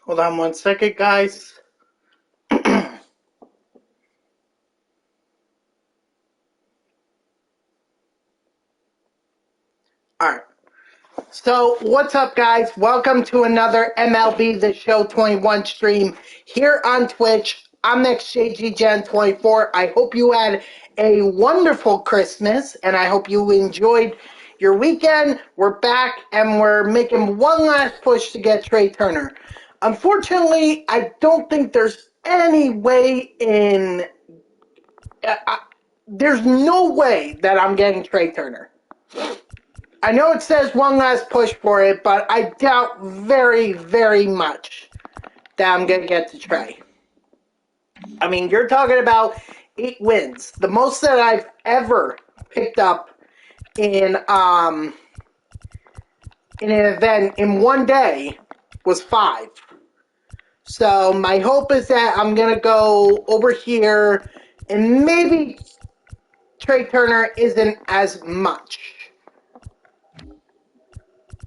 Hold on one second, guys. Alright. So, what's up, guys? Welcome to another MLB The Show 21 stream here on Twitch. I'm NextJGGen24. I hope you had a wonderful Christmas, and I hope you enjoyed your weekend. We're back, and we're making one last push to get Trey Turner. Unfortunately, I don't think there's any way in... there's no way that I'm getting Trey Turner. I know it says one last push for it, but I doubt very, very much that I'm going to get to Trey. I mean, you're talking about 8 wins. The most that I've ever picked up in an event in one day was 5. So my hope is that I'm going to go over here and maybe Trey Turner isn't as much.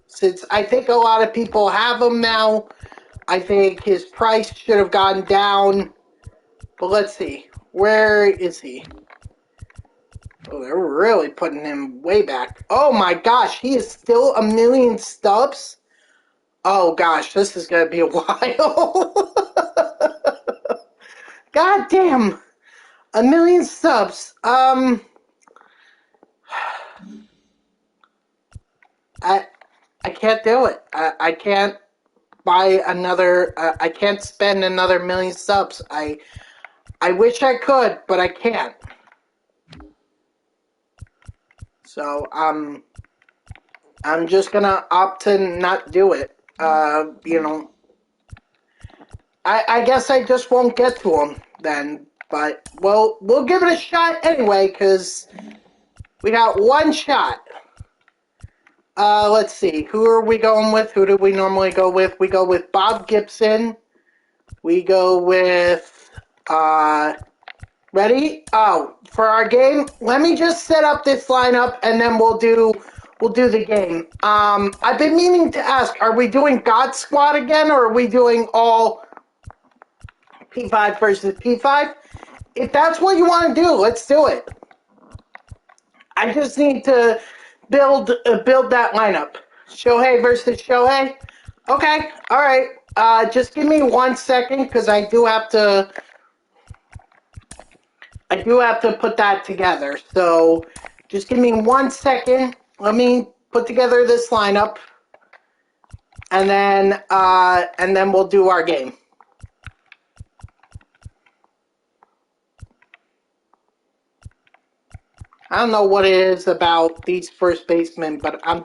Since I think a lot of people have him now, I think his price should have gone down. But let's see. Where is he? Oh, they're really putting him way back. Oh my gosh, he is still 1 million stubs? Oh gosh, this is going to be a while. God damn. 1 million subs. I can't do it. I can't buy another, I can't spend another 1 million subs. I wish I could, but I can't. So, I'm just gonna opt to not do it. You know, I guess I just won't get to him then, but, well, we'll give it a shot anyway, because we got one shot. Let's see, who are we going with? Who do we normally go with? We go with Bob Gibson. We go with, ready? Oh, for our game, let me just set up this lineup and then we'll do the game. I've been meaning to ask, are we doing God Squad again or are we doing all P5 versus P5? If that's what you want to do, let's do it. I just need to build that lineup. Shohei versus Shohei? Okay, alright. Just give me 1 second because I do have to put that together. So just give me 1 second. Let me put together this lineup and then we'll do our game. I don't know what it is about these first basemen, but I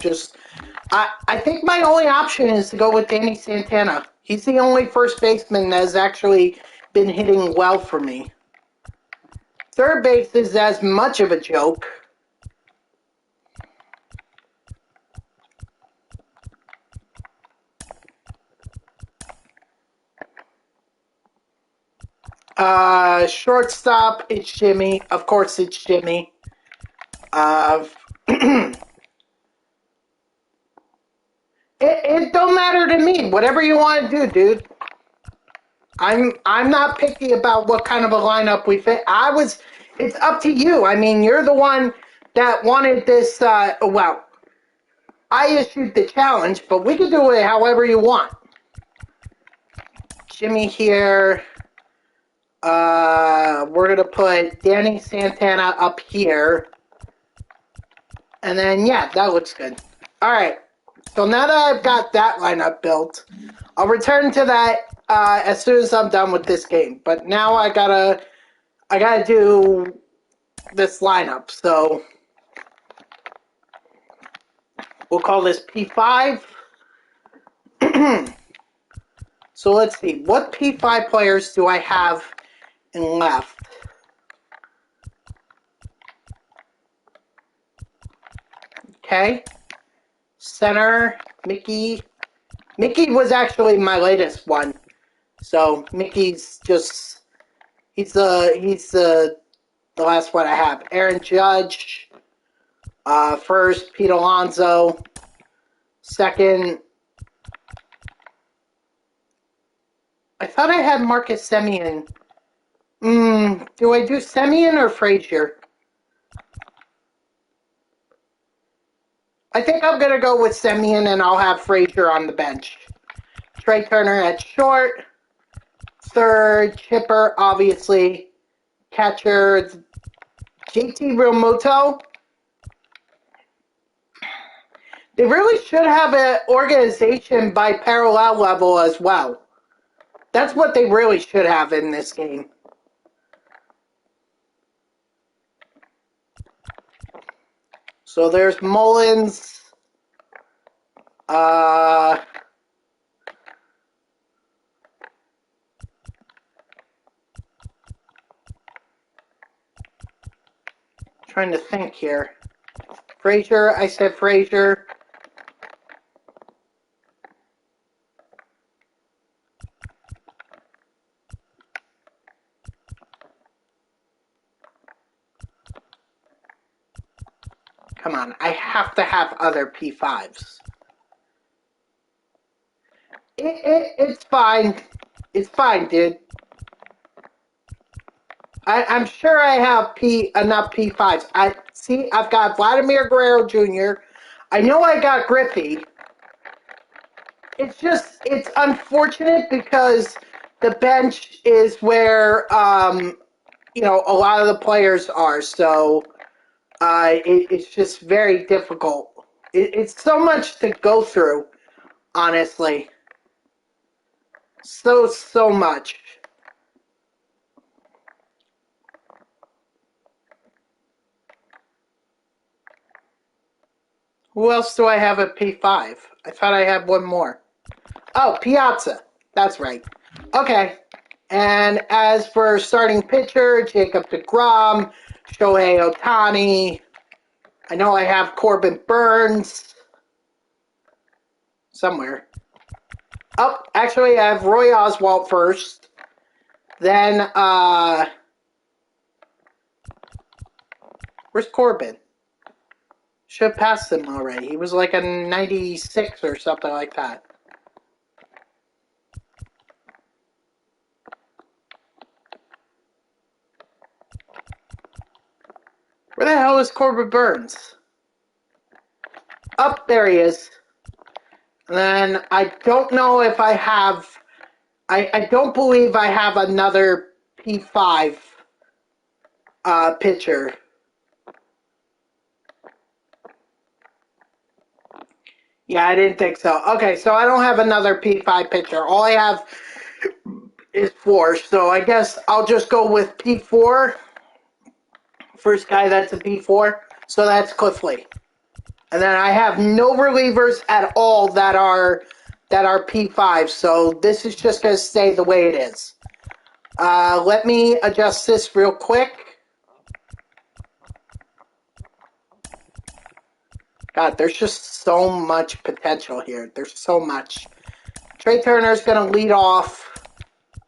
think my only option is to go with Danny Santana. He's the only first baseman that has actually been hitting well for me. Third base is as much of a joke. Shortstop, it's Jimmy. Of course it's Jimmy. It don't matter to me. Whatever you want to do, dude. I'm not picky about what kind of a lineup we fit. It's up to you. I mean, you're the one that wanted this, well, I issued the challenge, but we can do it however you want. Jimmy here. We're going to put Danny Santana up here. And then, yeah, that looks good. All right. So now that I've got that lineup built, I'll return to that as soon as I'm done with this game. But now I gotta do this lineup. So we'll call this P5. So let's see. What P5 players do I have in left? Okay. Center, Mickey. Mickey was actually my latest one. So Mickey's just he's the last one I have. Aaron Judge. First, Pete Alonso. Second, I thought I had Marcus Semien. Do I do Semien or Frazier? I think I'm going to go with Semien, and I'll have Frazier on the bench. Trey Turner at short. Third, Chipper, obviously. Catcher, JT Realmuto. They really should have an organization by parallel level as well. That's what they really should have in this game. So there's Mullins. Trying to think here. Frazier, I said Frazier. Come on, I have to have other P5s. It's fine. It's fine, dude. I'm sure I have enough P5s. I've got Vladimir Guerrero Jr. I know I got Griffey. It's unfortunate because the bench is where, a lot of the players are. So it's just very difficult. It's so much to go through, honestly. So much. Who else do I have at P5? I thought I had one more. Oh, Piazza. That's right. Okay. And as for starting pitcher, Jacob deGrom, Shohei Ohtani. I know I have Corbin Burns somewhere. Oh, actually, I have Roy Oswalt first. Then, where's Corbin? Should have passed him already. He was like a 96 or something like that. Where the hell is Corbin Burns? Up there he is. And then I don't know if I have... I don't believe I have another P5 pitcher. Yeah, I didn't think so. Okay, so I don't have another P5 pitcher. All I have is 4, so I guess I'll just go with P4. First guy that's a P4, so that's Cliff Lee. And then I have no relievers at all that are P5, so this is just going to stay the way it is. Let me adjust this real quick. God, there's just so much potential here. There's so much. Trey Turner's going to lead off.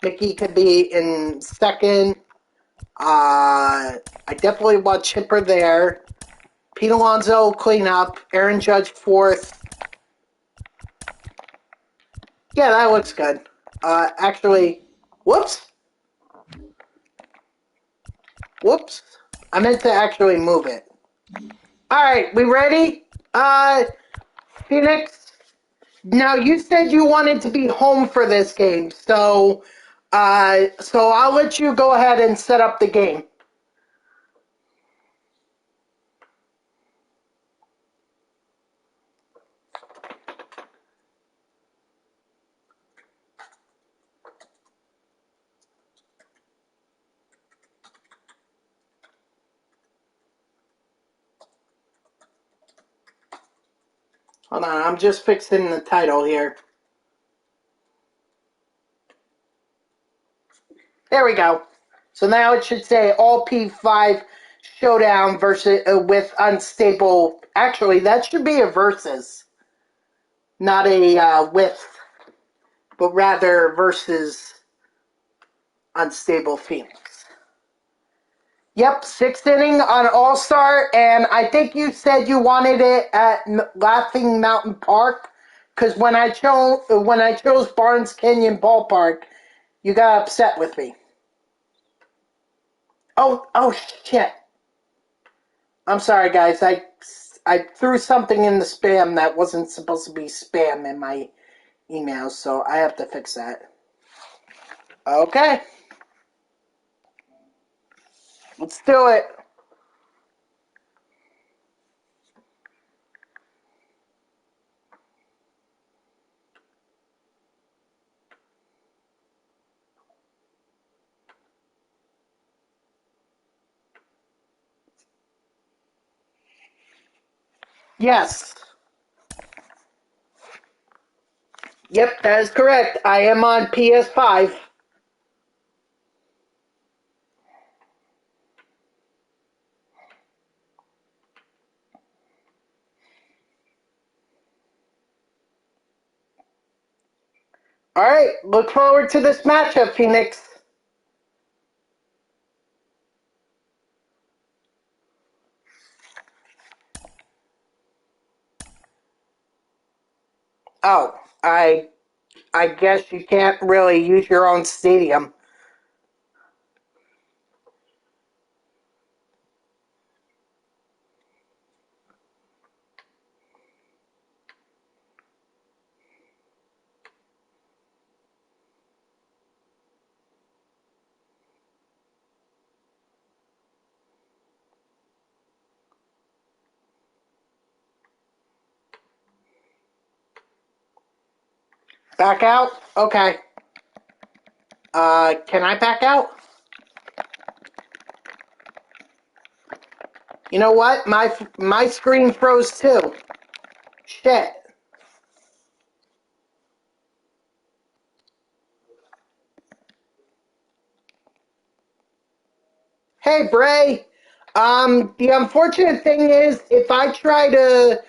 Mickey could be in second. I definitely want Chipper there. Pete Alonso, clean up. Aaron Judge, fourth. Yeah, that looks good. Actually, whoops. Whoops. I meant to actually move it. Alright, we ready? Phoenix, now you said you wanted to be home for this game, so I'll let you go ahead and set up the game. Hold on, I'm just fixing the title here. There we go. So now it should say All-P5 Showdown versus with Unstable. Actually, that should be a versus, not a with, but rather versus Unstable Phoenix. Yep, 6th inning on All-Star, and I think you said you wanted it at Laughing Mountain Park, because when I chose Barnes Canyon Ballpark, You got upset with me. Oh shit. I'm sorry, guys. I threw something in the spam that wasn't supposed to be spam in my emails, so I have to fix that. Okay. Let's do it. Yes. Yep, that is correct. I am on PS5. Alright, look forward to this matchup, Phoenix. Oh, I guess you can't really use your own stadium. Back out? Okay. Can I back out? You know what? My screen froze too. Shit. Hey, Bray. The unfortunate thing is, if I try to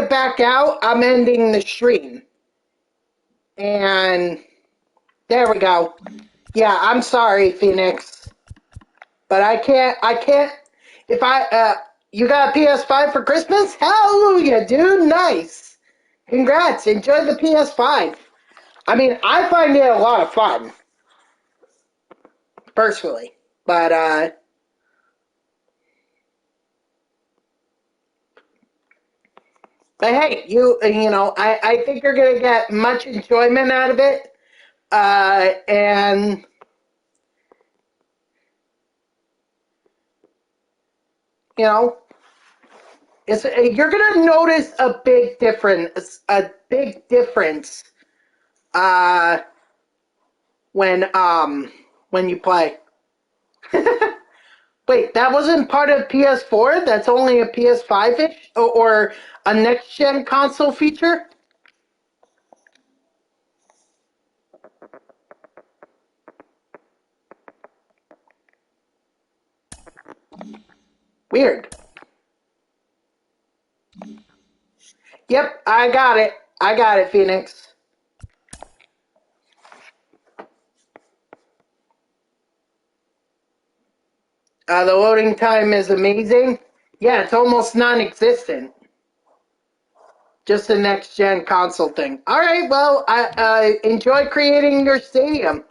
back out, I'm ending the stream. And there we go. Yeah, I'm sorry, Phoenix, but I can't. If you got a PS5 for Christmas? Hallelujah, dude! Nice. Congrats. Enjoy the PS5. I mean, I find it a lot of fun, personally. But hey, you know, I think you're gonna get much enjoyment out of it. And you know, you're gonna notice a big difference. Uh, when you play. Wait, that wasn't part of PS4? That's only a PS5-ish or a next-gen console feature? Weird. Yep, I got it. I got it, Phoenix. The loading time is amazing. Yeah, it's almost non-existent. Just a next-gen console thing. All right, well, I enjoy creating your stadium.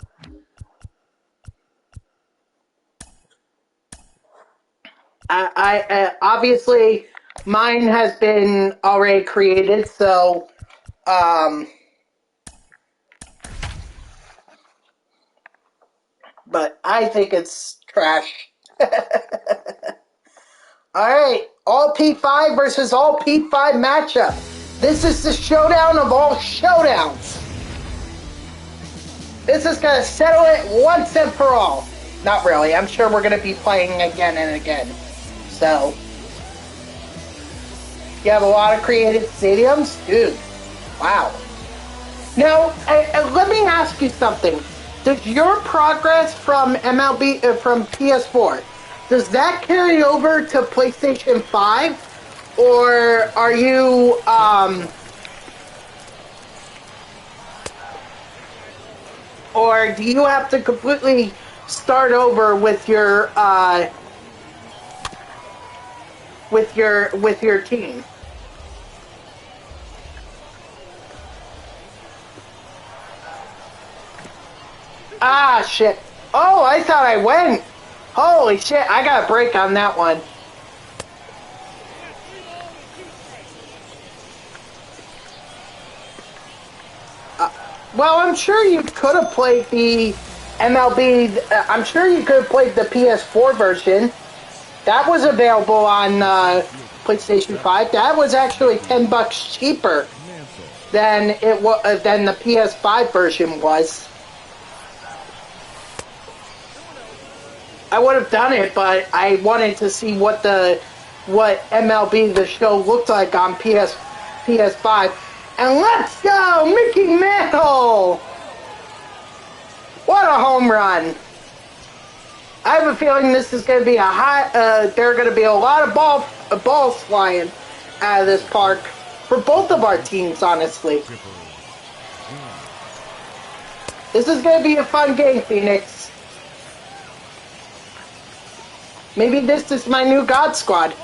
I obviously mine has been already created, so but I think it's trash. All right, All-P5 versus All-P5 matchup. This is the showdown of all showdowns. This is going to settle it once and for all. Not really. I'm sure we're going to be playing again and again. So, you have a lot of created stadiums? Dude, wow. Now, let me ask you something. Does your progress from MLB, from PS4, does that carry over to PlayStation 5? Or are you, or do you have to completely start over with your team? Ah, shit. Oh, I thought I went. Holy shit, I got a break on that one. Well, I'm sure you could have played the MLB. I'm sure you could have played the PS4 version. That was available on PlayStation 5. That was actually $10 cheaper than than the PS5 version was. I would have done it, but I wanted to see what MLB the show looked like on PS5. And let's go, Mickey Mantle! What a home run! I have a feeling this is going to be a there are going to be a lot of balls flying out of this park for both of our teams, honestly. This is going to be a fun game, Phoenix. Maybe this is my new God Squad.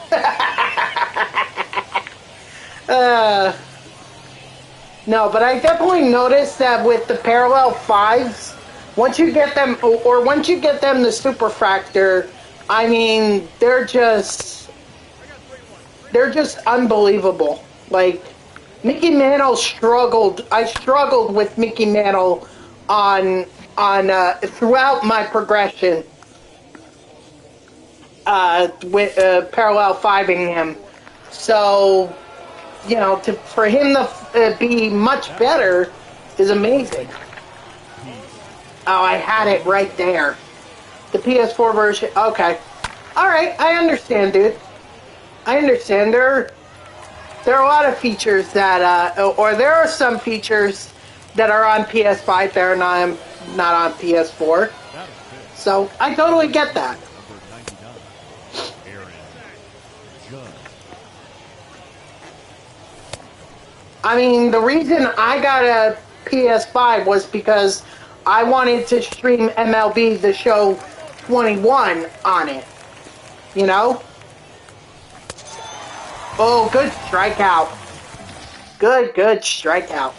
No, but I definitely noticed that with the parallel fives, once you get them the Superfractor, I mean, they're just unbelievable. Like, Mickey Mantle struggled. I struggled with Mickey Mantle on throughout my progression with parallel fiving him. So, you know, for him to be much better is amazing. Oh, I had it right there. The PS4 version. Okay. Alright, I understand, dude. I understand. There are a lot of features that, or there are some features that are on PS5 that are not on PS4. So, I totally get that. I mean, the reason I got a PS5 was because I wanted to stream MLB The Show 21 on it. You know? Oh, good strikeout. Good strikeout.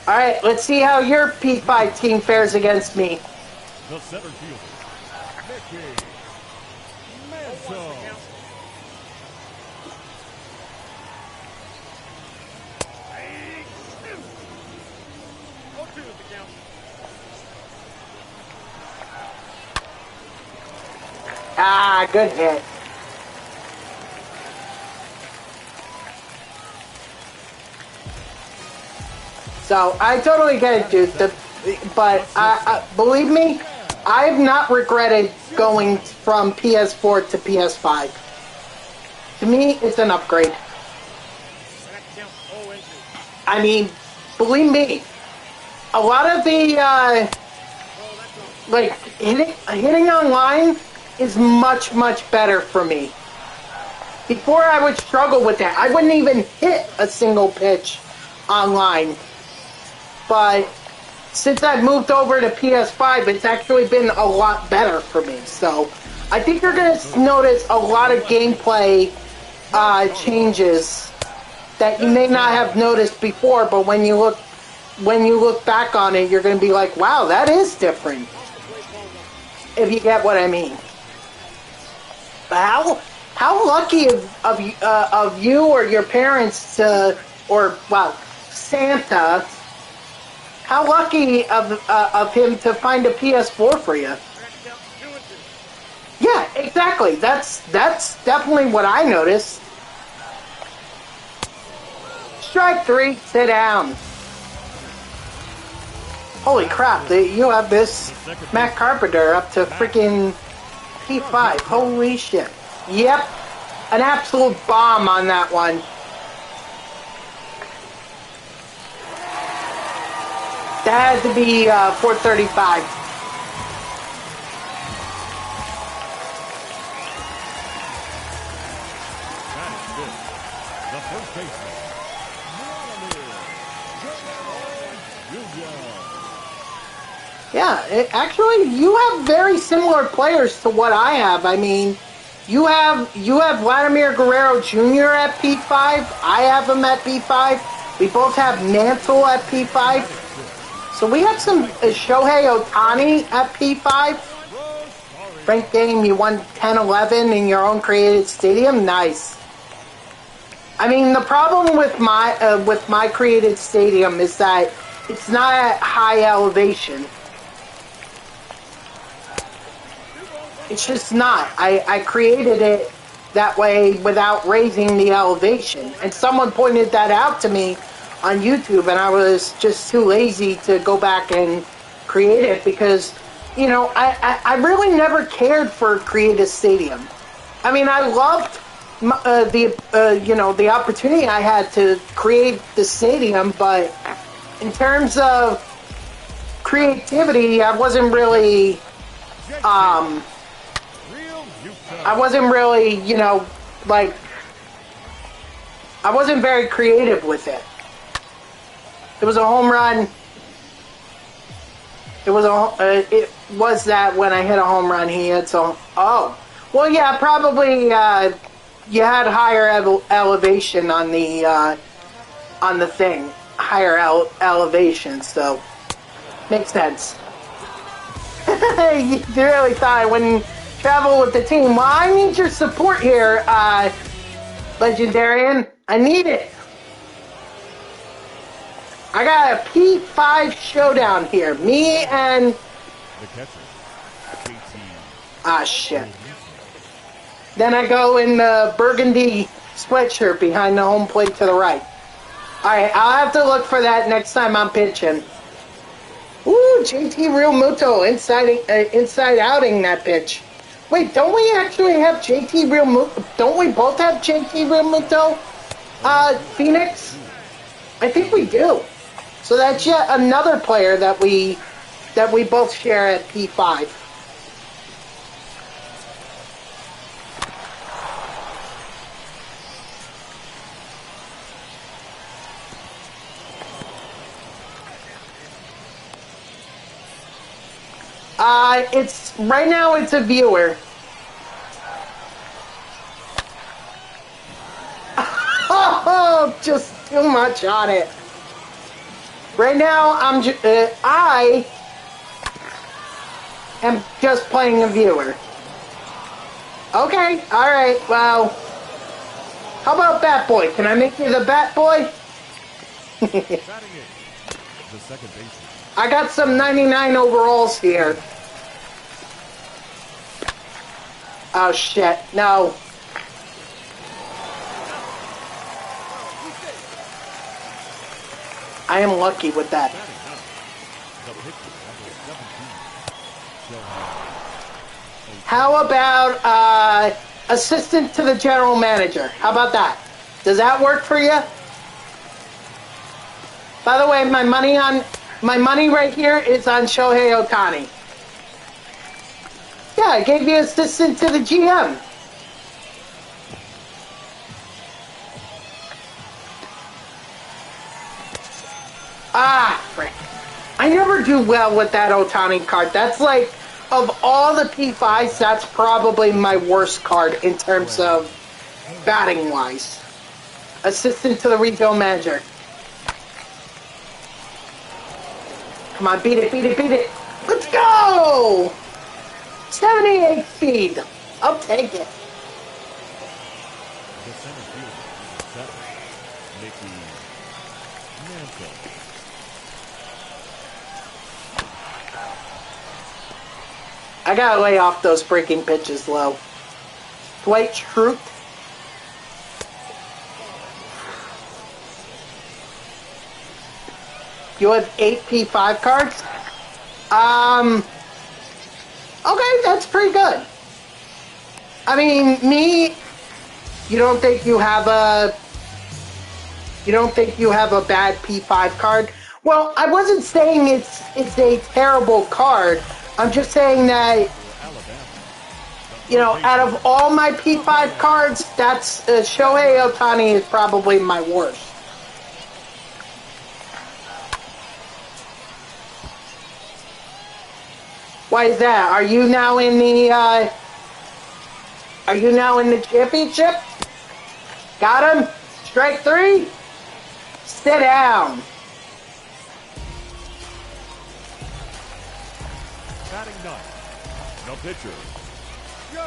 Alright, let's see how your P5 team fares against me. The center fielder, Mickey Mantle. Ah, good hit. So, I totally get it, dude. But, believe me, I have not regretted going from PS4 to PS5. To me, it's an upgrade. I mean, believe me, a lot of the, like, hitting online is much better for me. Before, I would struggle with that. I wouldn't even hit a single pitch online. But since I've moved over to PS5, it's actually been a lot better for me. So I think you're going to notice a lot of gameplay changes that you may not have noticed before, but when you look back on it, you're going to be like, wow, that is different. If you get what I mean. How lucky of you or your parents to, or well, Santa. How lucky of him to find a PS4 for you. Yeah, exactly. That's definitely what I noticed. Strike 3, sit down. Holy crap, you have this Matt Carpenter up to freaking P5. Holy shit. Yep, an absolute bomb on that one. That had to be 435. The first baseman, Yeah, actually, you have very similar players to what I have. I mean, you have Vladimir Guerrero Jr. at P5. I have him at P5. We both have Mantle at P5. So we have some Shohei Ohtani at P5. Ranked game, you won 10-11 in your own created stadium. Nice. I mean, the problem with my created stadium is that it's not at high elevation. It's just not. I created it that way without raising the elevation. And someone pointed that out to me on YouTube, and I was just too lazy to go back and create it because, you know, I really never cared for creative stadium. I mean, I loved the opportunity I had to create the stadium, but in terms of creativity, I wasn't really, you know, like, I wasn't very creative with it. It was a home run. It was that when I hit a home run, he had some. Oh, well, yeah, probably. You had higher elevation on the thing, higher elevation, so makes sense. You really thought I wouldn't travel with the team. Well, I need your support here, Legendarian. I need it. I got a P5 showdown here. Me and... The catcher, JT. Ah, shit. Then I go in the burgundy sweatshirt behind the home plate to the right. Alright, I'll have to look for that next time I'm pitching. Ooh, JT Real Muto inside outing that pitch. Wait, don't we actually have JT Real Muto? Don't we both have JT Real Muto? Phoenix? I think we do. So that's yet another player that we both share at P5. It's right now it's a viewer. Oh, just too much on it. Right now, I am just playing a viewer. Okay, alright, well, how about Bat Boy? Can I make you the Bat Boy? The second baseman. I got some 99 overalls here. Oh shit, no. I am lucky with that. How about assistant to the general manager? How about that? Does that work for you? By the way, my money right here is on Shohei Ohtani. Yeah, I gave you assistant to the GM. Ah, frick. I never do well with that Ohtani card. That's like, of all the P5s, that's probably my worst card in terms of batting-wise. Assistant to the regional manager. Come on, beat it, beat it, beat it. Let's go! 78 speed. I'll take it. The center fielder, Mickey Mantle. I gotta lay off those freaking pitches low. Dwight Schrute. You have 8 P5 cards? Okay, that's pretty good. I mean, me, you don't think you have a bad P5 card? Well, I wasn't saying it's a terrible card. I'm just saying that, you know, out of all my P5 cards, that's Shohei Ohtani is probably my worst. Why is that? Are you now in the championship? Got him? Strike 3? Sit down. Batting ninth, the pitcher.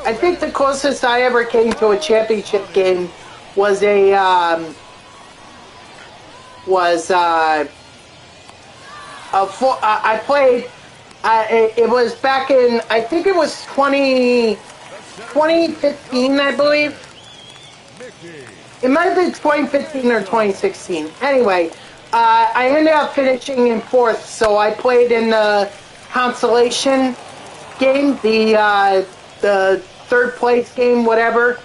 I think the closest I ever came to a championship game was I played. It was back in, I think it was 2015, I believe. It might have been 2015 or 2016. Anyway, I ended up finishing in fourth, so I played in the consolation game, the third place game, whatever.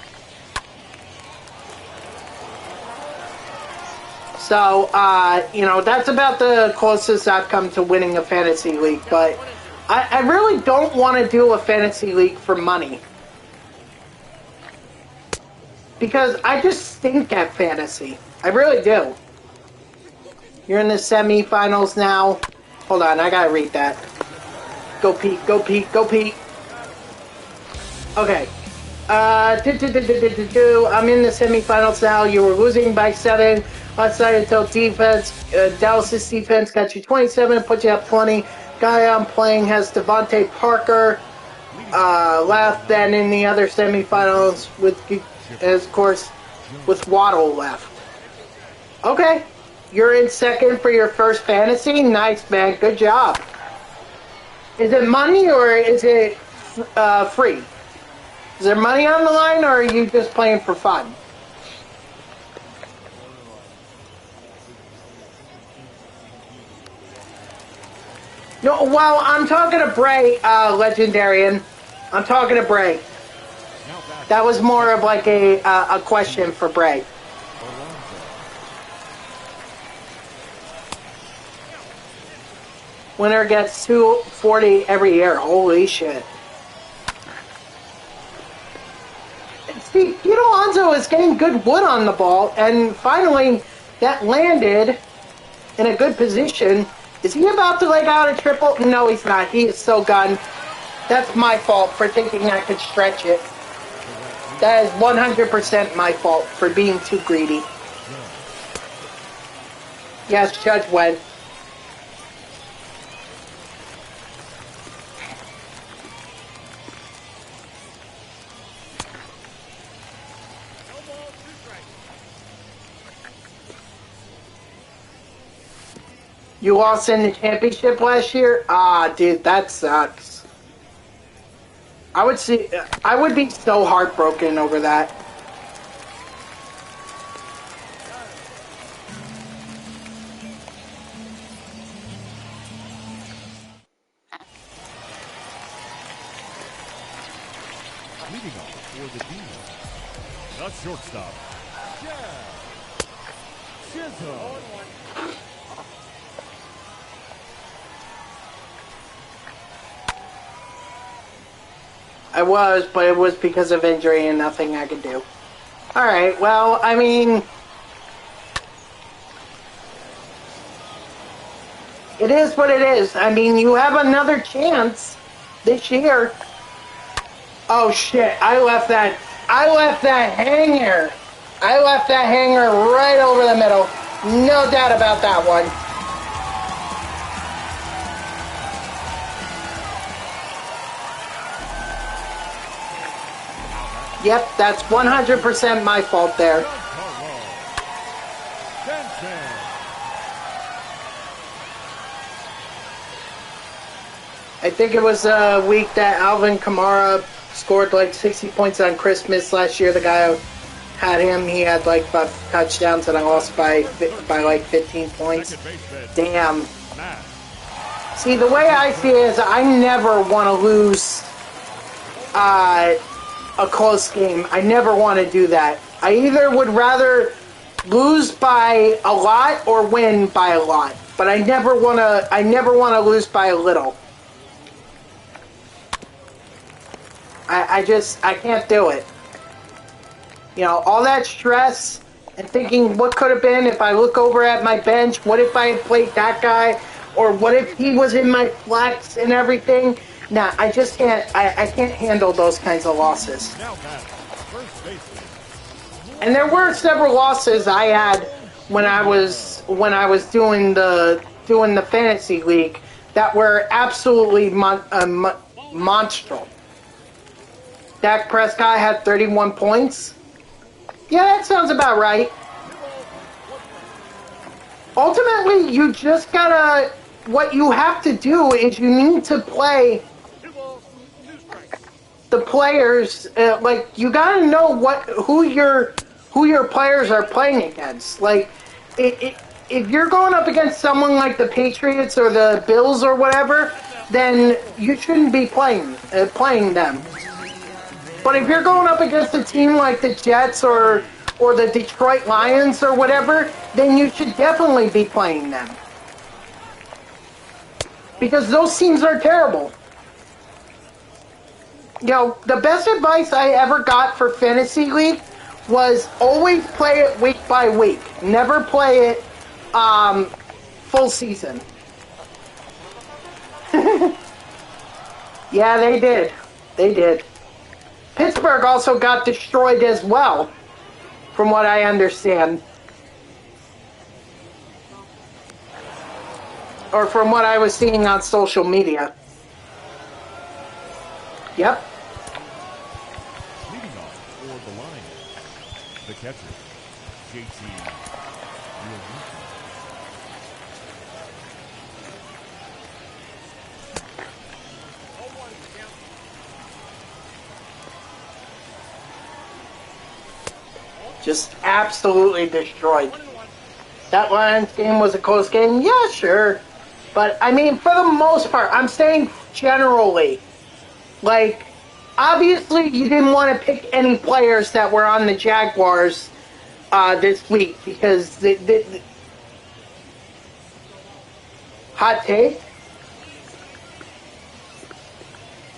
So, that's about the closest I've come to winning a fantasy league, but I really don't want to do a fantasy league for money. Because I just stink at fantasy. I really do. You're in the semifinals now. Hold on, I gotta read that. Go Pete, go Pete, go Pete. Okay. I'm in the semifinals now. You were losing by 7. Last night until defense. Dallas' defense got you 27 and put you up 20. Guy I'm playing has Devontae Parker left. Then in the other semifinals, of course, with Waddle left. Okay. You're in second for your first fantasy. Nice, man. Good job. Is it money or is it free? Is there money on the line, or are you just playing for fun? No, well, I'm talking to Bray, Legendarian. I'm talking to Bray. That was more of like a question for Bray. Winner gets 240 every year. Holy shit. See, Pete Alonso is getting good wood on the ball, and finally that landed in a good position. Is he about to leg out a triple? No, he's not. He is so gone. That's my fault for thinking I could stretch it. That is 100% my fault for being too greedy. Yes, Judge went. You lost in the championship last year? Ah, dude, that sucks. I would be so heartbroken over that. Leading off for the Demons, the shortstop, Jeff Chisholm. I was, but it was because of injury and nothing I could do. Alright, well, I mean, it is what it is. I mean, you have another chance this year. Oh shit, I left that hanger. I left that hanger right over the middle. No doubt about that one. Yep, that's 100% my fault there. I think it was a week that Alvin Kamara scored like 60 points on Christmas last year. The guy who had him, he had like 5 touchdowns and I lost by like 15 points. Damn. See, the way I see it is I never want to lose a close game. I never want to do that. I either would rather lose by a lot or win by a lot, but I never want to lose by a little. I can't do it. You know, all that stress and thinking what could have been if I look over at my bench, what if I had played that guy, or what if he was in my flex and everything. Nah, I just can't. I can't handle those kinds of losses. And there were several losses I had when I was doing the fantasy league that were absolutely monstrous. Dak Prescott had 31 points. Yeah, that sounds about right. Ultimately, you just gotta... What you have to do is you need to play the players. Like, you gotta know who your players are playing against. Like, if you're going up against someone like the Patriots or the Bills or whatever, then you shouldn't be playing them. But if you're going up against a team like the Jets or the Detroit Lions or whatever, then you should definitely be playing them. Because those teams are terrible. You know, the best advice I ever got for Fantasy League was always play it week by week. Never play it full season. Yeah, they did. They did. Pittsburgh also got destroyed as well, from what I understand. Or from what I was seeing on social media. Yep. Leading off for the Lions, the catcher, JT. Just absolutely destroyed. That Lions game was a close game? Yeah, sure. But, I mean, for the most part, I'm saying generally. Like, obviously you didn't want to pick any players that were on the Jaguars this week because hot take?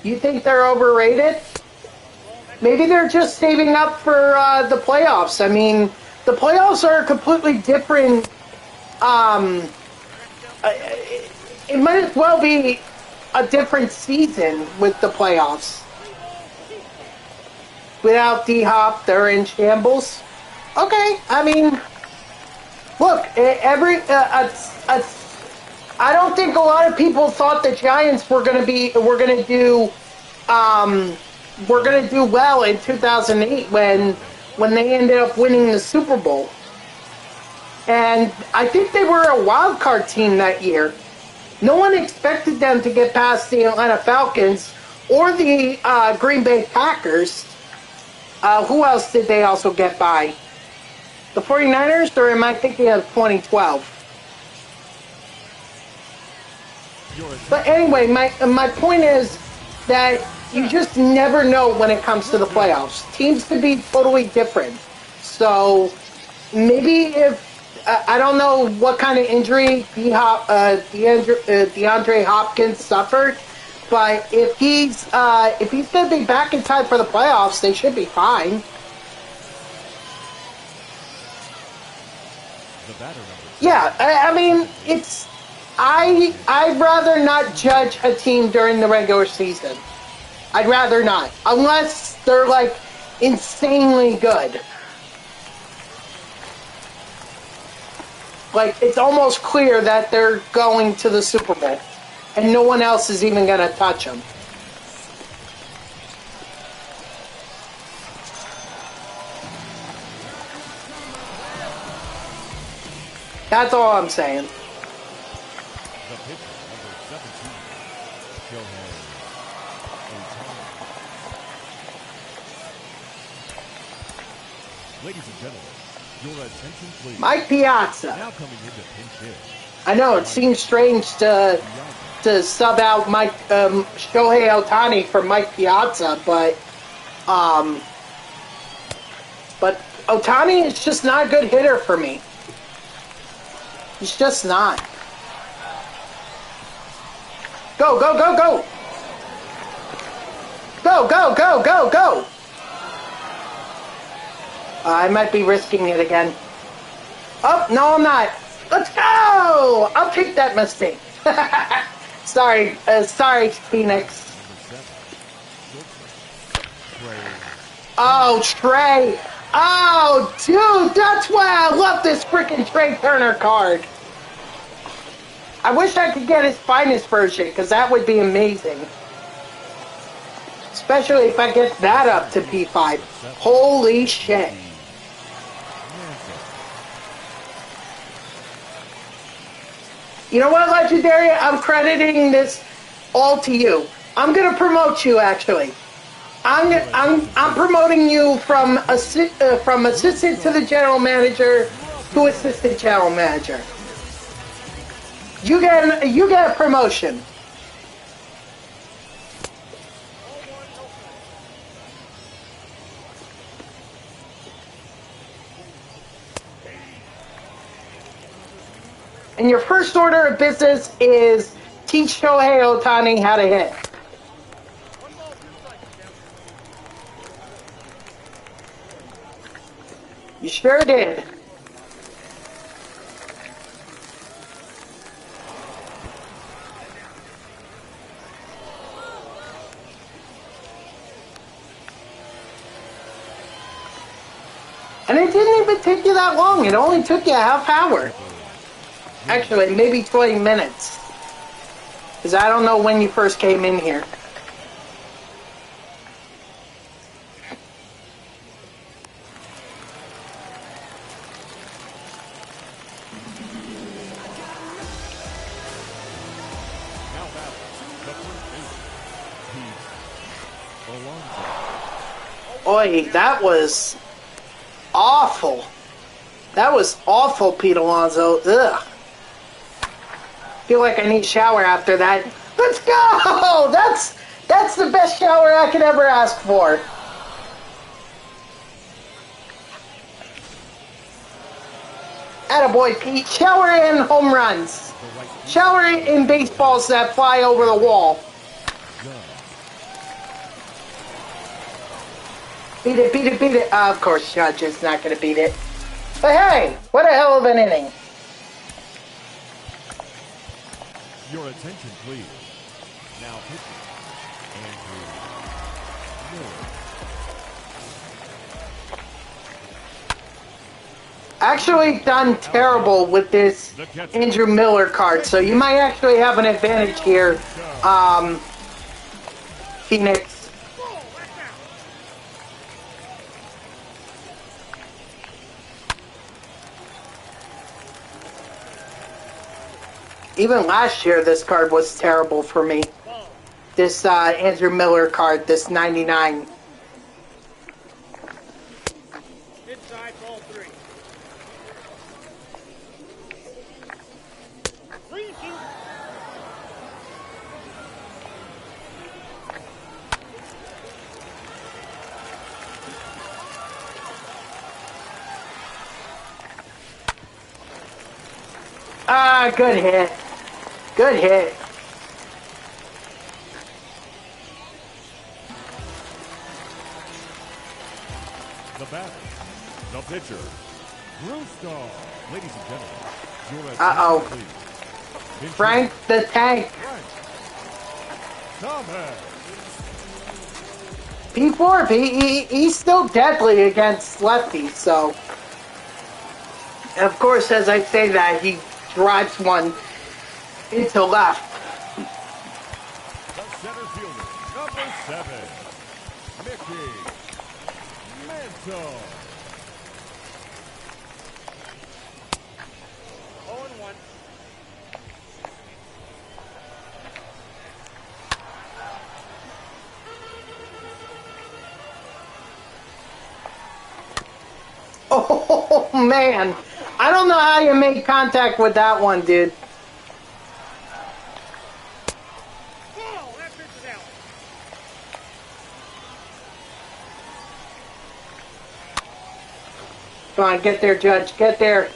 You think they're overrated? Maybe they're just saving up for the playoffs. I mean, the playoffs are a completely different... it might as well be a different season with the playoffs. Without D-Hop, they're in shambles. Okay, I mean, look, I don't think a lot of people thought the Giants were gonna do well in 2008 when they ended up winning the Super Bowl. And I think they were a wild card team that year. No one expected them to get past the Atlanta Falcons or the Green Bay Packers. Who else did they also get by? The 49ers, or am I thinking of 2012? But anyway, my point is that you just never know when it comes to the playoffs. Teams could be totally different. So maybe if I don't know what kind of injury DeAndre Hopkins suffered, but if he's going to be back in time for the playoffs, they should be fine. Yeah, I mean, I'd rather not judge a team during the regular season. I'd rather not, unless they're like insanely good. Like, it's almost clear that they're going to the Super Bowl, and no one else is even going to touch them. That's all I'm saying. The pitcher, number 17, Ladies and gentlemen, your attention please. Mike Piazza. Now coming into pinch hit. I know, it seems strange to sub out Shohei Ohtani for Mike Piazza, but Ohtani is just not a good hitter for me. He's just not. Go, go, go, go! Go, go, go, go, go! I might be risking it again. Oh, no, I'm not. Let's go! I'll take that mistake. Sorry, Phoenix. Oh, Trey. Oh, dude, that's why I love this freaking Trey Turner card. I wish I could get his finest version, because that would be amazing. Especially if I get that up to P5. Holy shit. You know what, Legendary? I'm crediting this all to you. I'm going to promote you, actually. I'm promoting you from assistant to the general manager to assistant general manager. You get a promotion. And your first order of business is teach Shohei Ohtani how to hit. You sure did. And it didn't even take you that long. It only took you a half hour. Actually, maybe 20 minutes. Because I don't know when you first came in here. Oi, that was awful. That was awful, Pete Alonso. Ugh. Feel like I need a shower after that. Let's go! That's the best shower I could ever ask for. Attaboy, Pete. Shower in home runs. Shower in baseballs that fly over the wall. Beat it, beat it, beat it. Of course, Judge is not going to beat it. But hey, what a hell of an inning. Your attention, please. Now pitching. Andrew Miller. Actually done terrible with this Andrew Miller card, so you might actually have an advantage here, Phoenix. Even last year, this card was terrible for me. This Andrew Miller card, this 99. Inside ball 3. Ah, good hit. Good hit. The batter, the pitcher, Brewstar. Ladies and gentlemen, your Uh-oh. attention, please. Frank the Tank. Thomas. P4, he's still deadly against lefties, so. And of course, as I say that, he drives one into left. The center fielder, number 7, Mickey Mantle. 0-1. Oh, man. I don't know how you made contact with that one, dude. Oh, that pitch is out. Come on, get there, Judge. Get there.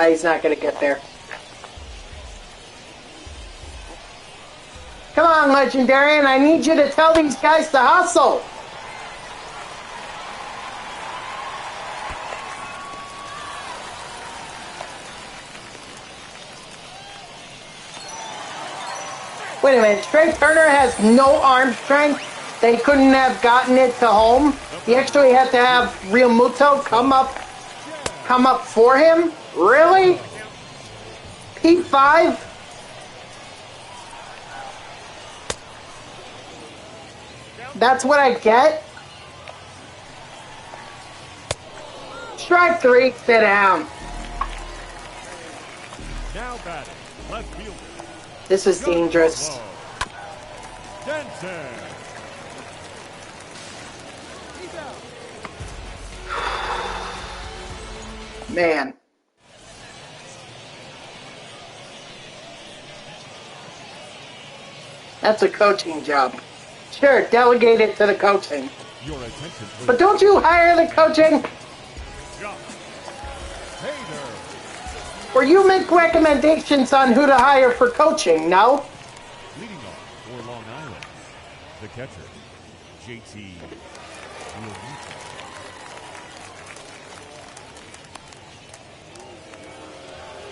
He's not going to get there. Come on, Legendarian. I need you to tell these guys to hustle. Wait a minute. Trey Turner has no arm strength. They couldn't have gotten it to home. He actually had to have Real Muto come up for him? Really? P5? That's what I get? Strike 3, sit down. Now batting, left fielder. This is dangerous. Denton. Man. That's a coaching job. Sure, delegate it to the coaching. Your attention, please. But don't you hire the coaching? Or you make recommendations on who to hire for coaching, no? Leading off for Long Island, the catcher, JT.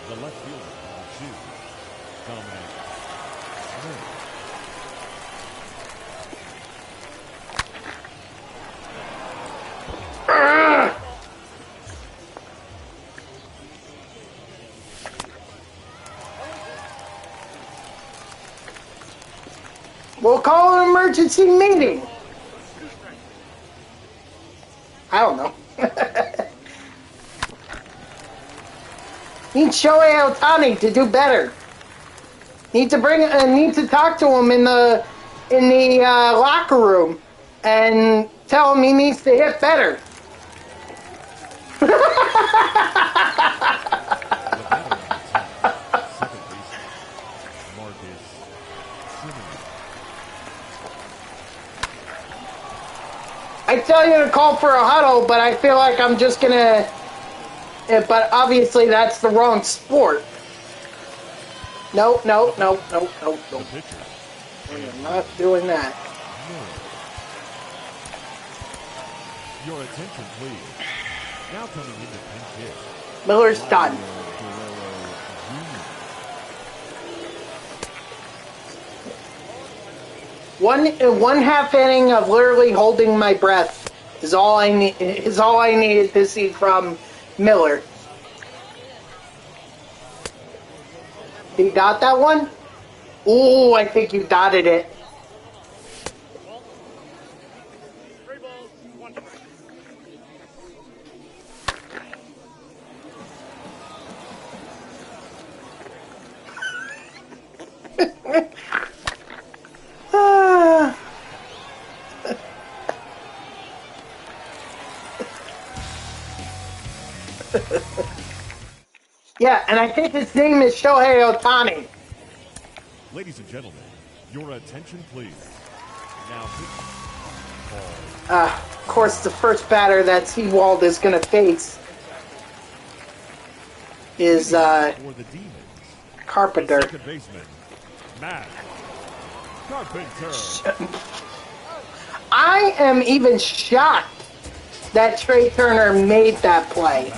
The left fielder, number 2, Dominic. We'll call an emergency meeting. I don't know. Need Shohei Ohtani to do better. Need to talk to him in the locker room and tell him he needs to hit better. I tell you to call for a huddle, but I feel like I'm just gonna. But obviously, that's the wrong sport. No. I'm not doing that. Your attention, please. Now coming in the pinch hit. Miller's done. One half inning of literally holding my breath is all I needed to see from Miller. You got that one? Ooh, I think you dotted it. 3 balls, 1 strike. Yeah, and I think his name is Shohei Ohtani. Ladies and gentlemen, your attention, please. Now, Of course, the first batter that Seawald is going to face is for the Demons, Carpenter. second baseman, Matt Carpenter. I am even shocked that Trey Turner made that play.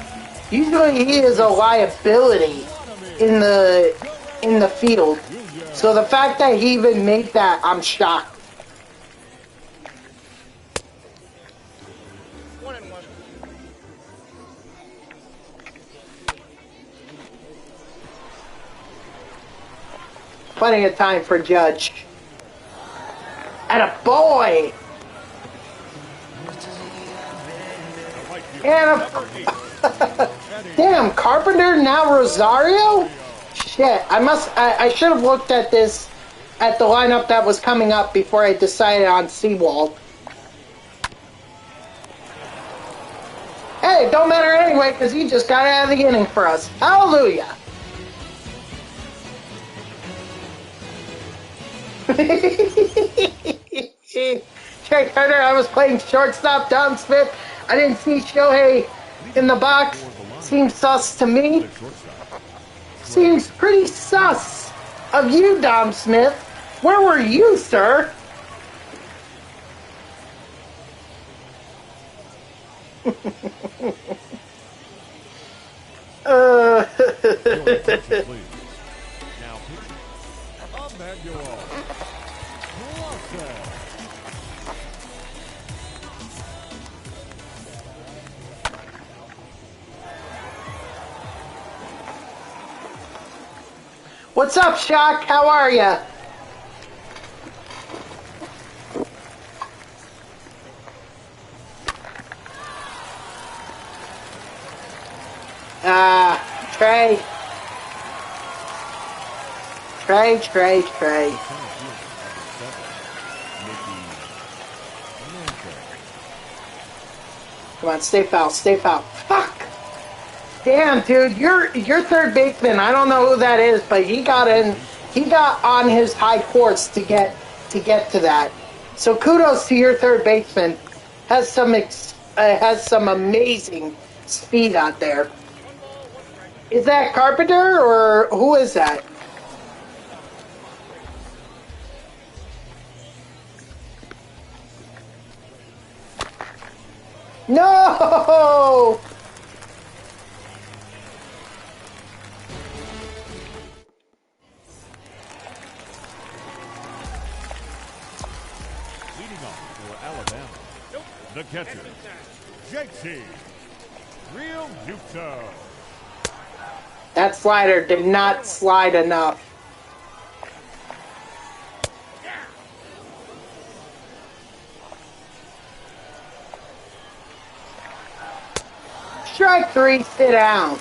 Usually he is a liability in the field. So the fact that he even made that, I'm shocked. 1-1. Plenty of time for Judge. And a boy! And a... Damn, Carpenter, now Rosario? Shit, I should have looked at this, at the lineup that was coming up before I decided on Seawald. Hey, it don't matter anyway, because he just got out of the inning for us. Hallelujah! Trey Turner, I was playing shortstop, Dom Smith. I didn't see Shohei in the box. Seems sus to me. Seems pretty sus of you, Dom Smith. Where were you, sir? What's up, Shock? How are ya? Trey. Trey. Come on, stay foul. Fuck! Damn, dude, you're third baseman. I don't know who that is, but he got in. He got on his high course to get to that. So kudos to your third baseman. Has some amazing speed out there. Is that Carpenter or who is that? No! Leading off for Alabama, the catcher, JT Realmuto. That slider did not slide enough. Strike 3, sit down.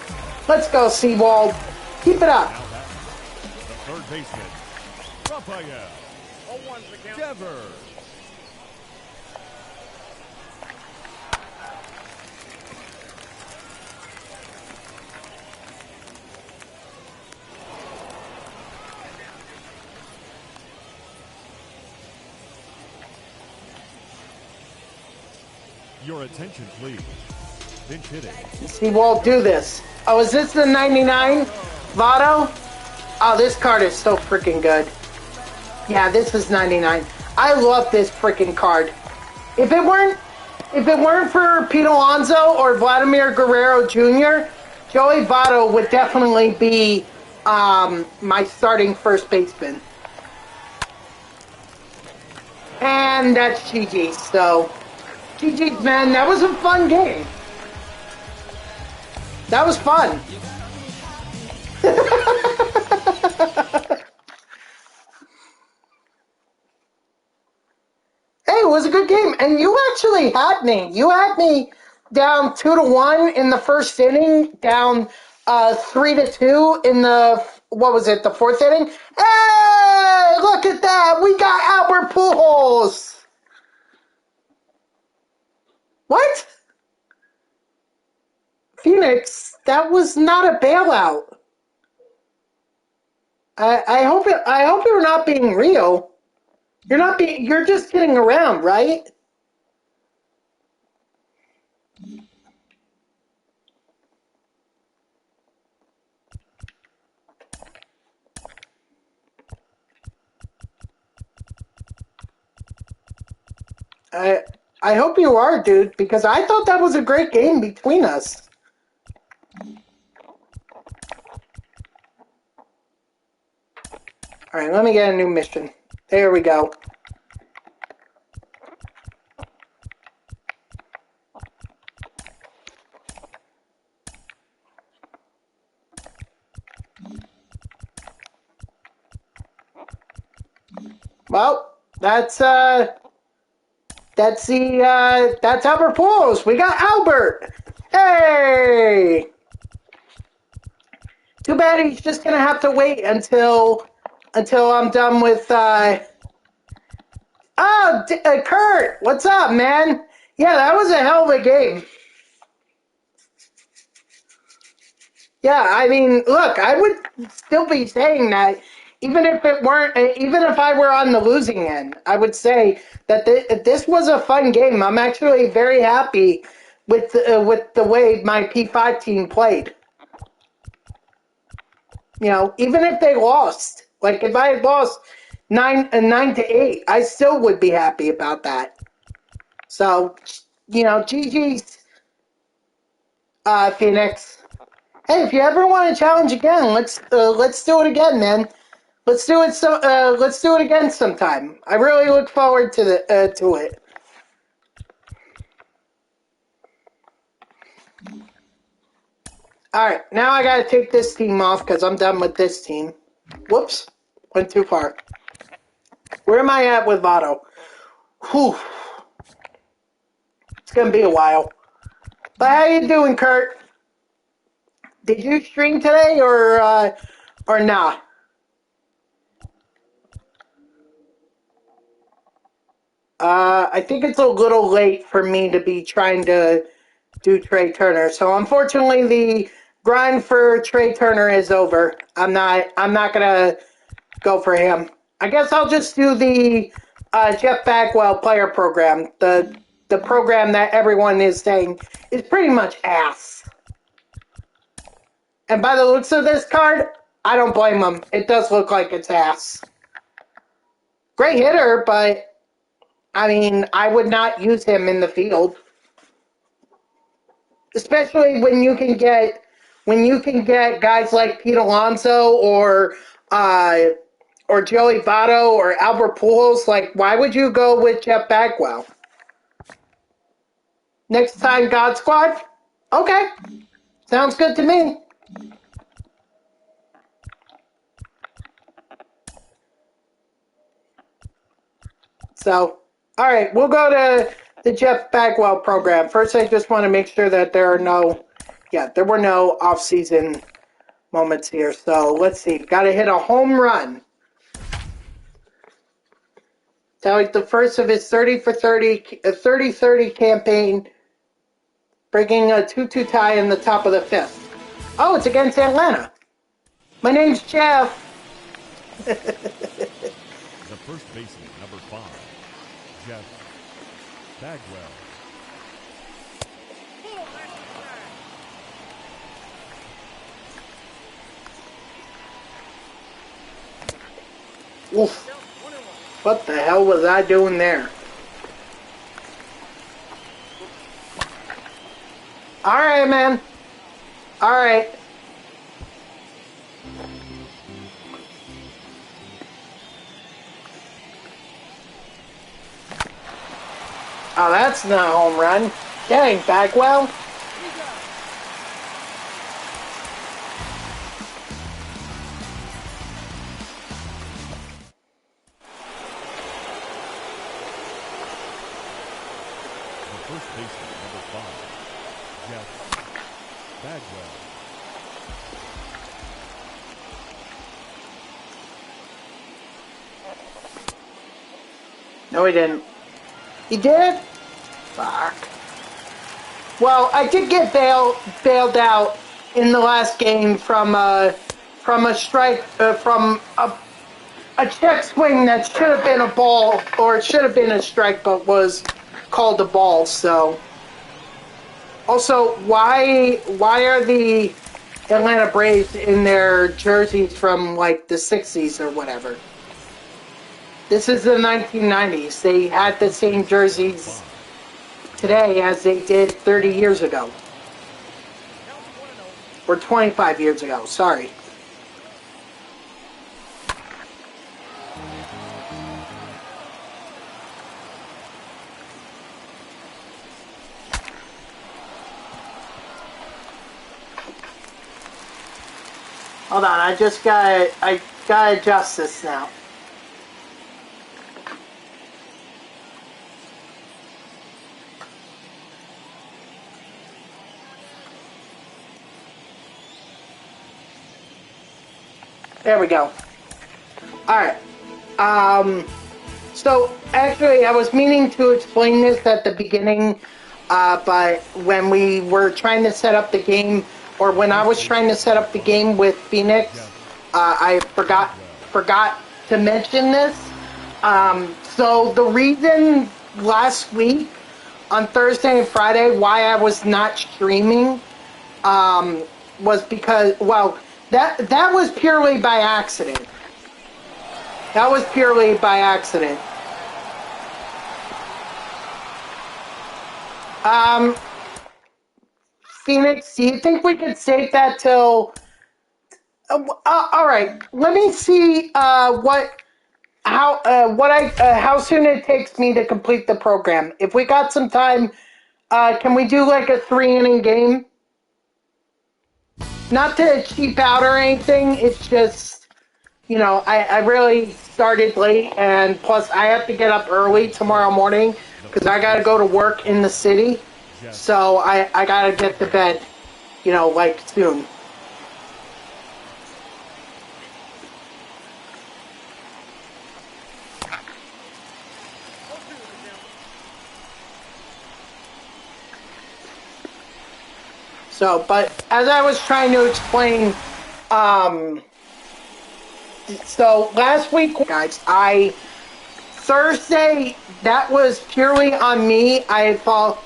Let's go, Seawald. Keep it up. The third baseman, Raphael Devers. Your attention, please. Pinch hitting. Seawald, do this. Oh, is this the 99 Votto? Oh, this card is so freaking good. Yeah, this is 99. I love this freaking card. If it weren't for Pete Alonso or Vladimir Guerrero Jr., Joey Votto would definitely be my starting first baseman. And that's GG's, so GG's, man. That was a fun game. That was fun. Hey, it was a good game, and you actually had me. You had me down 2-1 in the first inning, down 3-2 in the the fourth inning. Hey, look at that! We got Albert Pujols. What? Phoenix, that was not a bailout. I hope you're not being real. You're just kidding around, right? I hope you are, dude, because I thought that was a great game between us. All right, let me get a new mission. There we go. Well, that's Albert Pujols. We got Albert. Hey! Too bad he's just gonna have to wait until I'm done with. Kurt, what's up, man? Yeah, that was a hell of a game. Yeah, I mean, look, I would still be saying that even if I were on the losing end, I would say that this was a fun game. I'm actually very happy with the way my P5 team played. You know, even if they lost, like if I had lost 9-8, I still would be happy about that. So, you know, GG's, Phoenix. Hey, if you ever want to challenge again, let's do it again, man. Let's do it again sometime. I really look forward to it. All right, now I gotta take this team off because I'm done with this team. Whoops, went too far. Where am I at with Votto? Whew. It's gonna be a while. But how you doing, Kurt? Did you stream today or not? I think it's a little late for me to be trying to do Trey Turner. So unfortunately, the grind for Trey Turner is over. I'm not gonna go for him. I guess I'll just do the Jeff Bagwell Player Program. The program that everyone is saying is pretty much ass. And by the looks of this card, I don't blame him. It does look like it's ass. Great hitter, but I mean, I would not use him in the field. Especially when you can get guys like Pete Alonso or Joey Votto or Albert Pujols. Like, why would you go with Jeff Bagwell? Next time, God Squad? Okay. Sounds good to me. So, all right, we'll go to the Jeff Bagwell program. First, I just want to make sure that there were no off-season moments here. So, let's see. Got to hit a home run. Tallied the first of his 30-30 campaign, breaking a 2-2 tie in the top of the fifth. Oh, it's against Atlanta. My name's Jeff. The first baseman, number 5, Jeff Bagwell. Oof. What the hell was I doing there? Alright, man. Alright. Oh, that's not a home run. Dang, Bagwell. First baseman, number 5, Jeff Bagwell. No, he didn't. He did? Fuck. Well, I did get bailed out in the last game from a strike from a check swing that should have been a ball, or it should have been a strike, but was called a ball. So, also, why are the Atlanta Braves in their jerseys from like the 60s or whatever? This is the 1990s. They had the same jerseys today as they did 30 years ago. Or 25 years ago, sorry. Hold on, I gotta adjust this now. There we go. Alright. So, actually, I was meaning to explain this at the beginning, but when we were trying to set up the game, or when I was trying to set up the game with Phoenix, I forgot to mention this. So, the reason last week, on Thursday and Friday, why I was not streaming, was because, well, that was purely by accident. That was purely by accident. Phoenix, do you think we could save that till... all right, let me see how soon it takes me to complete the program. If we got some time, can we do like a 3-inning game? Not to cheap out or anything, it's just, you know, I really started late, and plus I have to get up early tomorrow morning because I got to go to work in the city, so I got to get to bed, you know, like soon. So, but as I was trying to explain, so last week, guys, Thursday, that was purely on me. I thought,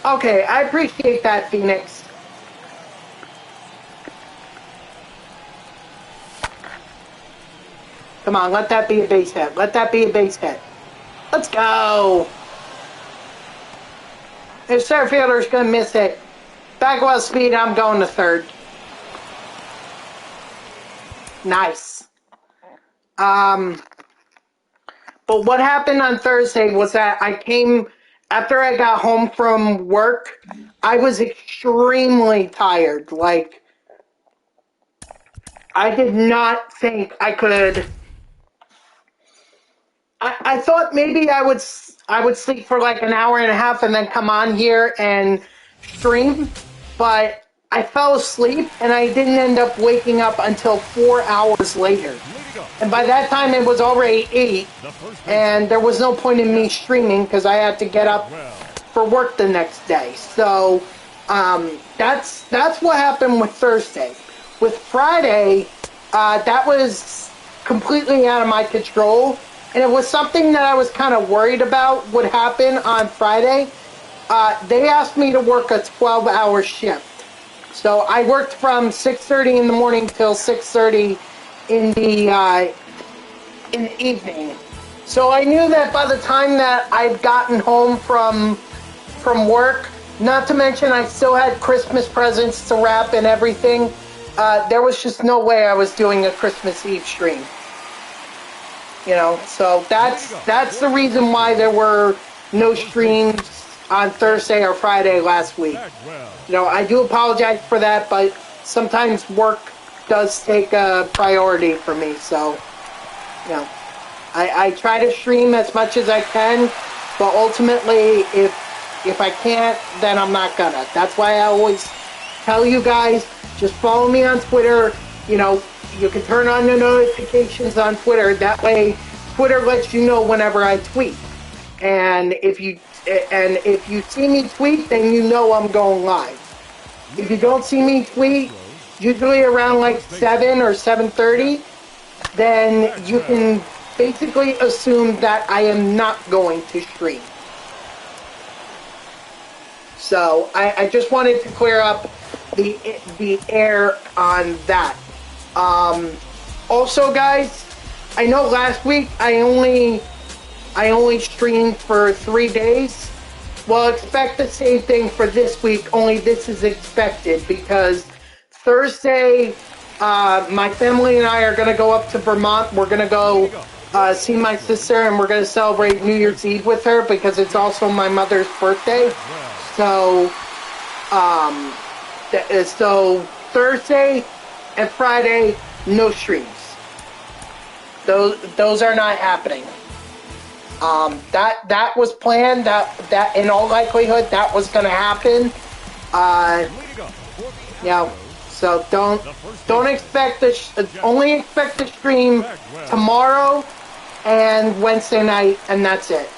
okay, I appreciate that, Phoenix. Come on, let that be a base hit. Let that be a base hit. Let's go. If center fielder's going to miss it, Bagwell speed, I'm going to third. Nice. But what happened on Thursday was that after I got home from work, I was extremely tired. Like, I did not think I could. I thought maybe I would sleep for like an hour and a half and then come on here and stream, but I fell asleep and I didn't end up waking up until 4 hours later. And by that time it was already 8, and there was no point in me streaming because I had to get up for work the next day. So that's what happened with Thursday. With Friday, that was completely out of my control. And it was something that I was kind of worried about would happen on Friday. They asked me to work a 12-hour shift. So I worked from 6:30 in the morning till 6:30 in the evening. So I knew that by the time that I'd gotten home from work, not to mention I still had Christmas presents to wrap and everything, there was just no way I was doing a Christmas Eve stream. You know, so that's the reason why there were no streams on Thursday or Friday last week. You know, I do apologize for that, but sometimes work does take a priority for me. So, you know, I try to stream as much as I can, but ultimately, if I can't, then I'm not gonna. That's why I always tell you guys, just follow me on Twitter. You know, you can turn on the notifications on Twitter. That way, Twitter lets you know whenever I tweet. And if you see me tweet, then you know I'm going live. If you don't see me tweet, usually around like 7 or 7:30, then you can basically assume that I am not going to stream. So I just wanted to clear up the air on that. Also, guys, I know last week I only streamed for 3 days. Well, expect the same thing for this week, only this is expected because Thursday, my family and I are going to go up to Vermont. We're going to go see my sister, and we're going to celebrate New Year's Eve with her because it's also my mother's birthday. So, so Thursday and Friday, no streams. Those are not happening. That was planned. That in all likelihood that was going to happen. You know, so don't expect only expect the stream tomorrow and Wednesday night, and that's it.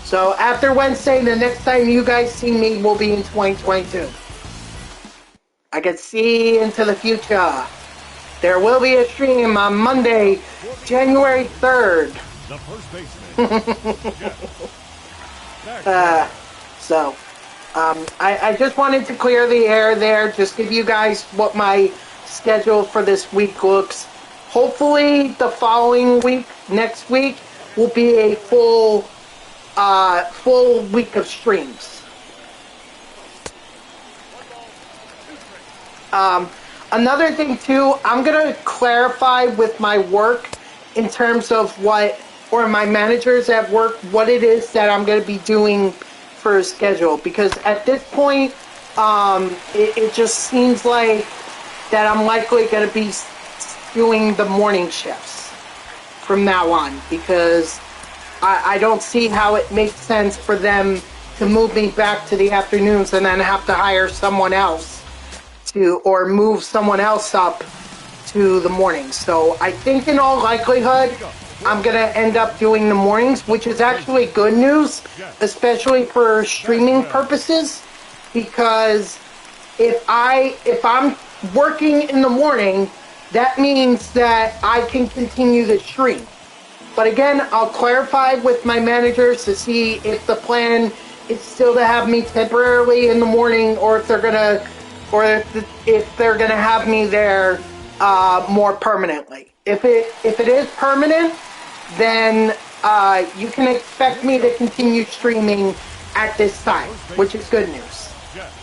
So after Wednesday, the next time you guys see me will be in 2022. I can see into the future. There will be a stream on Monday, January 3rd. The first baseman. So, I just wanted to clear the air there, just give you guys what my schedule for this week looks. Hopefully the following week, next week, will be a full week of streams. Another thing too, I'm going to clarify with my work in terms of or my managers at work, what it is that I'm going to be doing for a schedule. Because at this point, it just seems like that I'm likely going to be doing the morning shifts from now on. Because I don't see how it makes sense for them to move me back to the afternoons and then have to hire someone else or move someone else up to the mornings. So I think in all likelihood, I'm going to end up doing the mornings, which is actually good news, especially for streaming purposes, because if I'm working in the morning, that means that I can continue the stream. But again, I'll clarify with my managers to see if the plan is still to have me temporarily in the morning, or if they're gonna have me there more permanently. If it is permanent, then you can expect me to continue streaming at this time, which is good news. Jeff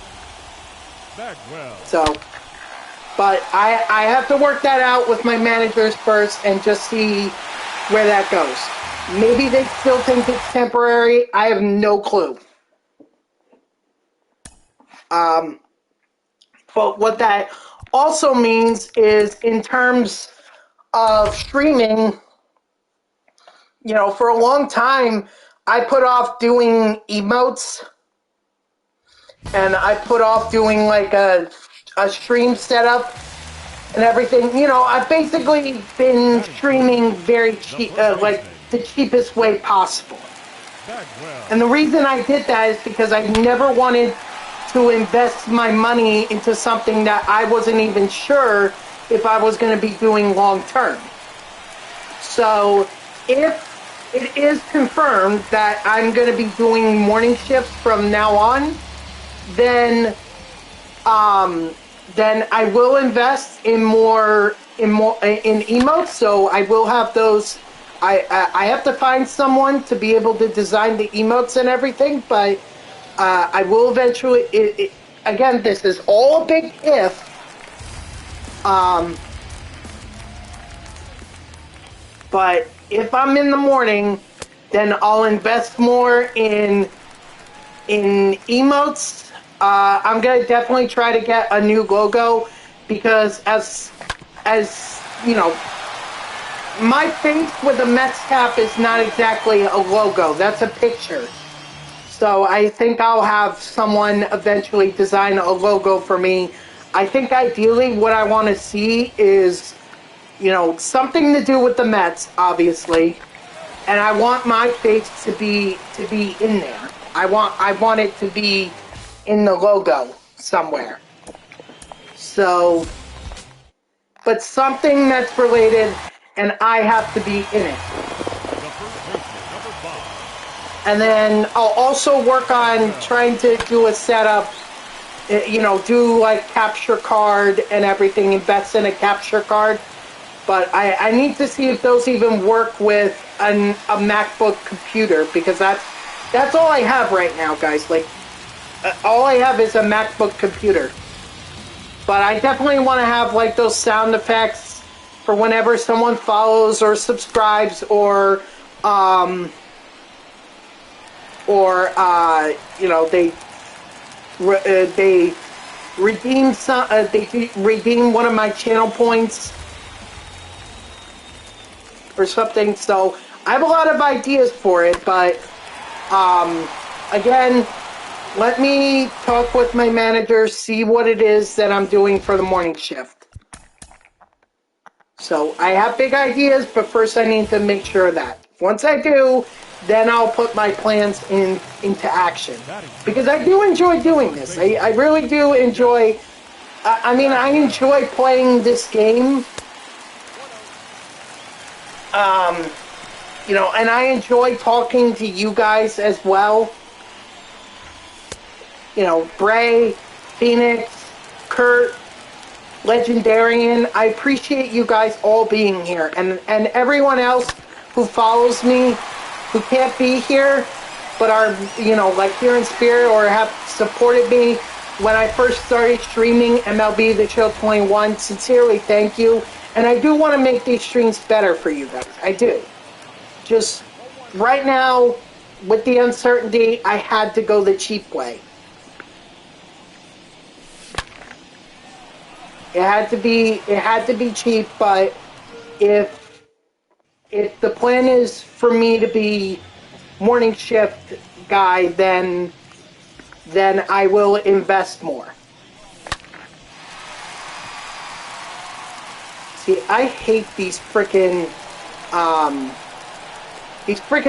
Bagwell. So, but I have to work that out with my managers first and just see where that goes. Maybe they still think it's temporary. I have no clue. But what that also means is, in terms of streaming, you know, for a long time, I put off doing emotes, and I put off doing like a stream setup and everything. You know, I've basically been streaming very cheap, like the cheapest way possible. And the reason I did that is because I never wanted to invest my money into something that I wasn't even sure if I was going to be doing long term. So if it is confirmed that I'm going to be doing morning shifts from now on, then I will invest in more in emotes. So I will have those. I have to find someone to be able to design the emotes and everything, but I will eventually. Again, this is all a big if. But if I'm in the morning, then I'll invest more in emotes. I'm gonna definitely try to get a new logo, because as you know, my face with a Mets cap is not exactly a logo. That's a picture. So I think I'll have someone eventually design a logo for me. I think ideally what I want to see is, you know, something to do with the Mets, obviously, and I want my face to be in there. I want it to be in the logo somewhere. So, but something that's related, and I have to be in it. And then I'll also work on trying to do a setup, you know, do like capture card and everything, invest in a capture card. But I need to see if those even work with a MacBook computer, because that's all I have right now, guys. Like, all I have is a MacBook computer. But I definitely want to have like those sound effects for whenever someone follows or subscribes, or you know, they redeem redeem one of my channel points or something. So I have a lot of ideas for it, but again, let me talk with my manager, see what it is that I'm doing for the morning shift. So I have big ideas, but first I need to make sure of that. Once I do, then I'll put my plans into action. Because I do enjoy doing this. I really do enjoy... I mean, I enjoy playing this game. You know, and I enjoy talking to you guys as well. You know, Bray, Phoenix, Kurt, Legendarian. I appreciate you guys all being here. And everyone else who follows me, who can't be here, but are, you know, like here in spirit, or have supported me when I first started streaming MLB The Show 21. Sincerely, thank you. And I do want to make these streams better for you guys. I do. Just right now, with the uncertainty, I had to go the cheap way. It had to be cheap, but if the plan is for me to be morning shift guy, then I will invest more. See, I hate these freaking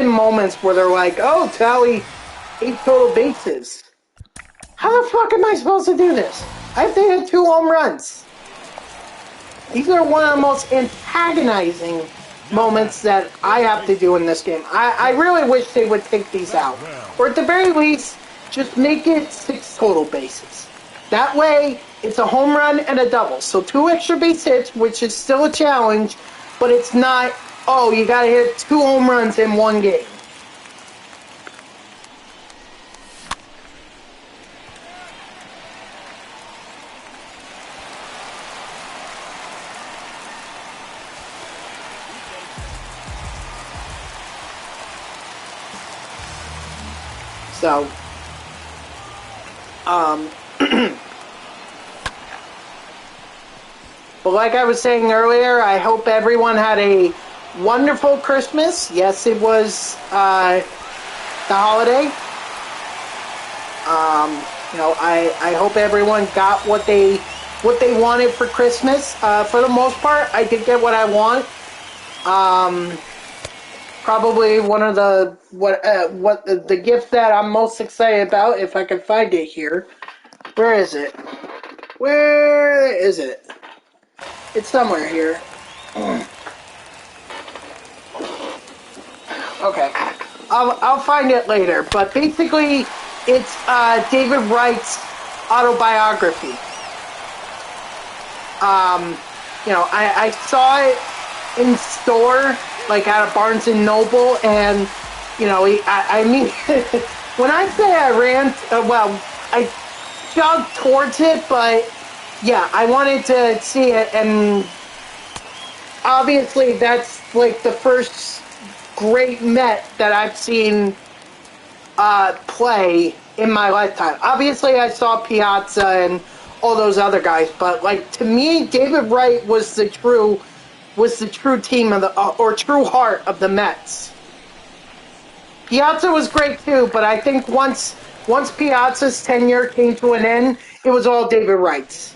moments where they're like, oh, tally 8 total bases. How the fuck am I supposed to do this? I have to hit 2 home runs. These are one of the most antagonizing moments that I have to do in this game. I really wish they would take these out. Or at the very least, just make it 6 total bases. That way, it's a home run and a double. So 2 extra base hits, which is still a challenge, but it's not, oh, you gotta hit 2 home runs in one game. So, but like I was saying earlier, I hope everyone had a wonderful Christmas. Yes, it was the holiday. I hope everyone got what they wanted for Christmas. For the most part, I did get what I want. Probably one of the gift that I'm most excited about, if I can find it here. Where is it? Where is it? It's somewhere here. Okay, I'll find it later. But basically, it's David Wright's autobiography. I saw it in store, like at a Barnes and Noble, and I mean, when I say I ran, I jogged towards it, but yeah, I wanted to see it, and obviously that's like the first great Met that I've seen play in my lifetime. Obviously, I saw Piazza and all those other guys, but like to me, David Wright was the true team of the or true heart of the Mets. Piazza was great too, but I think once Piazza's tenure came to an end, it was all David Wright's.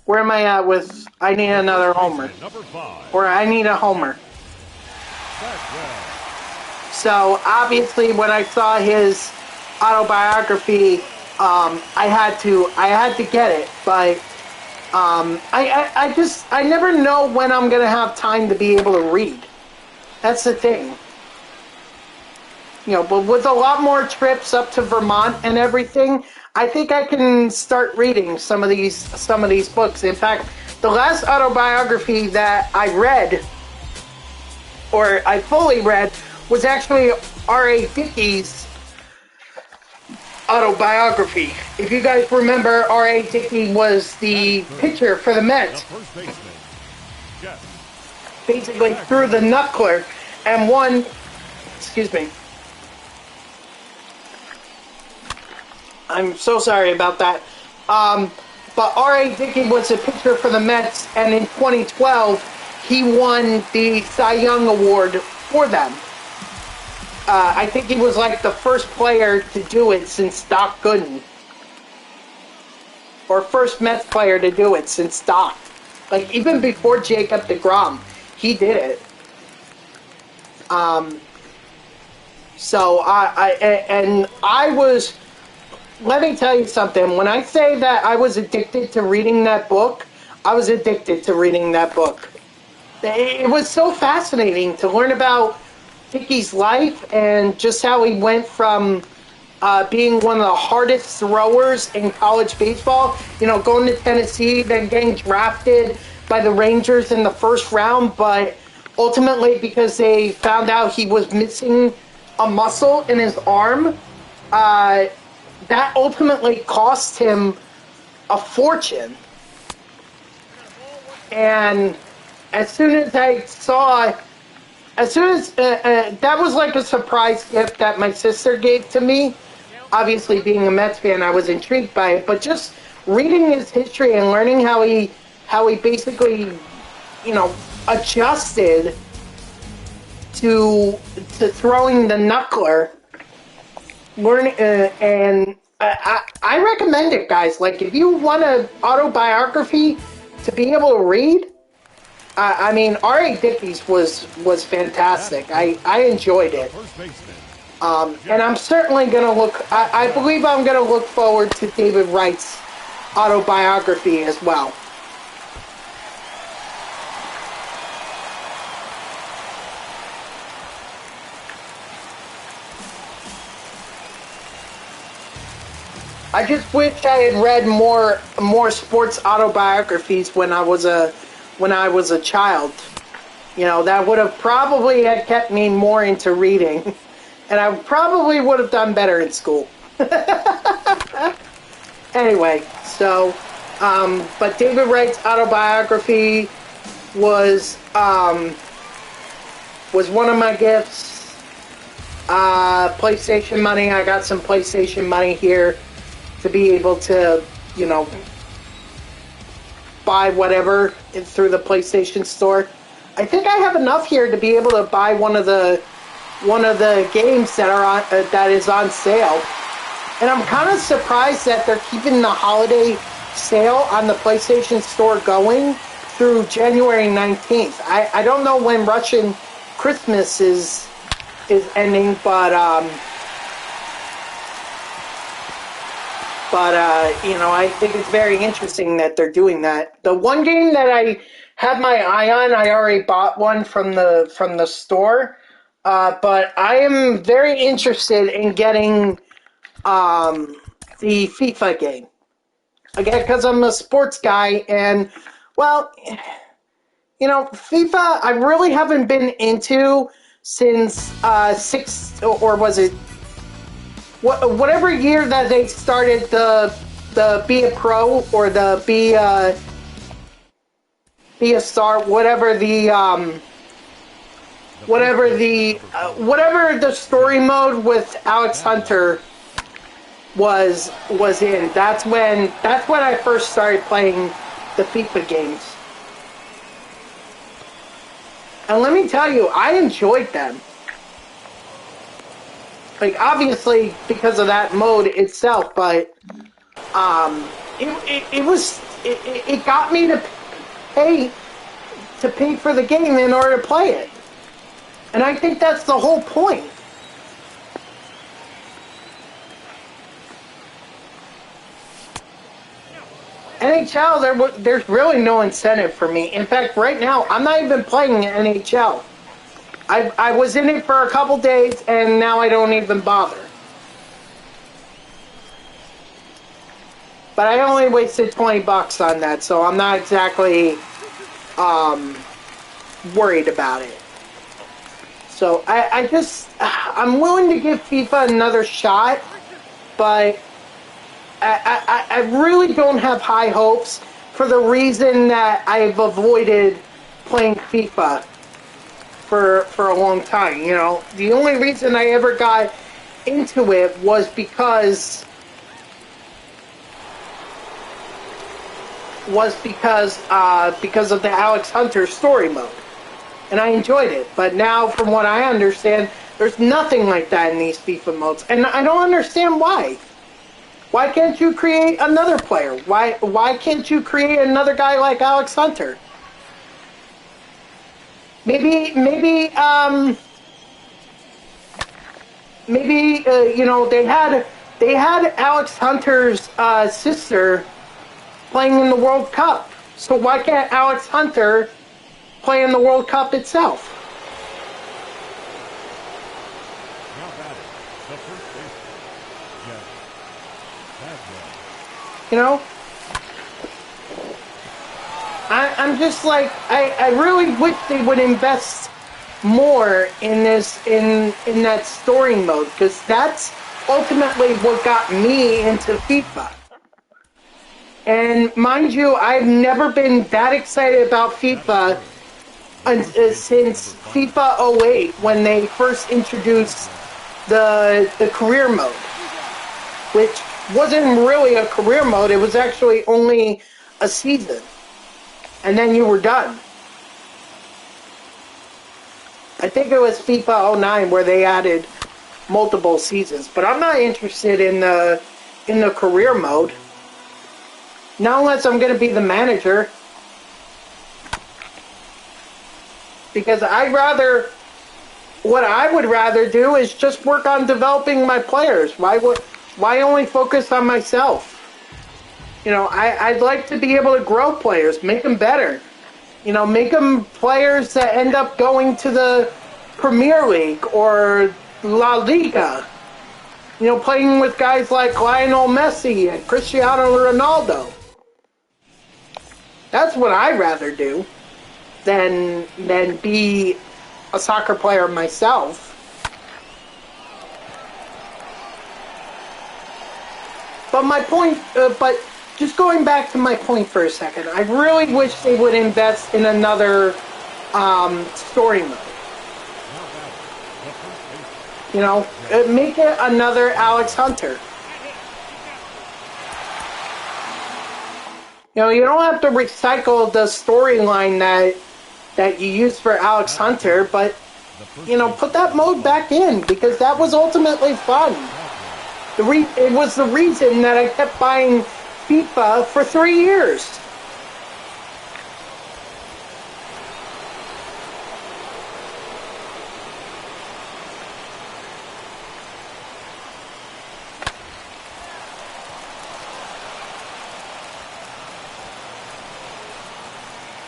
Where am I at with? I need another homer, or I need a homer. So obviously, when I saw his autobiography, I had to get it, but I never know when I'm gonna have time to be able to read. That's the thing. But with a lot more trips up to Vermont and everything, I think I can start reading some of these books. In fact, the last autobiography that I read, or I fully read, was actually R.A. Dickey's autobiography. If you guys remember, R.A. Dickey was the pitcher for the Mets. Basically threw the knuckler and won. Excuse me. I'm so sorry about that. But R.A. Dickey was a pitcher for the Mets, and in 2012, he won the Cy Young Award for them. I think he was like the first player to do it since Doc Gooden. Or first Mets player to do it since Doc. Like, even before Jacob deGrom, he did it. Let me tell you something. When I say that I was addicted to reading that book, I was addicted to reading that book. It was so fascinating to learn about Dickey's life and just how he went from being one of the hardest throwers in college baseball, going to Tennessee, then getting drafted by the Rangers in the first round, but ultimately because they found out he was missing a muscle in his arm, that ultimately cost him a fortune. And as soon as that was like a surprise gift that my sister gave to me. Obviously, being a Mets fan, I was intrigued by it. But just reading his history and learning how he basically, adjusted to throwing the knuckler, and I recommend it, guys. Like, if you want an autobiography to be able to read, I mean, R.A. Dickey's was fantastic. I enjoyed it. And I'm certainly going to look, I believe I'm going to look forward to David Wright's autobiography as well. I just wish I had read more sports autobiographies when I was a child. You know, that would have probably had kept me more into reading, and I probably would have done better in school. Anyway, so but David Wright's autobiography was one of my gifts. PlayStation money. I got some PlayStation money here to be able to, you know, buy whatever through the PlayStation Store. I think I have enough here to be able to buy one of the games that are on that is on sale. And I'm kind of surprised that they're keeping the holiday sale on the PlayStation Store going through January 19th. I don't know when Russian Christmas is ending, but you know, I think it's very interesting that they're doing that. The one game that I have my eye on, I already bought one from the store, but I am very interested in getting the FIFA game. Again, because I'm a sports guy, and, well, you know, FIFA I really haven't been into since or was it whatever year that they started the Be a Pro or the Be a Star, whatever the story mode with Alex Hunter was in. That's when I first started playing the FIFA games. And let me tell you, I enjoyed them. Like, obviously because of that mode itself, but it got me to pay for the game in order to play it. And I think that's the whole point. NHL, there's really no incentive for me. In fact, right now, I'm not even playing NHL. I was in it for a couple days, and now I don't even bother. But I only wasted $20 on that, so I'm not exactly worried about it. So I'm willing to give FIFA another shot, but I really don't have high hopes for the reason that I've avoided playing FIFA for a long time. You know, the only reason I ever got into it was because of the Alex Hunter story mode, and I enjoyed it. But now, from what I understand, there's nothing like that in these FIFA modes, and I don't understand why. Why can't you create another player? Why can't you create another guy like Alex Hunter? Maybe you know, they had Alex Hunter's sister playing in the World Cup. So why can't Alex Hunter play in the World Cup itself? Now batting, the first baseman, Jeff Bagwell. You know? I'm just like, I really wish they would invest more in that story mode, because that's ultimately what got me into FIFA. And mind you, I've never been that excited about FIFA since FIFA 08, when they first introduced the career mode, which wasn't really a career mode. It was actually only a season, and then you were done. I think it was FIFA 09 where they added multiple seasons, but I'm not interested in the in the career mode. Not unless I'm going to be the manager. Because what I would rather do is just work on developing my players. Why only focus on myself? You know, I'd like to be able to grow players, make them better. You know, make them players that end up going to the Premier League or La Liga. You know, playing with guys like Lionel Messi and Cristiano Ronaldo. That's what I'd rather do than be a soccer player myself. But my point, but just going back to my point for a second, I really wish they would invest in another story mode. You know, make it another Alex Hunter. You know, you don't have to recycle the storyline that you used for Alex Hunter, but, you know, put that mode back in, because that was ultimately fun. It was the reason that I kept buying FIFA for 3 years.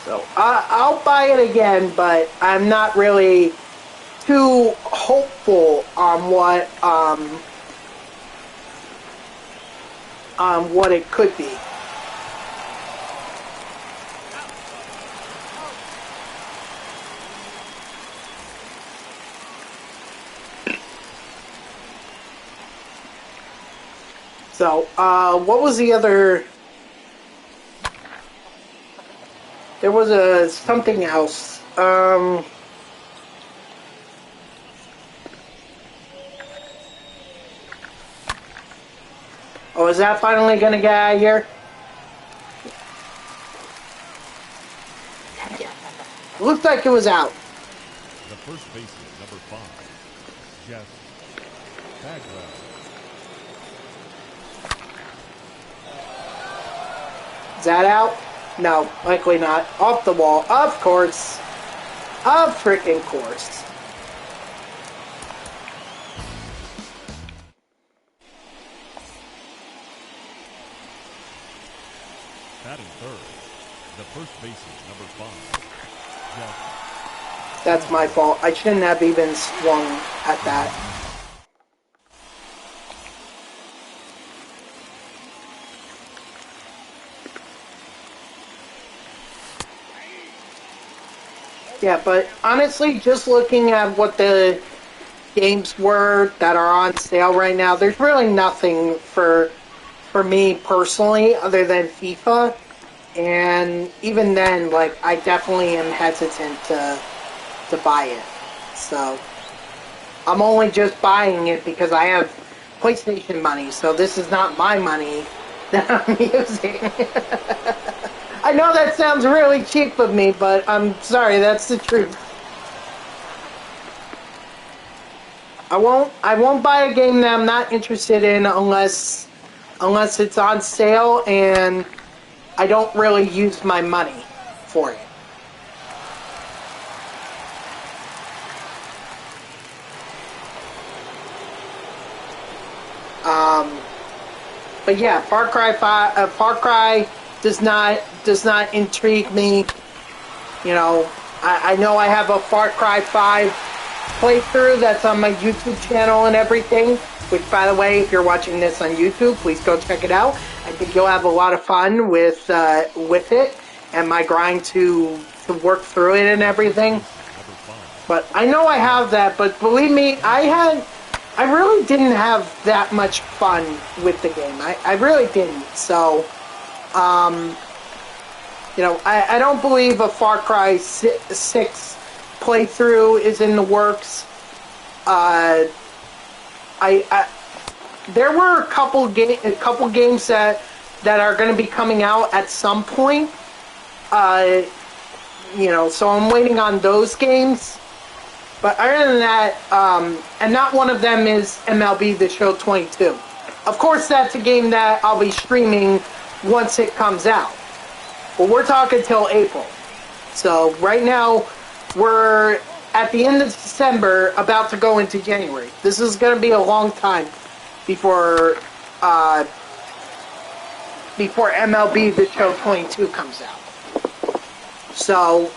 So I'll buy it again, but I'm not really too hopeful on what it could be. So, what was the other? There was something else. Oh, is that finally gonna get out of here? Looks like it was out. The first baseman, number 5, Jeff Bagwell. Is that out? No, likely not. Off the wall. Of course. Of freaking course. Batting third, the first baseman, number 5, Jeff. That's my fault. I shouldn't have even swung at that. Yeah, but honestly, just looking at what the games were that are on sale right now, there's really nothing for me personally other than FIFA. And even then, like, I definitely am hesitant to buy it. So I'm only just buying it because I have PlayStation money, so this is not my money that I'm using. I know that sounds really cheap of me, but I'm sorry, that's the truth. I won't buy a game that I'm not interested in unless it's on sale and I don't really use my money for it. But yeah, Far Cry does not intrigue me. You know, I know I have a Far Cry 5 playthrough that's on my YouTube channel and everything. Which, by the way, if you're watching this on YouTube, please go check it out. I think you'll have a lot of fun with it and my grind to work through it and everything. But I know I have that. But believe me, I really didn't have that much fun with the game. I really didn't. So, you know, I don't believe a Far Cry 6 playthrough is in the works. There were a couple games that are going to be coming out at some point. You know, so I'm waiting on those games. But other than that, and not one of them is MLB The Show 22. of course, that's a game that I'll be streaming once it comes out. But we're talking till April. So right now, we're at the end of December, about to go into January. This is going to be a long time before MLB The Show 22 comes out. So,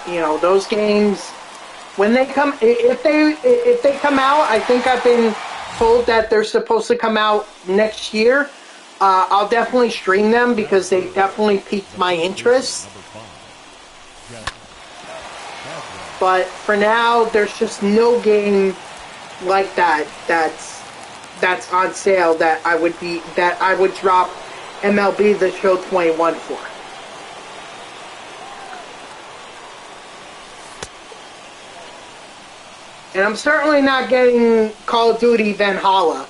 you know, those games, when they come, if they come out, I think I've been told that they're supposed to come out next year. I'll definitely stream them because they definitely piqued my interest. But for now, there's just no game like that's on sale that I would drop MLB The Show 21 for. And I'm certainly not getting Call of Duty Valhalla.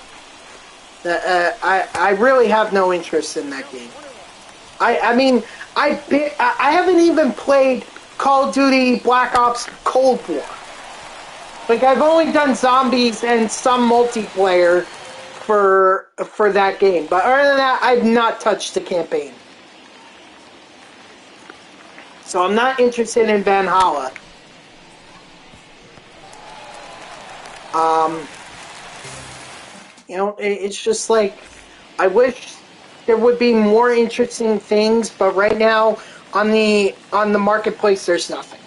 I really have no interest in that game. I mean, I haven't even played Call of Duty Black Ops Cold War. Like, I've only done zombies and some multiplayer for that game. But other than that, I've not touched the campaign. So I'm not interested in Valhalla. You know, it's just like, I wish there would be more interesting things, but right now, on the marketplace, there's nothing.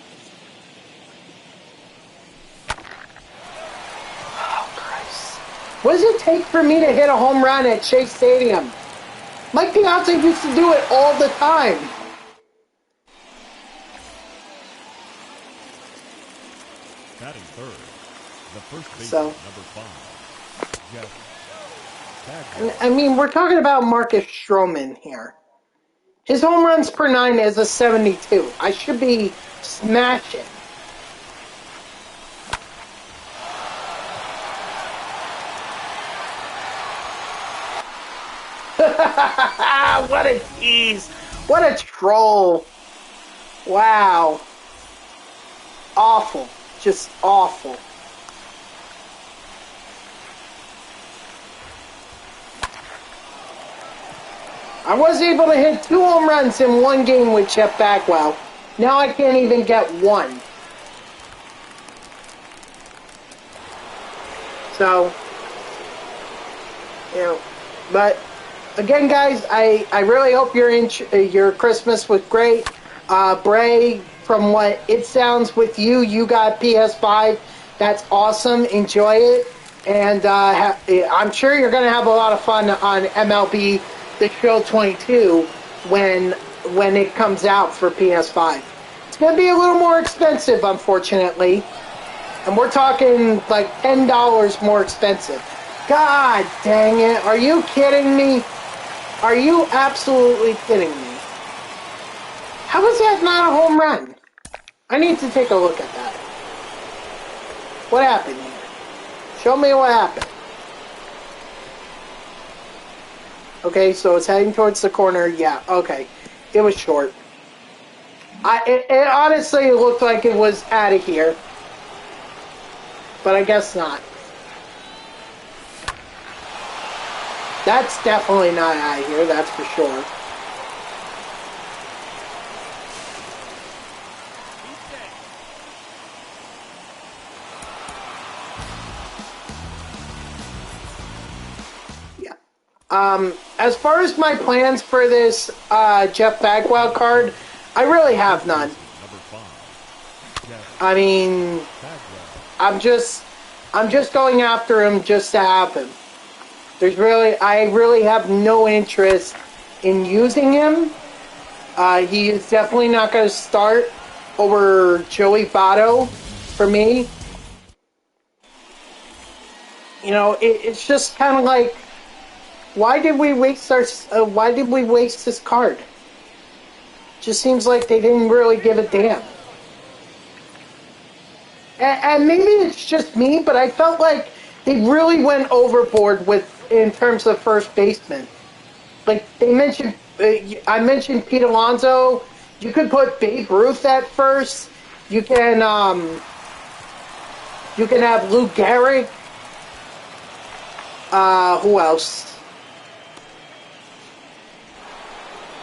Oh, Christ. What does it take for me to hit a home run at Chase Stadium? Mike Piazza used to do it all the time. Batting third, the first baseman, So, number 5, Jeff Bagwell. I mean, we're talking about Marcus Stroman here. His home runs per 9 is a 72. I should be smashing. What a tease. What a troll. Wow. Awful. Just awful. I was able to hit 2 home runs in one game with Jeff Bagwell. Now I can't even get one. So, you know, but again, guys, I really hope your Christmas was great. Bray, from what it sounds with you got PS5. That's awesome. Enjoy it. And I'm sure you're going to have a lot of fun on MLB The Show 22 when it comes out for PS5. It's going to be a little more expensive, unfortunately. And we're talking like $10 more expensive. God dang it. Are you kidding me? Are you absolutely kidding me? How is that not a home run? I need to take a look at that. What happened here? Show me what happened. Okay, so it's heading towards the corner. Yeah, okay. It was short. It honestly looked like it was out of here. But I guess not. That's definitely not out of here, that's for sure. As far as my plans for this Jeff Bagwell card, I really have none. I mean, I'm just going after him just to have him. I really have no interest in using him. He is definitely not going to start over Joey Votto for me. You know, it's just kind of like, why did we waste this card? Just seems like they didn't really give a damn. And maybe it's just me, but I felt like they really went overboard in terms of first baseman. Like they mentioned, I mentioned Pete Alonso You could put Babe Ruth at first. You can have Lou Gehrig. Who else?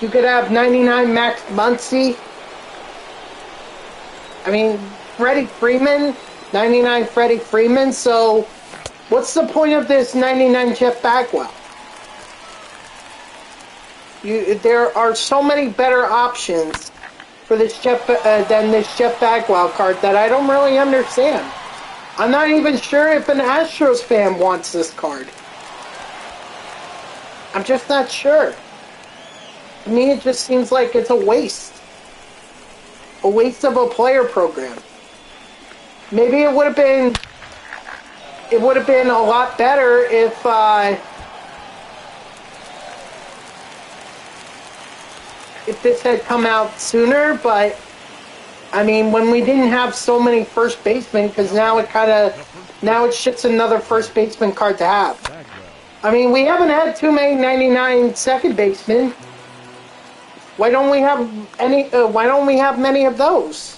You could have 99 Max Muncy. I mean, Freddie Freeman, 99 Freddie Freeman. So, what's the point of this 99 Jeff Bagwell? There are so many better options for this than this Jeff Bagwell card that I don't really understand. I'm not even sure if an Astros fan wants this card. I'm just not sure. To me, it just seems like it's a waste. A waste of a player program. Maybe it would have been a lot better if this had come out sooner, but I mean, when we didn't have so many first basemen, because now it's just another first baseman card to have. I mean, we haven't had too many 99 second basemen. Why don't we have any? Why don't we have many of those?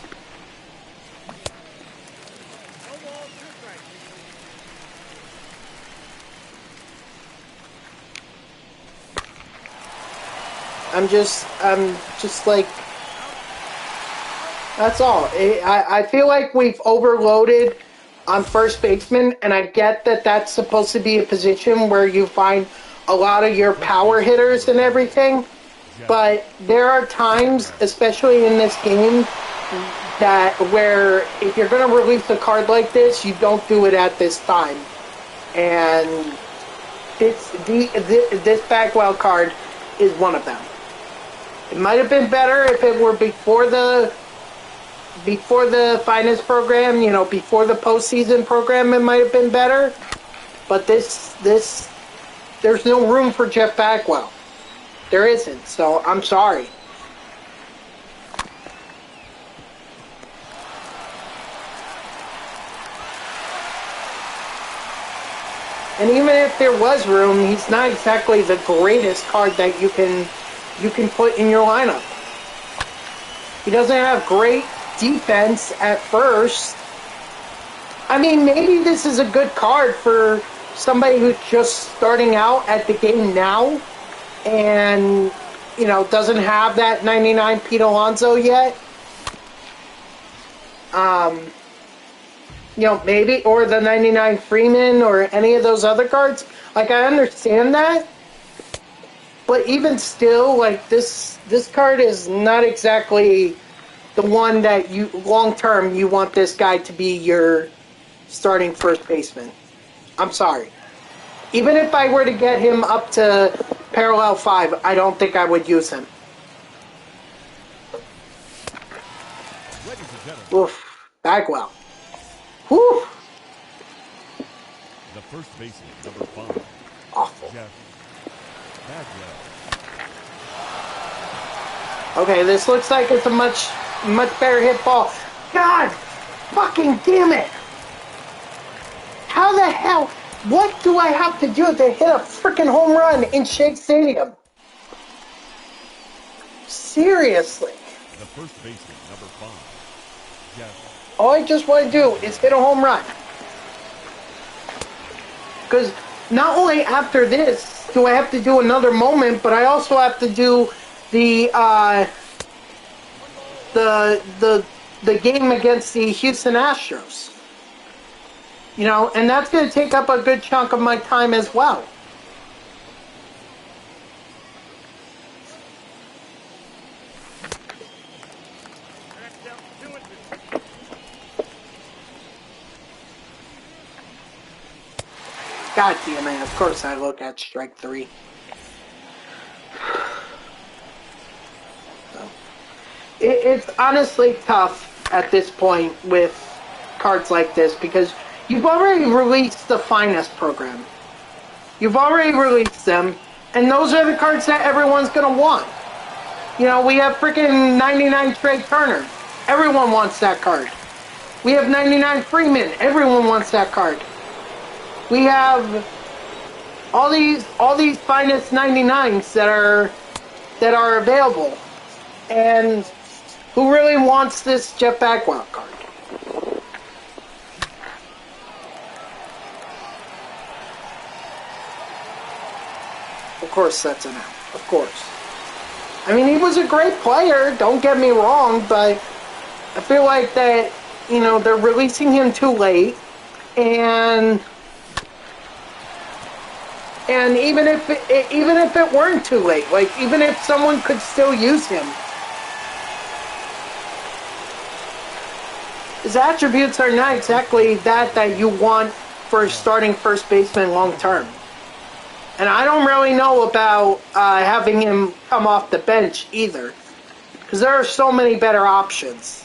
I'm just like, that's all. I feel like we've overloaded on first baseman, and I get that that's supposed to be a position where you find a lot of your power hitters and everything, but there are times, especially in this game, that where if you're going to release a card like this, you don't do it at this time. And this Bagwell card is one of them. It might have been better if it were before the finance program, you know, before the postseason program. It might have been better, but there's no room for Jeff Bagwell. There isn't. So I'm sorry. And even if there was room, he's not exactly the greatest card that you can put in your lineup. He doesn't have great defense at first. I mean, maybe this is a good card for somebody who's just starting out at the game now and, you know, doesn't have that 99 Pete Alonso yet. You know, maybe, or the 99 Freeman or any of those other cards. Like, I understand that. But even still, like, this card is not exactly the one that you, long term, you want this guy to be your starting first baseman. I'm sorry. Even if I were to get him up to parallel 5, I don't think I would use him. Oof. Bagwell. Whew. The first baseman, number 5. Awful. Jeff Bagwell. Okay, this looks like it's a much better hit ball. God fucking damn it. How the hell? What do I have to do to hit a freaking home run in Shea Stadium? Seriously. The first baseman, number 5. Jeff. All I just want to do is hit a home run. Because not only after this do I have to do another moment, but I also have to do the game against the Houston Astros. You know, and that's going to take up a good chunk of my time as well. God damn it, of course I look at strike 3. So, it's honestly tough at this point with cards like this because you've already released the finest program. You've already released them, and those are the cards that everyone's going to want. You know, we have freaking 99 Trey Turner. Everyone wants that card. We have 99 Freeman. Everyone wants that card. We have all these finest 99s that are available, and Who really wants this Jeff Bagwell card? Of course that's an out. Of course. I mean, he was a great player, don't get me wrong, but I feel like that, you know, they're releasing him too late, and even if it weren't too late, like even if someone could still use him, his attributes are not exactly that you want for a starting first baseman long term. And I don't really know about having him come off the bench either, because there are so many better options.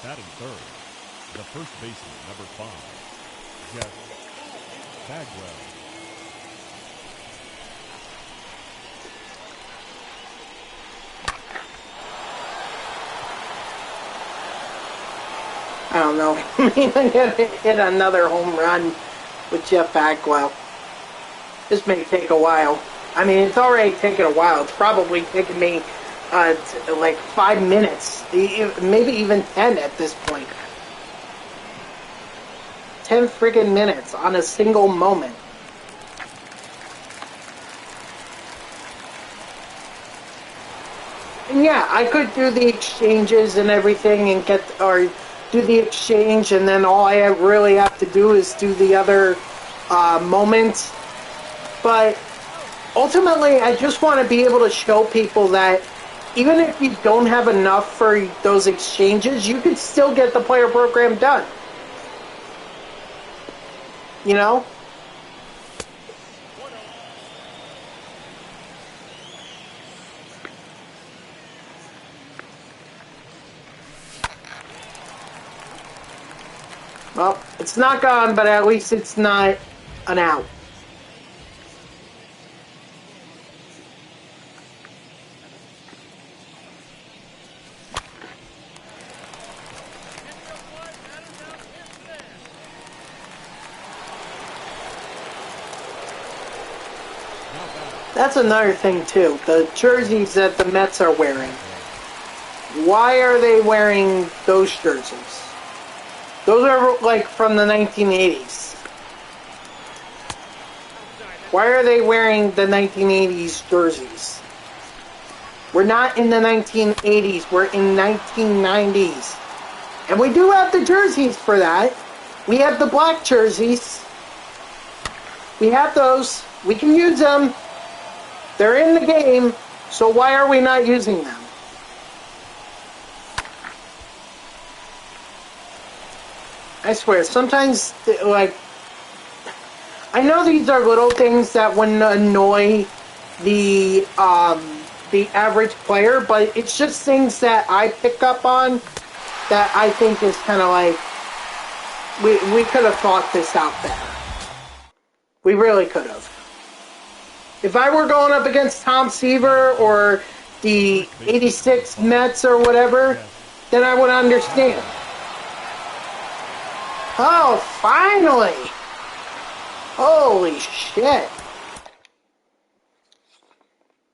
Batting third, the first baseman, number 5, Jeff Bagwell. I don't know. I'm gonna hit another home run with Jeff Bagwell. This may take a while. I mean, it's already taken a while. It's probably taken me like 5 minutes, maybe even 10 at this point. 10 friggin' minutes on a single moment. And yeah, I could do the exchanges and everything and do the exchange, and then all I really have to do is do the other moments. But ultimately, I just want to be able to show people that even if you don't have enough for those exchanges, you can still get the player program done. You know? Well, it's not gone, but at least it's not an out. That's another thing, too. The jerseys that the Mets are wearing. Why are they wearing those jerseys? Those are, like, from the 1980s. Why are they wearing the 1980s jerseys? We're not in the 1980s. We're in 1990s. And we do have the jerseys for that. We have the black jerseys. We have those. We can use them. They're in the game. So why are we not using them? I swear, sometimes, like, I know these are little things that wouldn't annoy the average player, but it's just things that I pick up on that I think is kind of like, we could have thought this out better. We really could have. If I were going up against Tom Seaver or the 86 Mets or whatever, then I would understand. Oh, finally! Holy shit.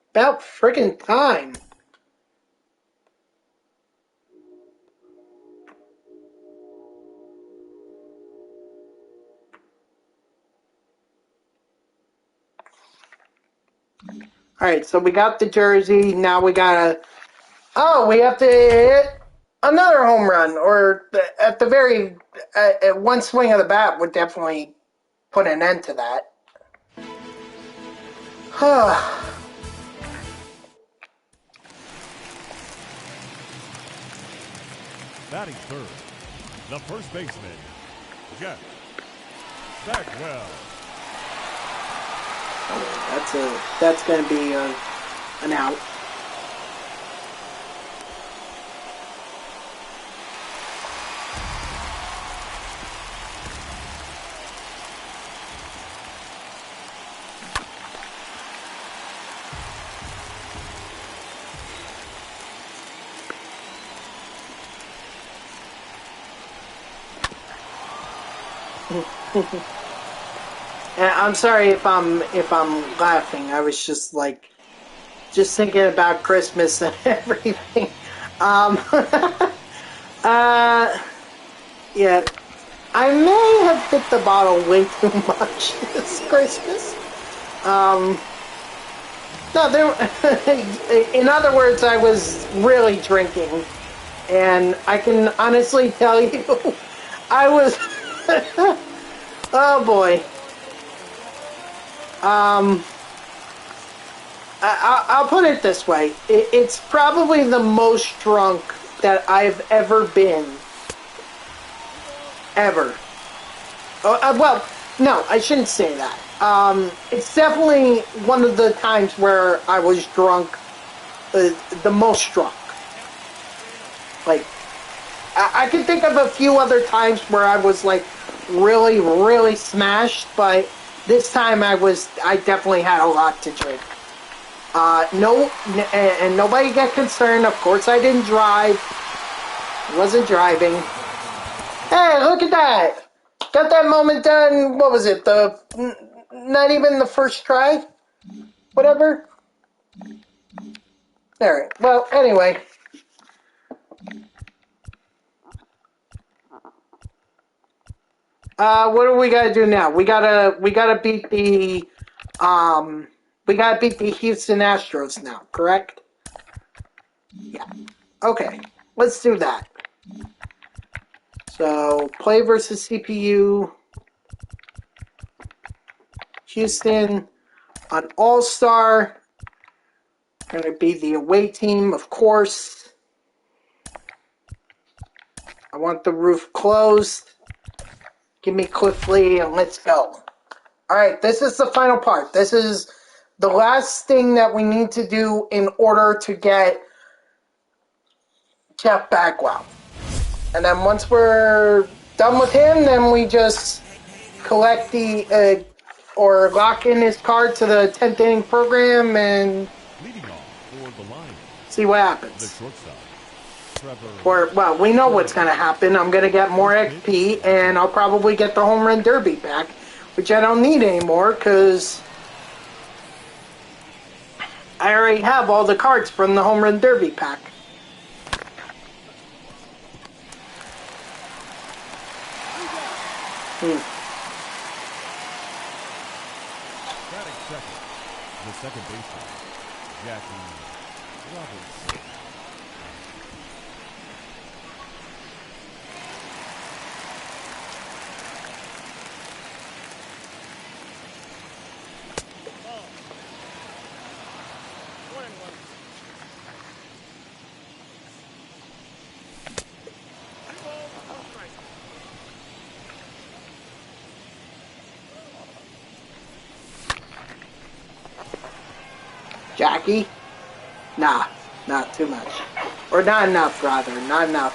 About freaking time. Alright, so we got the jersey. Now we gotta... Oh, we have to hit another home run. Or at the very... one swing of the bat would definitely put an end to that. Batting third, the first baseman, Jeff Bagwell. That's going to be an out. And I'm sorry if I'm laughing. I was just like thinking about Christmas and everything. Um, yeah, I may have hit the bottle way too much this Christmas. No, in other words, I was really drinking, and I can honestly tell you, I was. Oh boy. I'll put it this way: it's probably the most drunk that I've ever been, ever. Well, no, I shouldn't say that. It's definitely one of the times where I was drunk, the most drunk. Like, I can think of a few other times where I was like really, really smashed, but this time I definitely had a lot to drink. And nobody get concerned. Of course, I didn't drive. Wasn't driving. Hey, look at that! Got that moment done. What was it? Not even the first try. Whatever. All right. Well, anyway. What do we gotta do now? We gotta beat the Houston Astros now, correct? Yeah. Okay. Let's do that. So, play versus CPU. Houston on All-Star. Going to be the away team, of course. I want the roof closed. Give me Cliff Lee and let's go. Alright, this is the final part. This is the last thing that we need to do in order to get Jeff Bagwell. And then once we're done with him, then we just collect or lock in his card to the 10th inning program and Leading off for the Lions, see what the happens. shortstop, Trevor. Or, well, we know what's going to happen. I'm going to get more XP, and I'll probably get the home run derby back, which I don't need anymore, because I already have all the cards from the home run derby pack. Batting second, the second baseman, Jackie Robinson. Jackie? Nah, not too much. Or not enough, rather. Not enough.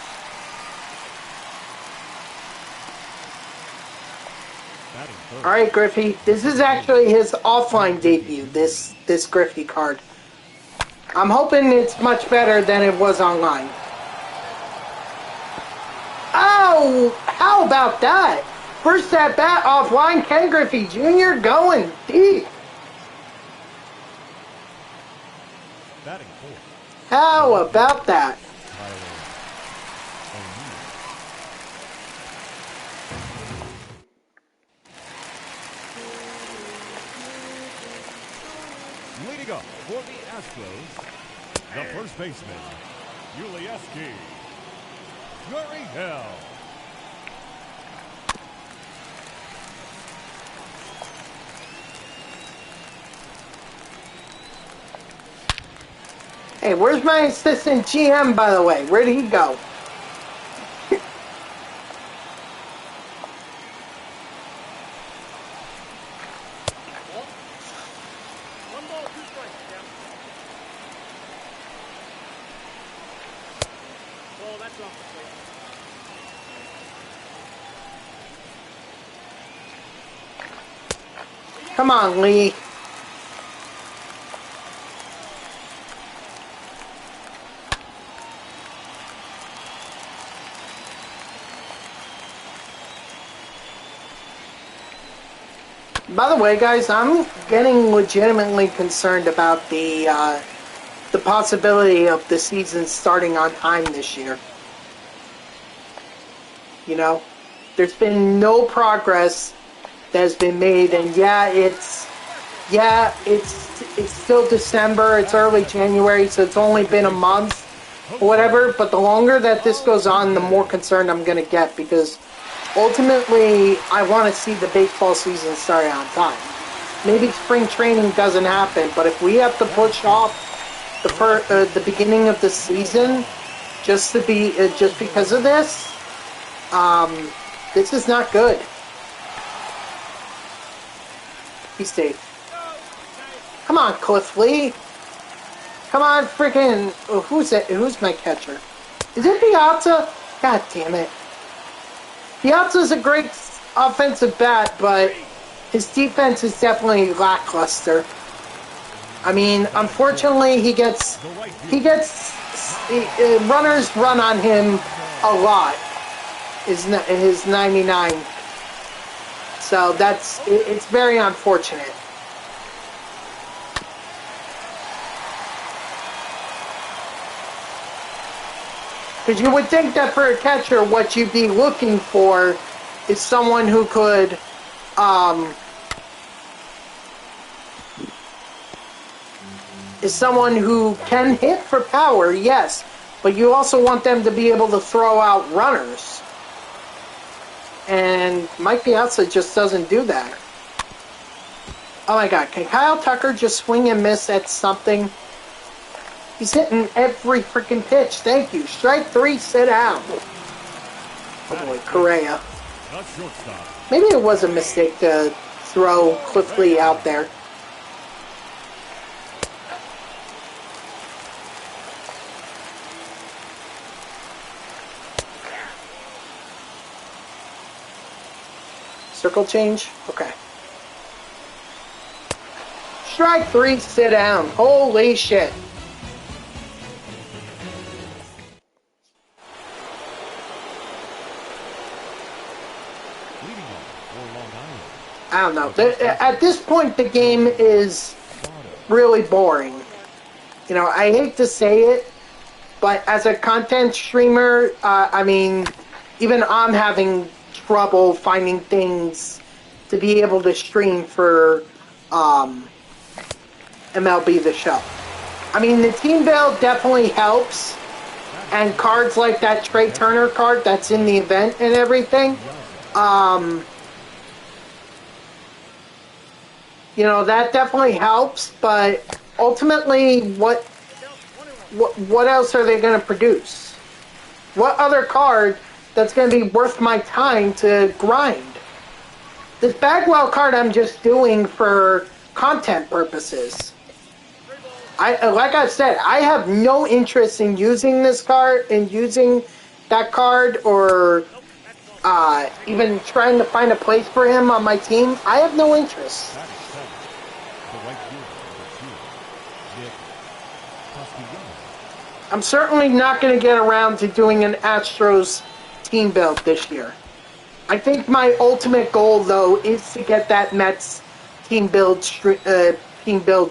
Alright, Griffey. This is actually his offline debut, this Griffey card. I'm hoping it's much better than it was online. Oh! How about that? First at bat offline, Ken Griffey Jr. going deep. Batting fourth. How about that? Leading up for the Astros, the first baseman, Ulieski Gurriel. Hey, where's my assistant GM, by the way? Where did he go? One ball, two strikes, Jeff. Oh, that's off the plate. Come on, Lee. By the way, guys, I'm getting legitimately concerned about the possibility of the season starting on time this year. You know, there's been no progress that has been made, and it's still December, it's early January, so it's only been a month or whatever, but the longer that this goes on, the more concerned I'm going to get, because ultimately I want to see the baseball season start on time. Maybe spring training doesn't happen, but if we have to push off the beginning of the season just because of this, this is not good. Be safe. Come on, Cliff Lee. Come on, freaking... who's it? Who's my catcher? Is it Piazza? God damn it. Piazza's a great offensive bat, but his defense is definitely lackluster. I mean, unfortunately, he gets runners run on him a lot. His 99. So it's very unfortunate. Because you would think that for a catcher, what you'd be looking for is someone who could, is someone who can hit for power, yes, but you also want them to be able to throw out runners. And Mike Piazza just doesn't do that. Oh my god, can Kyle Tucker just swing and miss at something? He's hitting every freaking pitch. Thank you. Strike 3, sit down. Oh boy, Correa. Maybe it was a mistake to throw Cliff Lee out there. Circle change? Okay. Strike 3, sit down. Holy shit. I don't know. At this point, the game is really boring. You know, I hate to say it, but as a content streamer, I mean, even I'm having trouble finding things to be able to stream for MLB The Show. I mean, the team build definitely helps, and cards like that Trey Turner card that's in the event and everything, you know, that definitely helps, but ultimately, what else are they going to produce? What other card that's going to be worth my time to grind? This Bagwell card I'm just doing for content purposes. Like I said, I have no interest in using this card, using that card, or even trying to find a place for him on my team. I have no interest. I'm certainly not going to get around to doing an Astros team build this year. I think my ultimate goal, though, is to get that Mets team build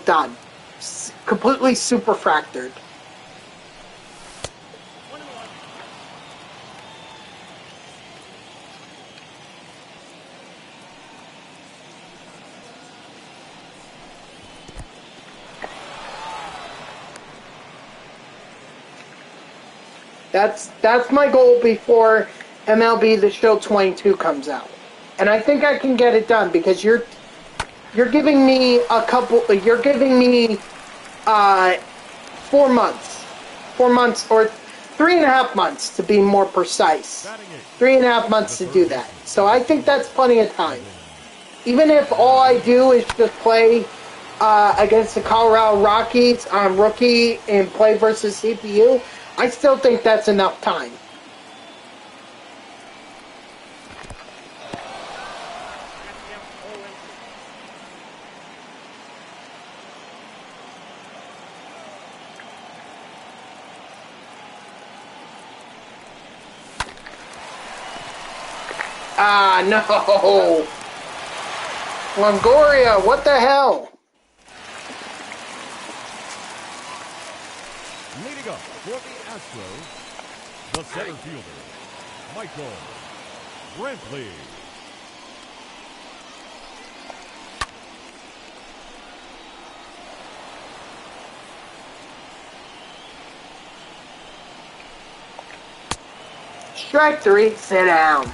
done. Completely Superfractored. That's my goal before MLB The Show 22 comes out. And I think I can get it done because you're giving me 4 months. 4 months or 3.5 months to be more precise. 3.5 months to do that. So I think that's plenty of time. Even if all I do is just play against the Colorado Rockies on rookie and play versus CPU, I still think that's enough time. Ah, no! Longoria, what the hell? Leading up for the Astros, the center fielder, Michael Brantley. Strike 3, sit down.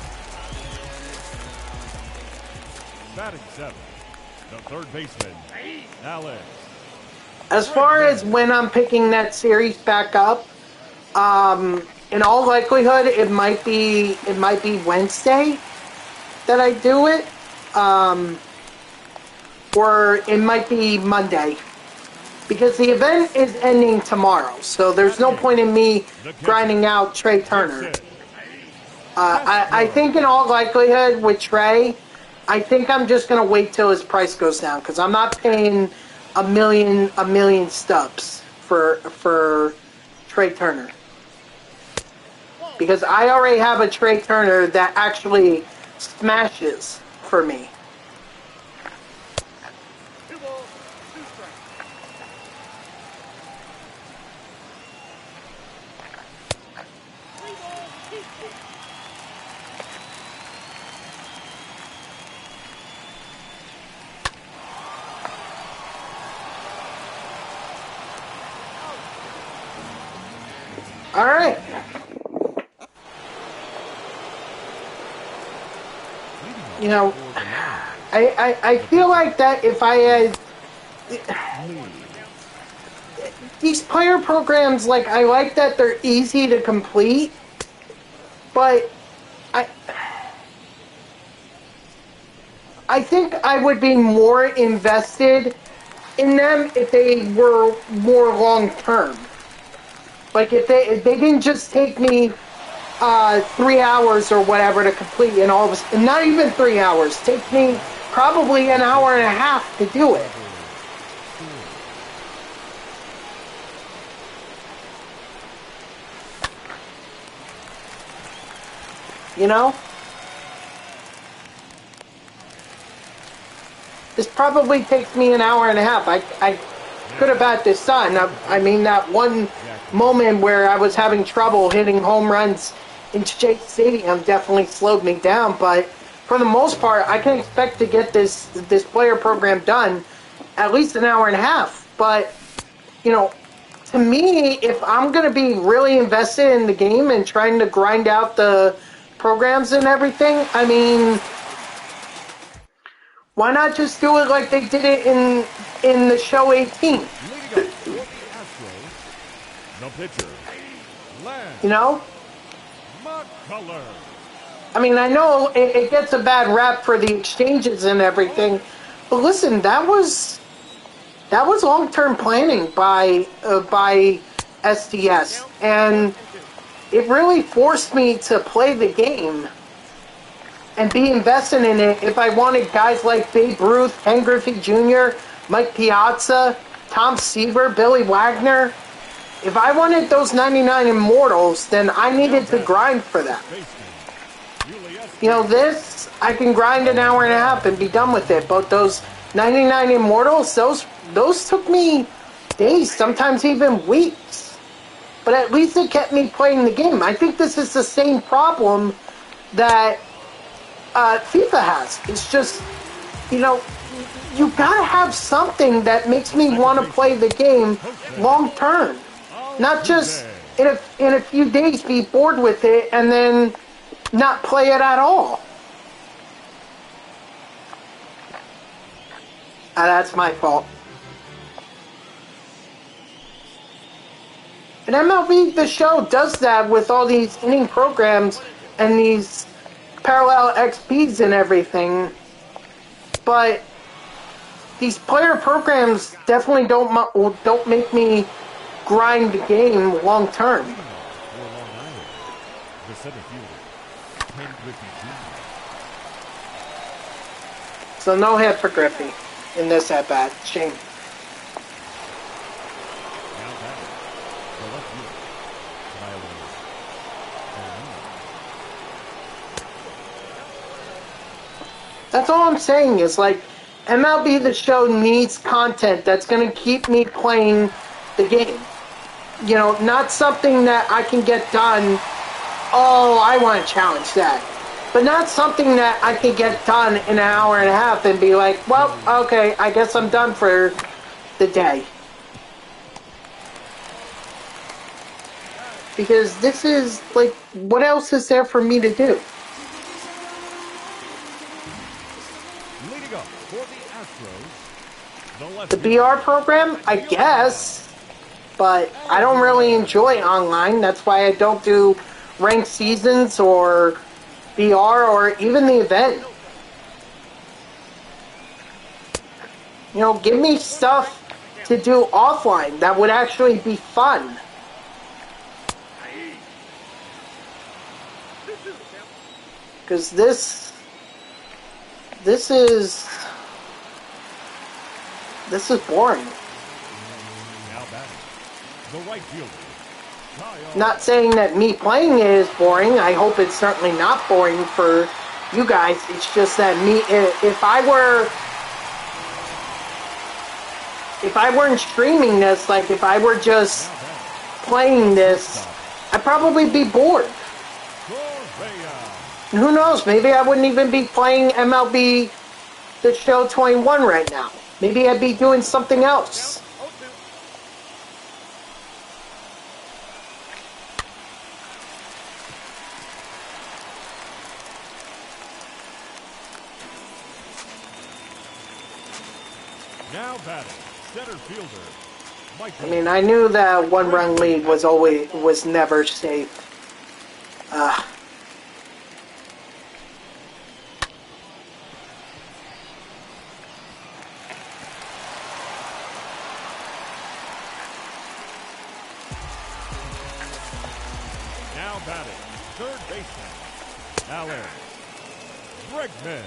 Batting 7, the third baseman, Alex. As far as when I'm picking that series back up, in all likelihood, it might be Wednesday that I do it, or it might be Monday, because the event is ending tomorrow. So there's no point in me grinding out Trey Turner. I think in all likelihood with Trey, I think I'm just gonna wait till his price goes down, because I'm not paying a million stubs for Trey Turner, because I already have a Trey Turner that actually smashes for me. 2 balls, 2 strikes. All right. You know, I feel like that if I had these player programs, like, I like that they're easy to complete, but I think I would be more invested in them if they were more long term. Like if they didn't just take me 3 hours or whatever to complete, and all of a, not even 3 hours, take me probably an hour and a half to do it. You know? This probably takes me an hour and a half. I could have had this done. I mean, that one moment where I was having trouble hitting home runs in Shea Stadium definitely slowed me down, but for the most part, I can expect to get this player program done at least an hour and a half. But, you know, to me, if I'm going to be really invested in the game and trying to grind out the programs and everything, I mean, why not just do it like they did it in the show 18? The pitcher, You know? McCullers. I mean, I know it gets a bad rap for the exchanges and everything, but listen, that was long-term planning by SDS, and it really forced me to play the game and be invested in it if I wanted guys like Babe Ruth, Ken Griffey Jr., Mike Piazza, Tom Seaver, Billy Wagner. If I wanted those 99 Immortals, then I needed to grind for them. You know, this, I can grind an hour and a half and be done with it. But those 99 Immortals, those took me days, sometimes even weeks. But at least it kept me playing the game. I think this is the same problem that FIFA has. It's just, you know, you gotta have something that makes me want to play the game long term. Not just in a few days be bored with it and then not play it at all. That's my fault. And MLB The Show does that with all these inning programs and these parallel XPs and everything. But these player programs definitely don't make me grind the game long term. So no hit for Griffey in this at bat. Shame. That's all I'm saying is, like, MLB The Show needs content that's going to keep me playing the game. You know, not something that I can get done, oh, I want to challenge that. But not something that I can get done in an hour and a half and be like, well, okay, I guess I'm done for the day. Because this is, like, what else is there for me to do? Leading up for the Astros, The BR program, I guess. But I don't really enjoy online. That's why I don't do ranked seasons or BR or even the event. You know, give me stuff to do offline that would actually be fun. Because this is boring. now batting, the right fielder. Not saying that me playing it is boring. I hope it's certainly not boring for you guys. It's just that me, if I weren't streaming this, like if I were just playing this, I'd probably be bored. And who knows? Maybe I wouldn't even be playing MLB The Show 21 right now. Maybe I'd be doing something else. Now batting, center fielder, Michael. I mean, I knew that one-run lead was never safe. Now batting, third baseman, Alex Bregman.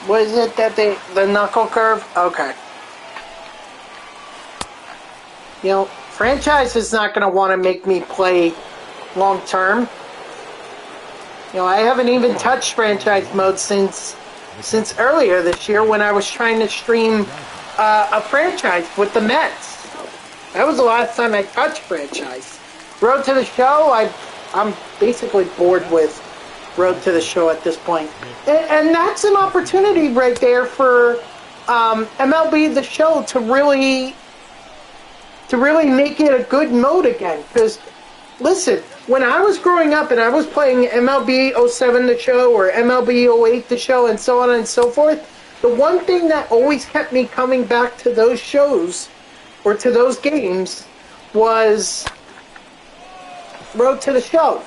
What is it that the knuckle curve? Okay. You know, franchise is not going to want to make me play long term. You know, I haven't even touched franchise mode since earlier this year when I was trying to stream a franchise with the Mets. That was the last time I touched franchise. Road to the Show, I'm basically bored with Road to the Show at this point. And that's an opportunity right there for MLB The Show to really make it a good mode again. Because, listen, when I was growing up and I was playing MLB 07 The Show or MLB 08 The Show and so on and so forth, the one thing that always kept me coming back to those shows or to those games was Road to the Show.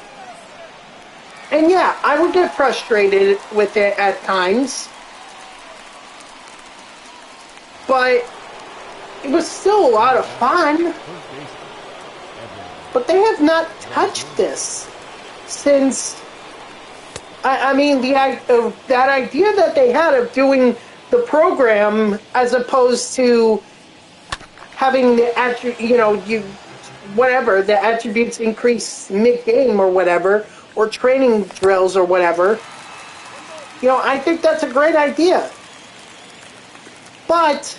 And yeah, I would get frustrated with it at times, but it was still a lot of fun. But they have not touched this since, I mean, that idea that they had of doing the program as opposed to having the the attributes increase mid-game or whatever, or training drills or whatever. You know, I think that's a great idea. But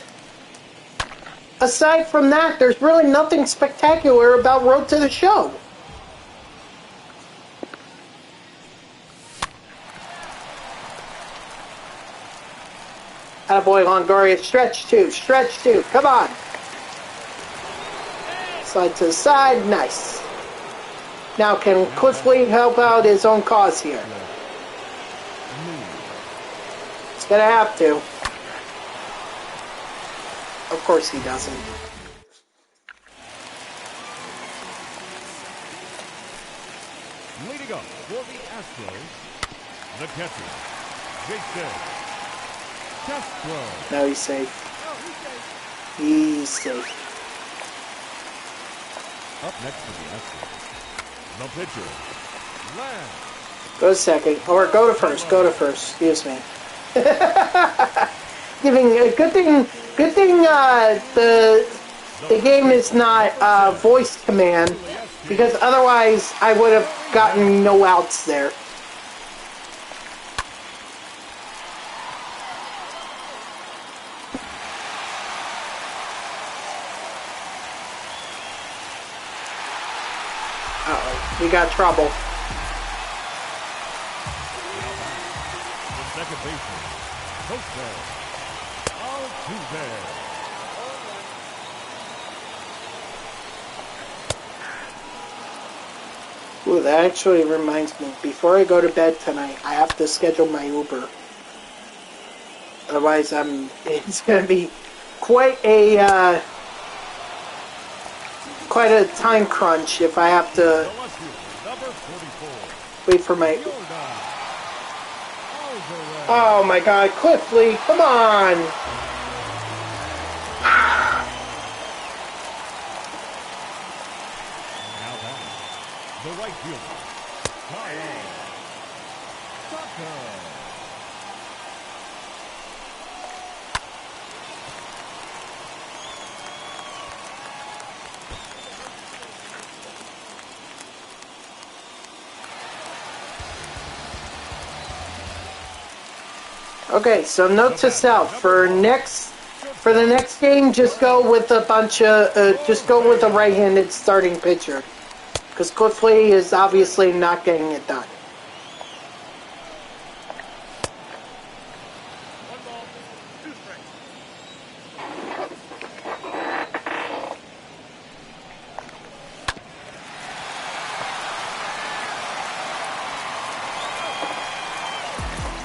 aside from that, there's really nothing spectacular about Road to the Show. Attaboy, Longoria. Stretch two. Come on. Side to the side. Nice. Now, can Cliff Lee help out his own cause here? He's going to have to. Of course he doesn't. Leading up for the Astros, the catcher, Jason Castro. No, he's safe. He's safe. Up next for the Astros, the pitcher, Lamb. Go second, or go to first. Excuse me. Giving a good thing. The the game is not voice command, because otherwise I would have gotten no outs there. Uh-oh, we got trouble. The second baseman, All-P5. Ooh, that actually reminds me. Before I go to bed tonight, I have to schedule my Uber. Otherwise, it's going to be quite a time crunch if I have to wait for my... Oh my God, Cliffley, come on! The right fielder, Okay, so note to self, for the next game, just go with a right-handed starting pitcher. Because Cliffley is obviously not getting it done.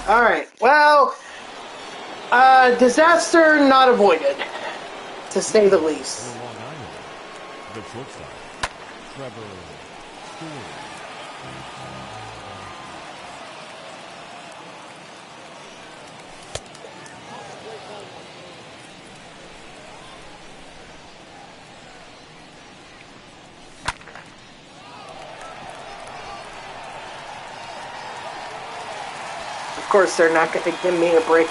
Alright, well, disaster not avoided, to say the least. the shortstop, Trevor Story. Of course, they're not going to give me a break.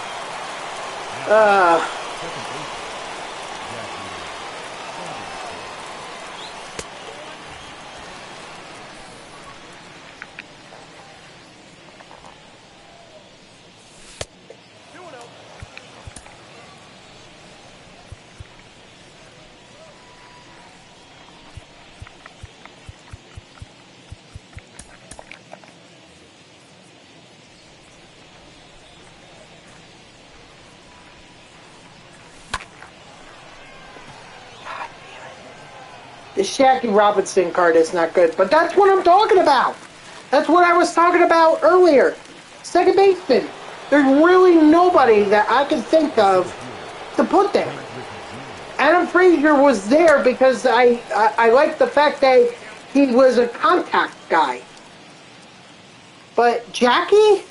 The Shaggy Robinson card is not good, but that's what I'm talking about. That's what I was talking about earlier. Second baseman. There's really nobody that I can think of to put there. Adam Frazier was there because I like the fact that he was a contact guy. But Jackie,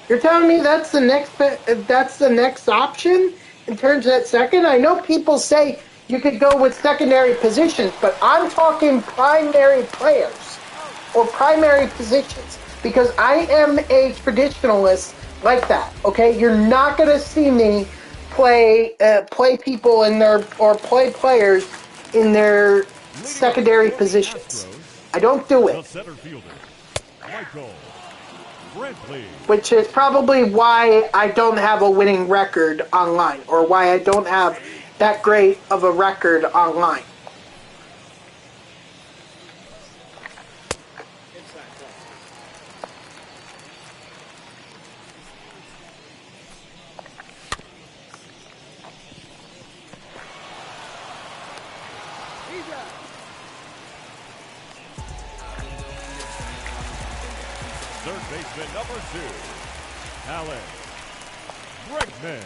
you're telling me that's the next option in terms of that second? I know people say you could go with secondary positions, but I'm talking primary players or primary positions because I am a traditionalist like that. Okay, you're not going to see me play people in their or play players in their secondary positions. I don't do it. Which is probably why I don't have a winning record online, or why I don't have that great of a record online. Third baseman number 2, Alan Bregman.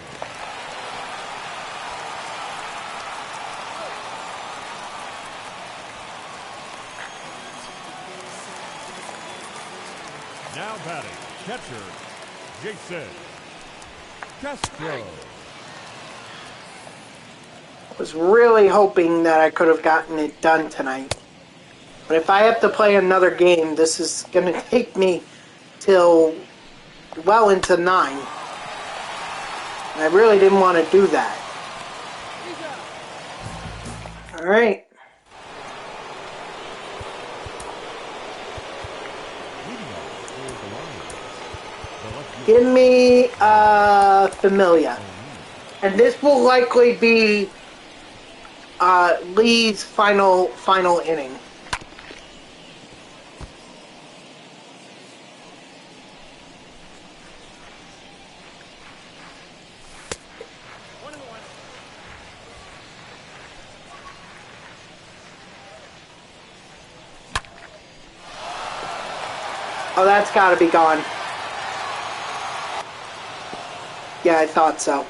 Now batting, catcher, Jason Castro. I was really hoping that I could have gotten it done tonight. But if I have to play another game, this is going to take me till well into 9. And I really didn't want to do that. All right. Give me Familia. And this will likely be Lee's final inning. Oh, that's got to be gone. Yeah, I thought so.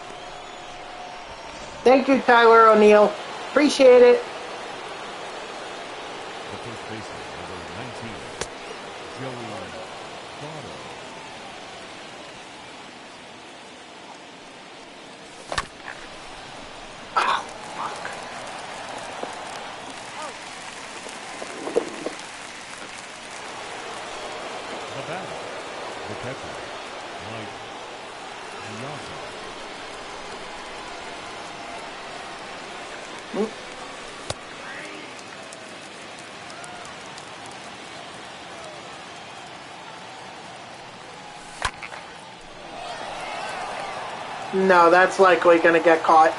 Thank you, Tyler O'Neill. Appreciate it. The first baseman, number 19, Joey Votto. Oh, fuck. The batter, the catcher, Mike Johnson. No, that's likely going to get caught.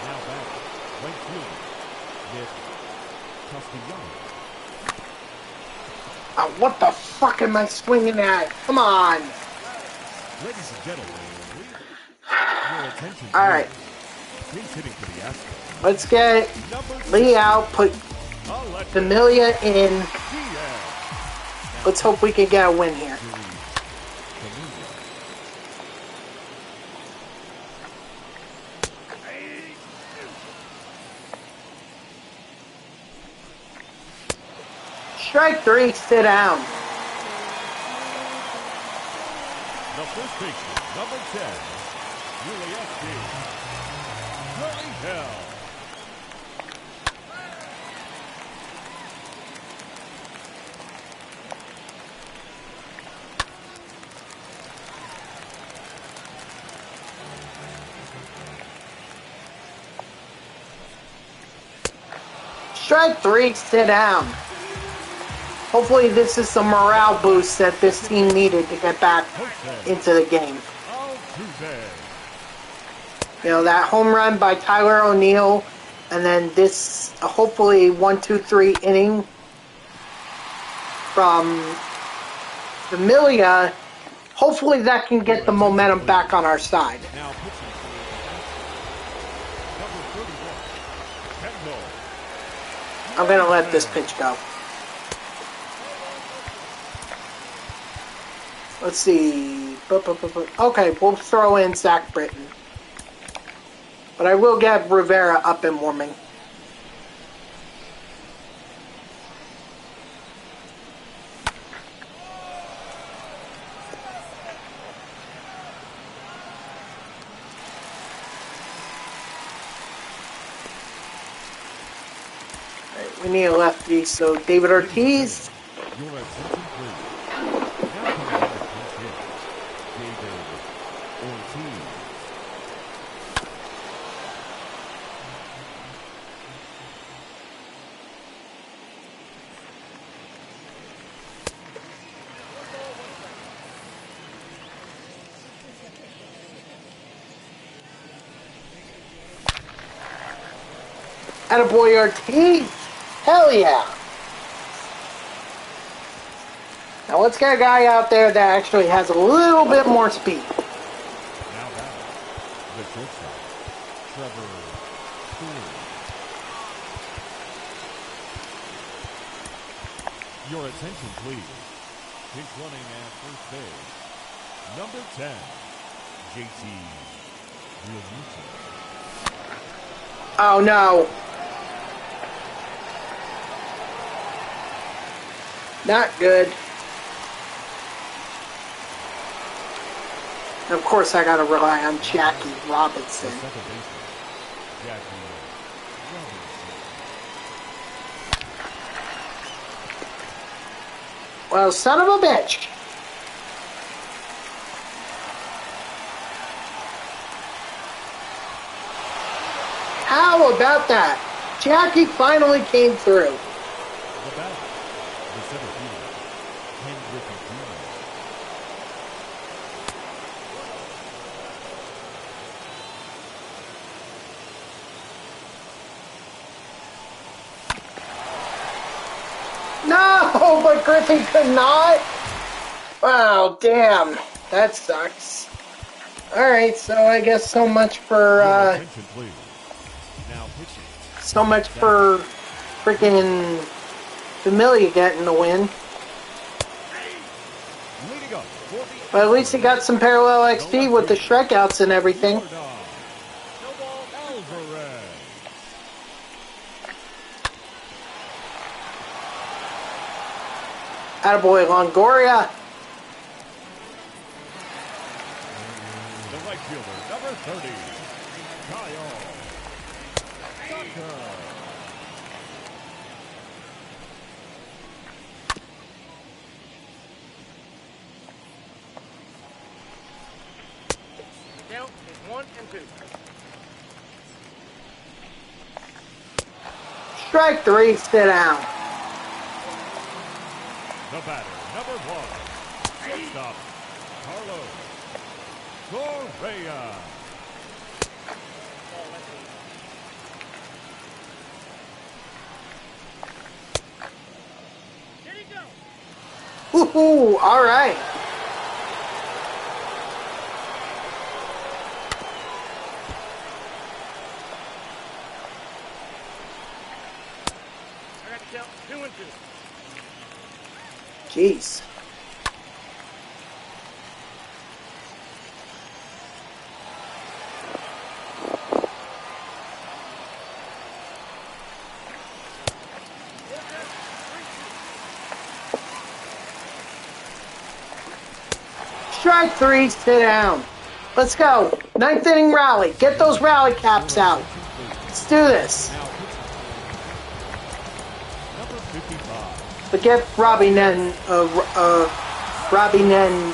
Now back, right fielder, Nick Castellanos. Oh, what the fuck am I swinging at? Come on. Ladies and gentlemen, your attention. All right. Please hitting for the Astros. Let's get Lee out, put Familia in. Let's hope we can get a win here. Strike 3, sit down. The first baseman, number 10, UASD, Joey Hill. Strike 3, sit down. Hopefully this is some morale boost that this team needed to get back into the game. You know, that home run by Tyler O'Neill, and then this hopefully 1-2-3 inning from Familia. Hopefully that can get the momentum back on our side. I'm going to let this pitch go. Let's see. Okay, we'll throw in Zach Britton. But I will get Rivera up and warming. We need a lefty, so David Ortiz. Attaboy Ortiz. Hell yeah. Now let's get a guy out there that actually has a little bit more speed. Now back, the shortstop, Trevor Turner. Your attention, please. Pinch running at first base, number 10, JT Realmuto. Oh no. Not good. And of course, I gotta rely on Jackie Robinson. Well, son of a bitch. How about that? Jackie finally came through. The batter, the center fielder, Ken Griffey Jr. No, but Griffey could not. Wow, damn. That sucks. Alright, so I guess so much for, Attention, please. Now pitching. so much for freaking Familia getting the win. Leading up for the But at least he got some parallel XP with the strikeouts and everything. Alvarez. Attaboy Longoria. The right fielder, number 30, Kyle Tucker. Count is 1 and 2. Strike 3, sit down. The batter, number 1, shortstop, Carlos Correa. Here he goes. Woohoo, alright. I got to count 2 and 2. Jeez. Strike 3, sit down. Let's go. Ninth inning rally. Get those rally caps out. Let's do this. Number 55. But get Robbie Nen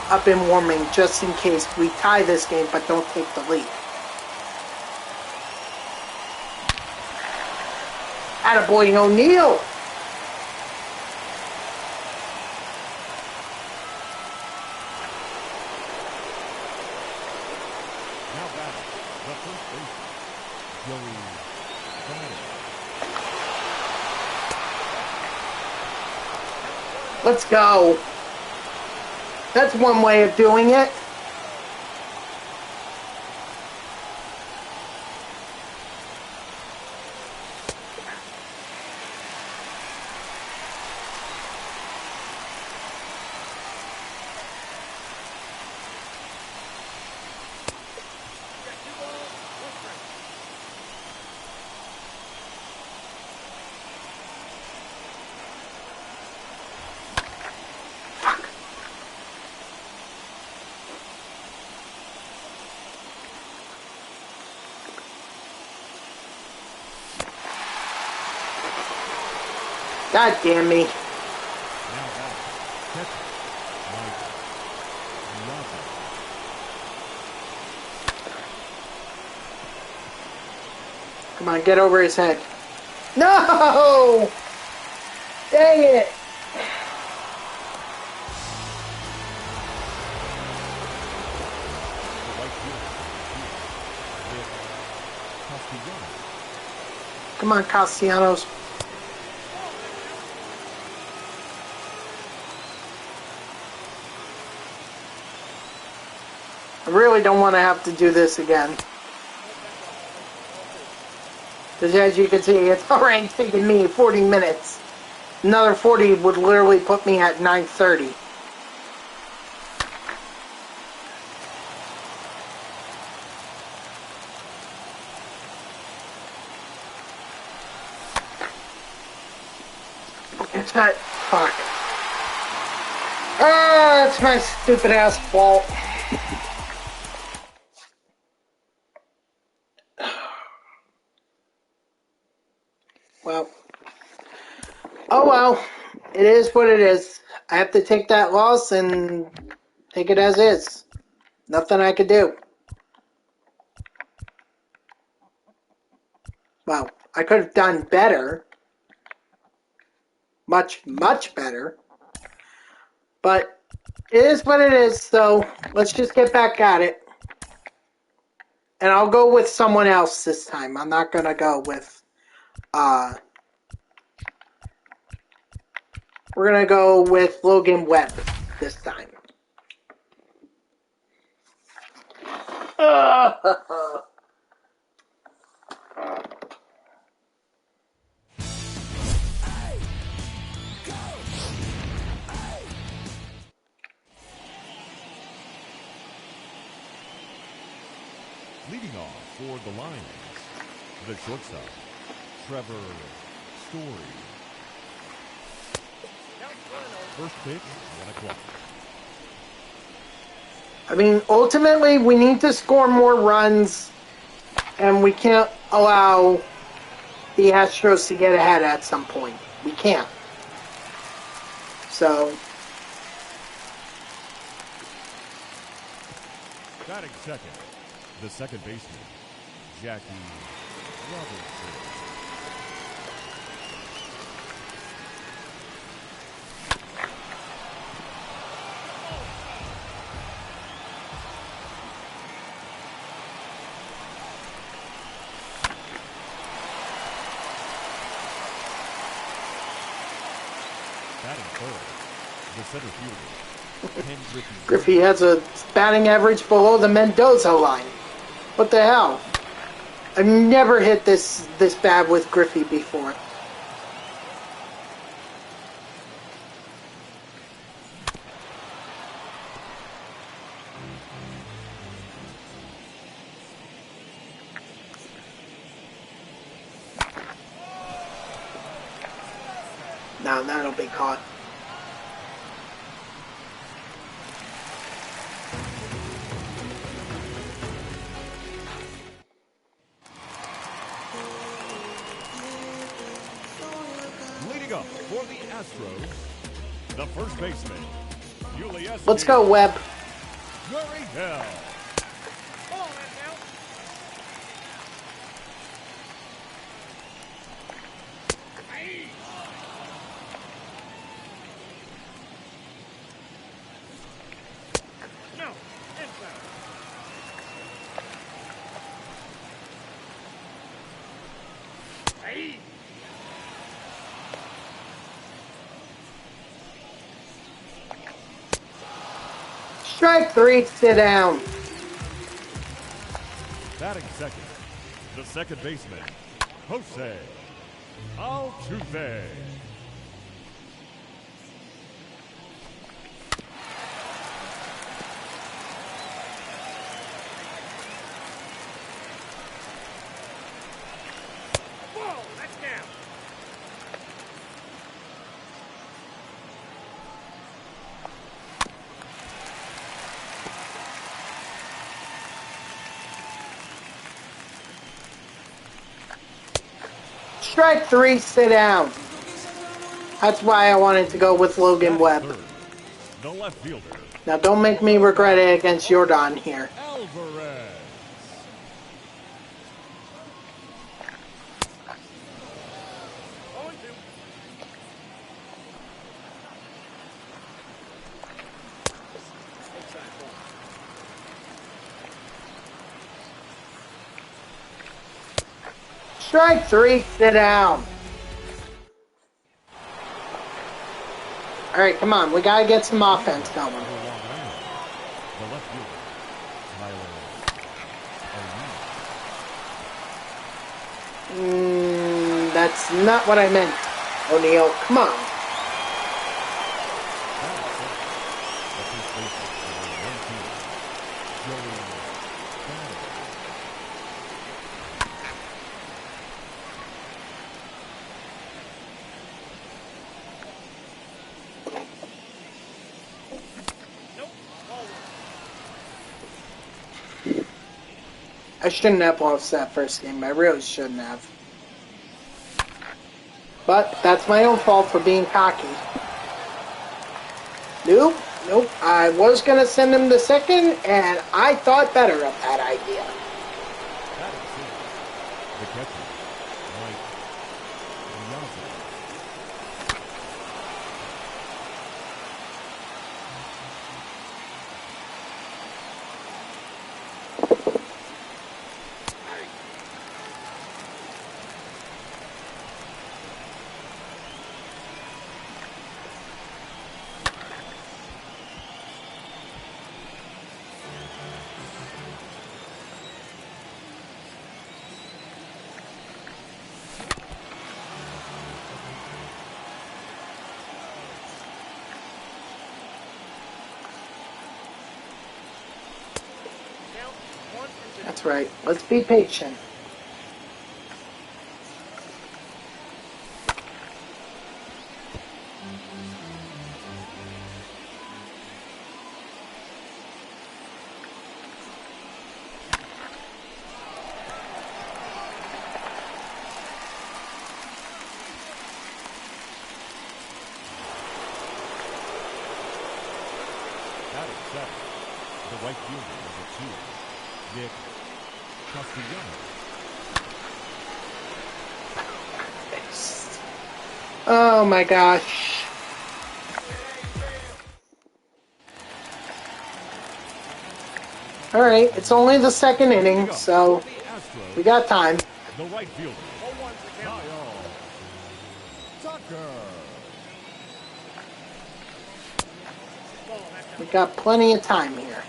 up and warming just in case we tie this game but don't take the lead. Attaboy O'Neal. Now batting, the first baseman, Joey Votto. Let's go. That's one way of doing it. God damn me. Now batting, catcher, Wright. Come on, get over his head. No! Dang it! The right fielder, with Castellanos. Come on, Castellanos. I really don't want to have to do this again. Because as you can see, it's already taken me 40 minutes. Another 40 would literally put me at 9:30. It's that. Fuck. Ah, it's my stupid ass fault. Well. Oh well. It is what it is. I have to take that loss and take it as is. Nothing I could do. Well, I could have done better. Much, much better. But it is what it is, so let's just get back at it. And I'll go with someone else this time. I'm not going to go with... we're going to go with Logan Webb this time. Leading off for the Lions, the shortstop, Trevor Story. First pitch, 1 o'clock. I mean, ultimately, we need to score more runs, and we can't allow the Astros to get ahead at some point. We can't. So... Batting second, the second baseman, Jackie Robinson. Batting third, the center fielder, Ken Griffey has a batting average below the Mendoza line. What the hell? I've never hit this bad with Griffey before. Now that'll be caught. Leading up for the Astros, the first baseman, Julius. Let's go, Webb. Gary Hill. Ball that now. Hey. No, inside. Hey. Strike three, sit down. Batting second, the second baseman, Jose Altuve. Whoa, that's down. Strike three, sit down. That's why I wanted to go with Logan Webb. Third, the left fielder, Now don't make me regret it against Jordan here. Alvarez. On two. Inside ball. Strike three, sit down. Alright, come on. We gotta get some offense going. The left fielder, Tyler O'Neill. That's not what I meant, O'Neill. Come on. The first baseman, number 1 fielder, Joey Votto. Nope. Ball one. I shouldn't have lost that first game. I really shouldn't have. But that's my own fault for being cocky. Nope. I was going to send him the second, and I thought better of that idea. Batting second, the catcher, That's right. Let's be patient. The right fielder, number 2, Nick Castellanos. Oh my gosh. Alright, it's only the second inning, so we got time. The right fielder, Kyle Tucker. We got plenty of time here.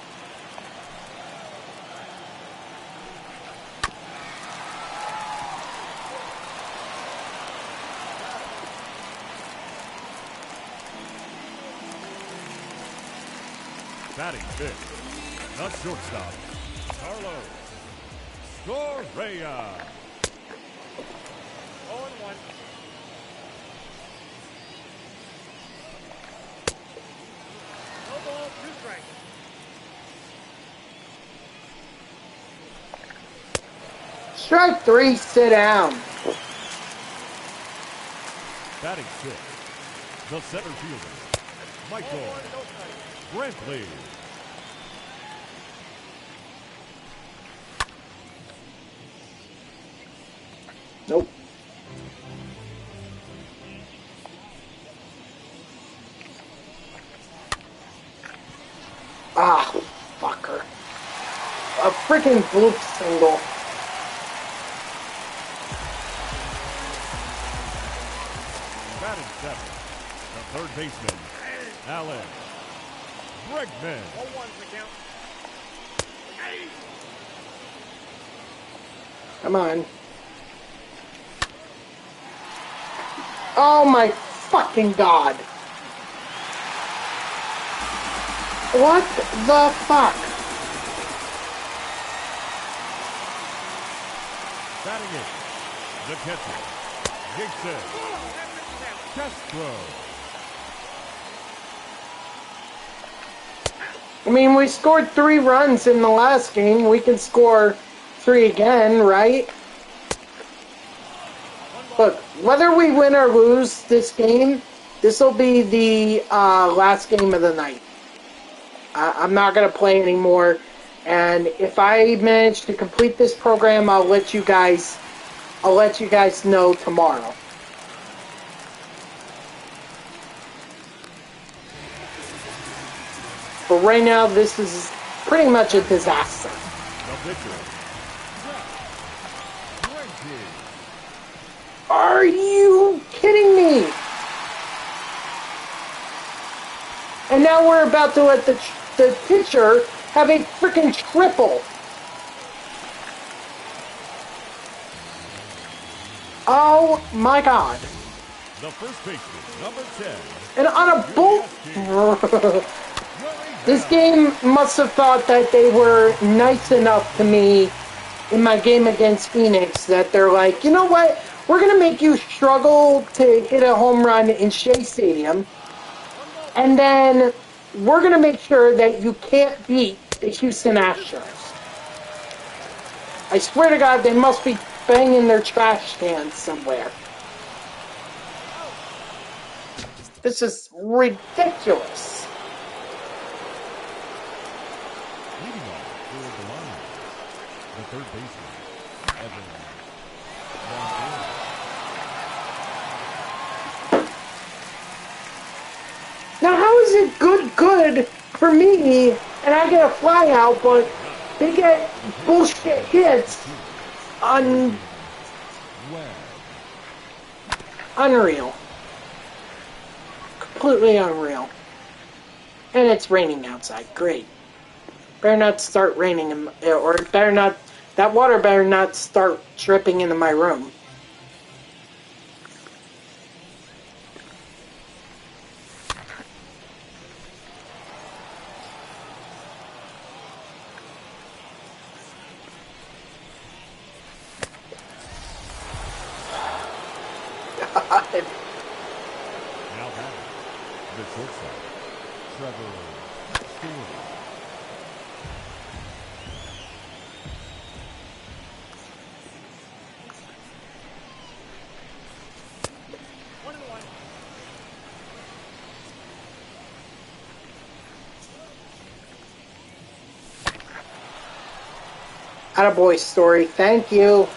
Batting fifth, the shortstop, Carlos Correa. 0-1. No ball, 2 strikes. Strike 3, sit down. Batting sixth, the center fielder, Michael 0-1, no strikes. Brantley. Nope. Ah, fucker. A freaking bloop single. Batting seventh, the third baseman, Alan Bregman. 0-1's the count. Come on. Oh my fucking god. What the fuck? Batting eighth, the catcher, Jason Castro. I mean, we scored 3 runs in the last game. We can score 3 again, right? Look, whether we win or lose this game, this will be the last game of the night. I'm not going to play anymore. And if I manage to complete this program, I'll let you guys know tomorrow. But right now, this is pretty much a disaster. The pitcher, Jeff Are you kidding me? And now we're about to let the pitcher have a freaking triple. Oh my god. The first baseman, number 10. And on a bull... This game must have thought that they were nice enough to me in my game against Phoenix that they're like, you know what? We're going to make you struggle to hit a home run in Shea Stadium. And then we're going to make sure that you can't beat the Houston Astros. I swear to God, they must be banging their trash cans somewhere. This is ridiculous. Leading off toward the line, the third baseman, Evan Montgomery. Now, how is it good for me, and I get a fly out, but they get bullshit hits on unreal. Completely unreal. And it's raining outside. Great. Better not start raining, or better not, that water better not start dripping into my room. God. Now that the shortstop, Trevor Story. One and one. Attaboy, Story. Thank you.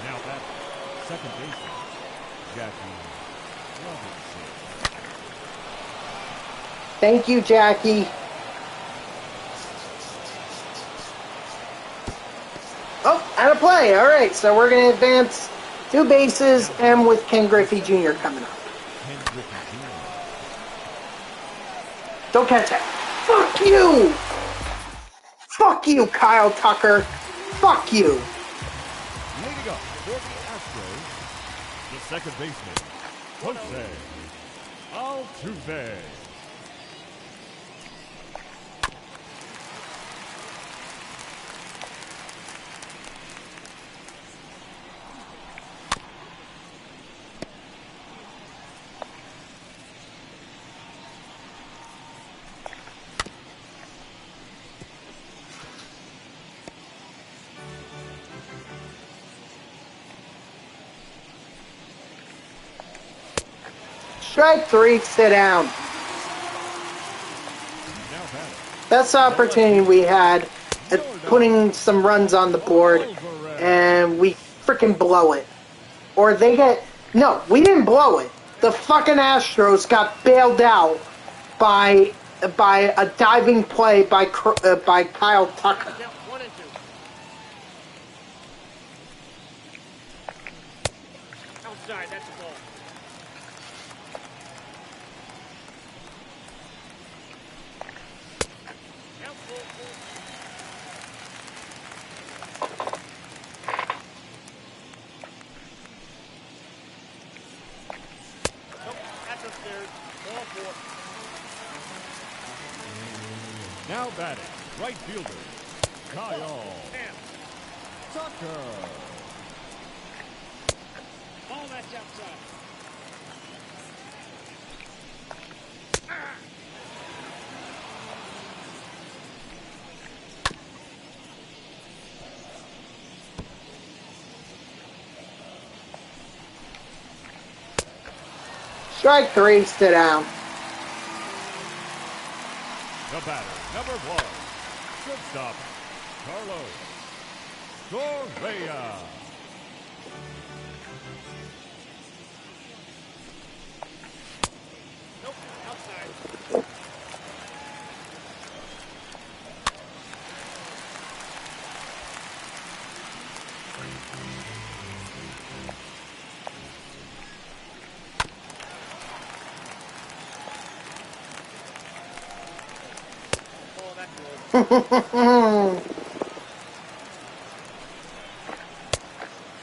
Now that second baseman, Jackie Robinson. Thank you, Jackie. Oh, out of play. All right, so we're going to advance 2 bases and with Ken Griffey Jr. coming up. Ken Griffey Jr. Don't catch that. Fuck you! Fuck you, Kyle Tucker. Fuck you. Leading up for the Astros, the second baseman, Jose Altuve. Strike 3, sit down. Now batting, That's the opportunity we had at putting some runs on the board, and we freaking blow it. Or they get... No, we didn't blow it. The fucking Astros got bailed out by a diving play by Kyle Tucker. Count 1 and 2. Outside, that's a ball. Count full. Nope, that's upstairs. Ball 4. now batting, right fielder, Kyle Damn. Tucker. Ball that's outside. Strike 3, sit down. The batter, number 1, shortstop, Carlos Correa. Nope, outside. Ball that's good.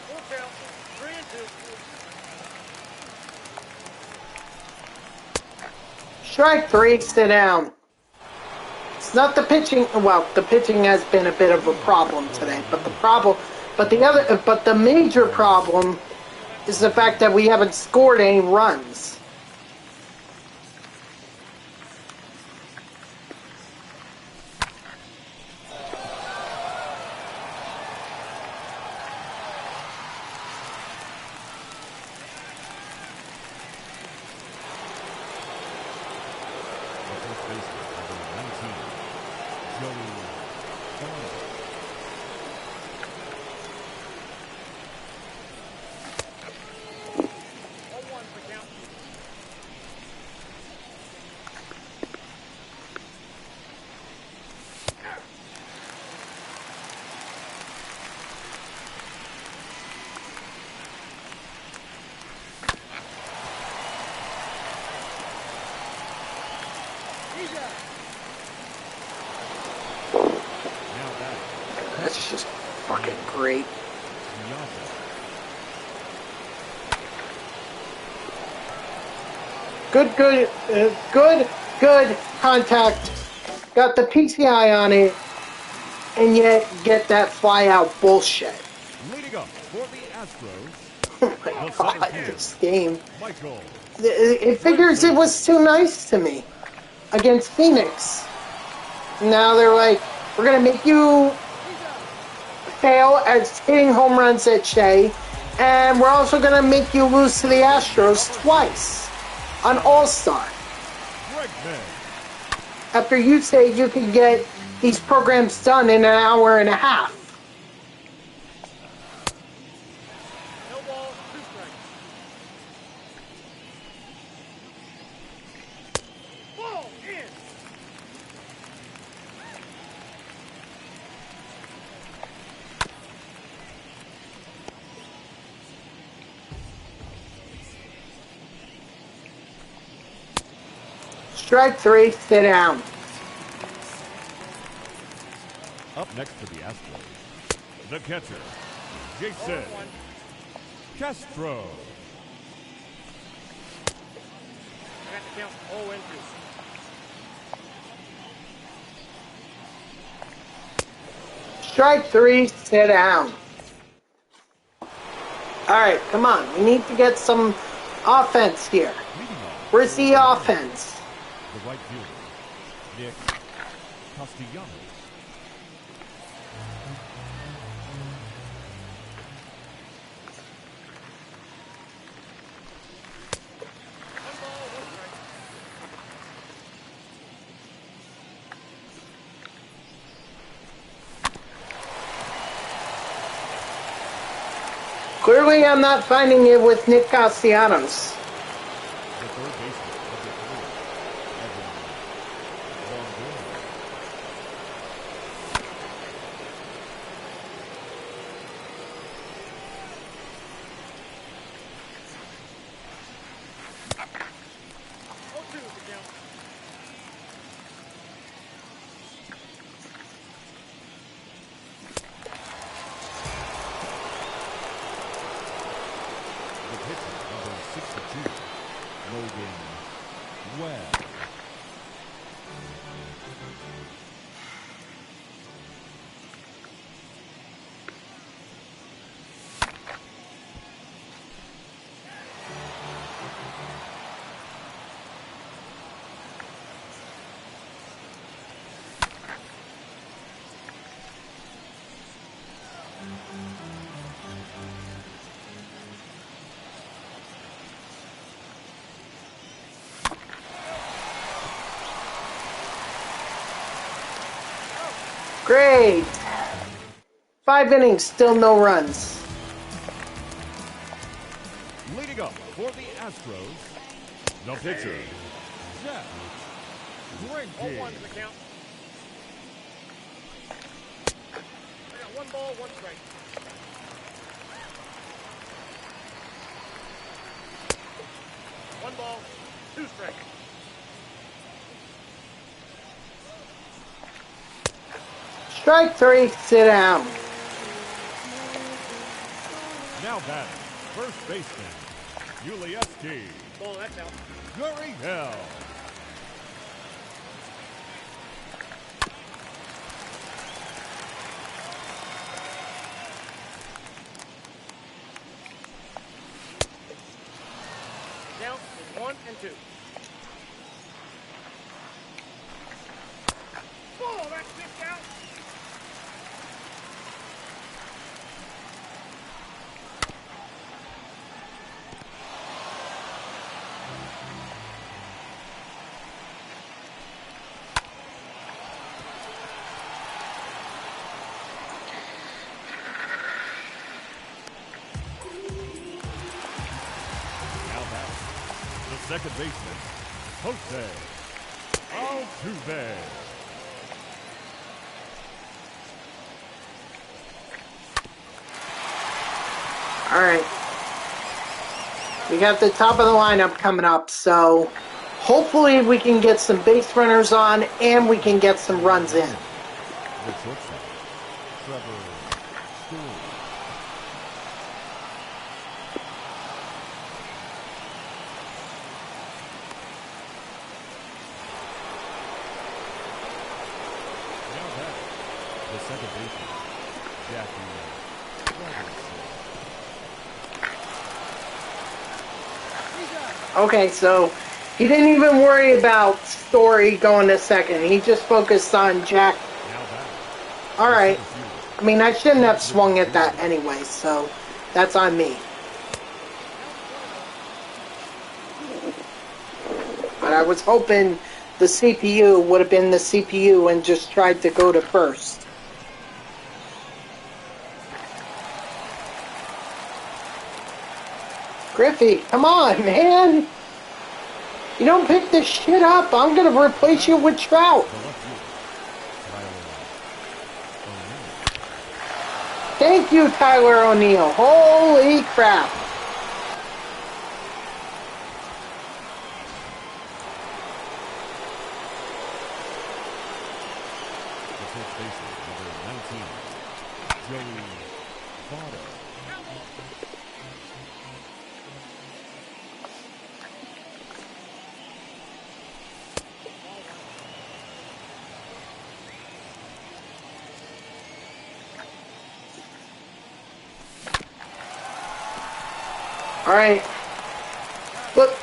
Full count. 3 and 2. Strike 3, sit down. It's not the pitching. Well, the pitching has been a bit of a problem today, but the major problem is the fact that we haven't scored any runs. The first baseman, number 19, Joey Votto. 1-1 for count. Now batting, That's just fucking great. Bianca. Good contact. Got the PCI on it. and yet get that fly out bullshit. Leading up for the Astros, Oh my the center god, fielder, this game. Michael. It figures it was too nice to me against Phoenix. Now they're like, we're going to make you fail at hitting home runs at Shea, and we're also going to make you lose to the Astros twice on All-Star. After you say you can get these programs done in an hour and a half. No ball, 2 strikes. Ball in. Strike 3, sit down. Up next for the Astros, the catcher, Jason Castro. I got the count 0-2. Strike 3, sit down. Alright, come on. We need to get some offense here. Where's the offense? The right fielder, Nick Castellanos. Clearly, I'm not finding it with Nick Castellanos. The third baseman of the career, Evan Longoria. The pitcher, number 62, Logan Webb. Great. 5 innings, still no runs. Leading up for the Astros, the pitcher, Jeff Bagwell. 0-1 is the count. I got 1 ball, 1 strike. One ball, 2 strikes. Strike 3, sit down. Now batting, first baseman, Ulieski Ball, that's out. Gurriel. Count is 1-2. Ball, that's 6 out. Now batting, the second baseman, Jose Altuve. Alright. We got the top of the lineup coming up, so hopefully we can get some base runners on and we can get some runs in. The shortstop, Trevor Story. Now batting, The second baseman, Jackie. Okay, so he didn't even worry about Story going to second. He just focused on Jack. All right. I mean, I shouldn't have swung at that anyway, so that's on me. But I was hoping the CPU would have been the CPU and just tried to go to first. Griffey, come on, man. You don't pick this shit up, I'm going to replace you with Trout. Thank you, Tyler O'Neill. Holy crap. All right. Look,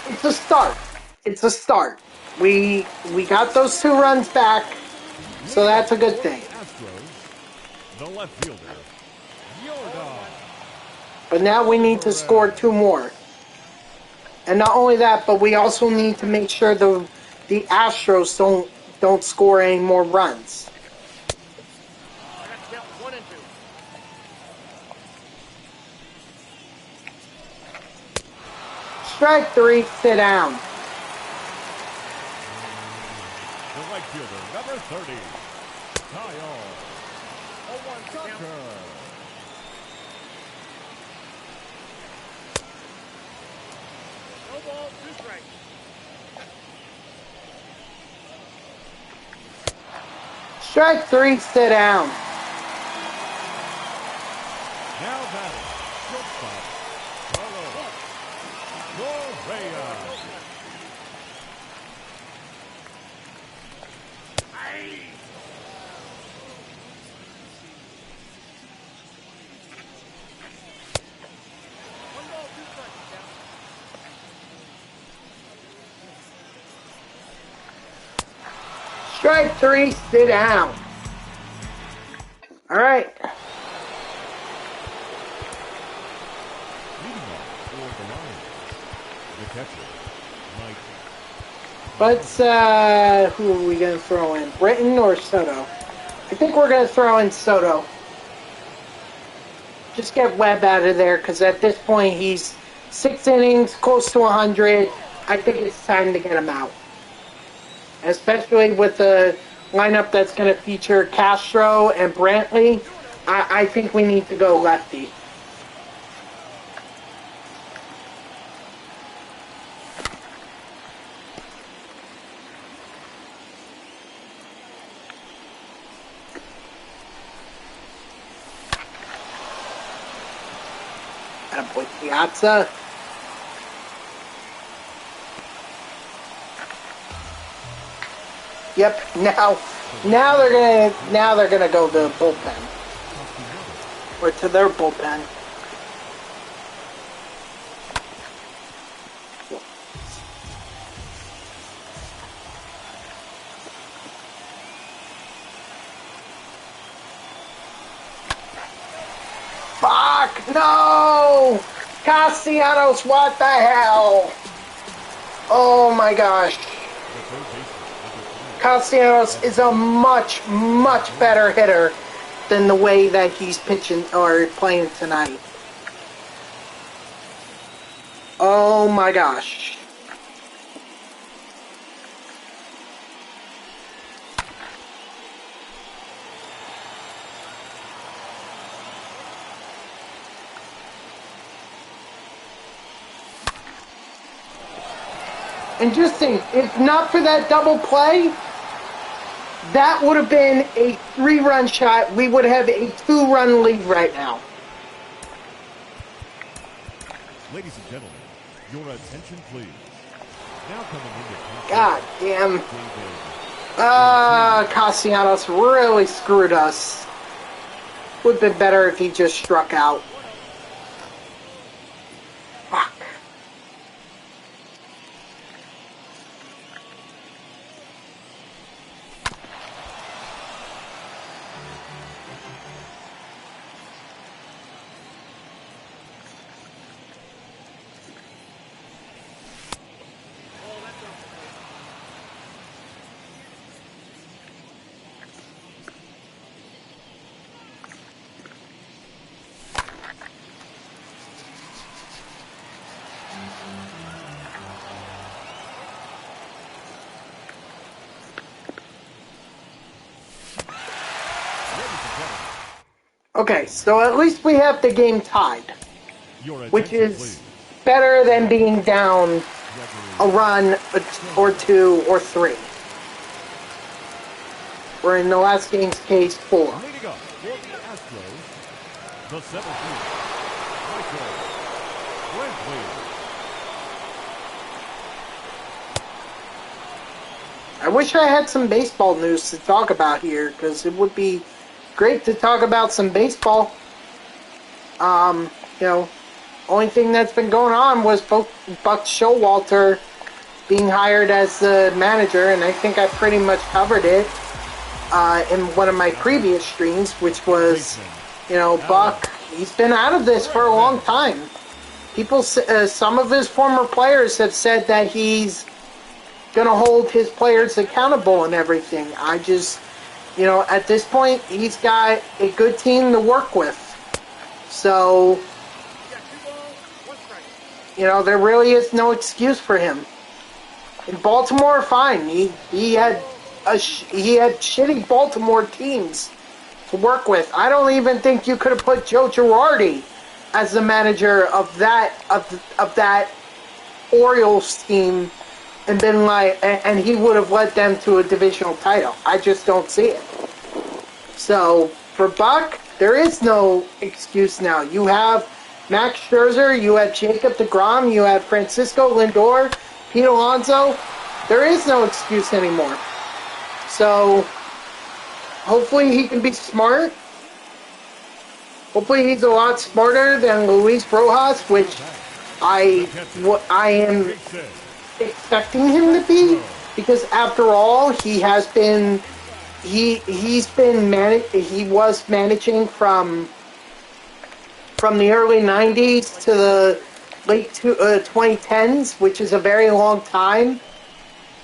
it's a start. It's a start. We got those 2 runs back, so that's a good thing. The left fielder, Yorda. But now we need to score 2 more. And not only that, but we also need to make sure the Astros don't score any more runs. I got to count 1 and 2. Strike 3, sit down. The right fielder, number 30, Kyle. 0-1 count. No ball, 2 strikes. Strike 3, sit down. Now batting, shortstop, Carlos Correa. Strike 3, sit down. All right. Leading off for the Lions, the catcher, Mike. Let's, who are we going to throw in? Britton or Soto? I think we're going to throw in Soto. Just get Webb out of there, because at this point he's 6 innings, close to 100. I think it's time to get him out. Especially with the lineup that's going to feature Castro and Brantley. I think we need to go lefty. Attaboy, Piazza. Yep. Now they're gonna go to the bullpen or to their bullpen. Fuck no! Castellanos, what the hell? Oh my gosh. Castellanos is a much, much better hitter than the way that he's pitching or playing tonight. Oh my gosh. And just think, if not for that double play, that would have been a 3-run shot. We would have a 2-run lead right now. Ladies and gentlemen, your attention please. Now coming into God damn. Castellanos really screwed us. Would have been better if he just struck out. Fuck. Okay, so at least we have the game tied, which is better than being down a run or two or three. Where in the last game's case, 4. Leading up for the Astros, the center fielder, I wish I had some baseball news to talk about here, because it would be great to talk about some baseball. You know, only thing that's been going on was Buck Showalter being hired as the manager, and I think I pretty much covered it in one of my previous streams, which was, you know, Buck, he's been out of this for a long time. People, some of his former players have said that he's going to hold his players accountable and everything. I just, you know, at this point, he's got a good team to work with. So, you know, there really is no excuse for him. In Baltimore, fine. He had shitty Baltimore teams to work with. I don't even think you could have put Joe Girardi as the manager of that Orioles team and been like, and he would have led them to a divisional title. I just don't see it. So for Buck, there is no excuse now. You have Max Scherzer, you have Jacob deGrom, you have Francisco Lindor, Pete Alonso. There is no excuse anymore. So hopefully he can be smart. Hopefully he's a lot smarter than Luis Rojas, which I am expecting him to be, because after all, he was managing from the early 90s to the late 2010s, which is a very long time.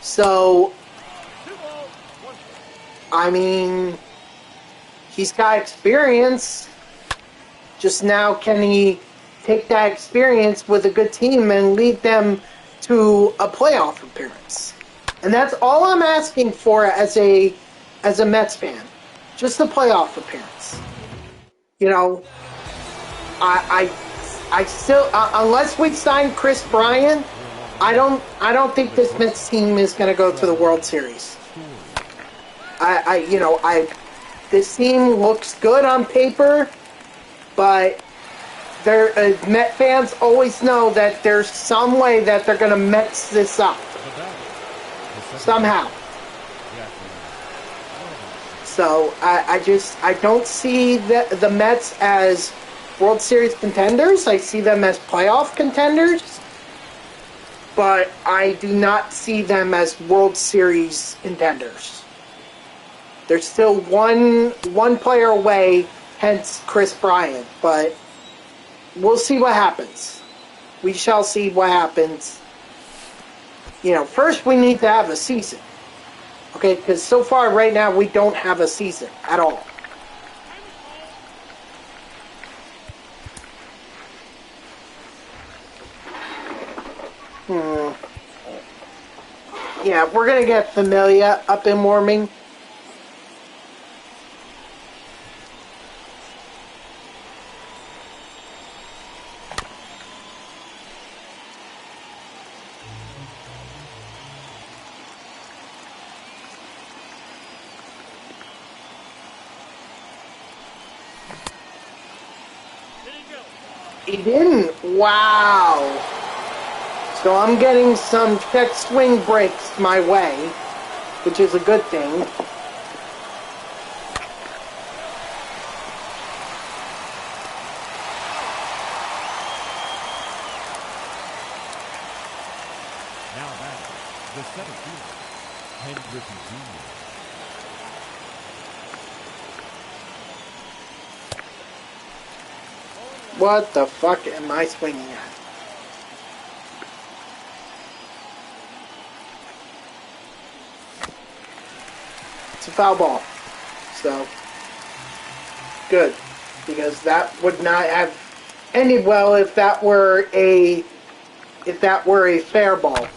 So, I mean, he's got experience. Just now, can he take that experience with a good team and lead them to a playoff appearance? And that's all I'm asking for as a Mets fan. Just a playoff appearance. You know, I still, unless we sign Chris Bryant, I don't think this Mets team is going to go to the World Series. This team looks good on paper, but Met fans always know that there's some way that they're going to mess this up. Somehow. So, I don't see the Mets as World Series contenders. I see them as playoff contenders. But I do not see them as World Series contenders. They're still one player away, hence Chris Bryant. But we'll see what happens. We shall see what happens. You know, first we need to have a season. Okay, because so far right now we don't have a season at all. Yeah, we're going to get Familia up and warming. He didn't. Wow. So I'm getting some check swing breaks my way. which is a good thing. Now back, the center fielder, Ken Griffey Jr. What the fuck am I swinging at? It's a foul ball. So, good. Because that would not have ended well if that were a fair ball.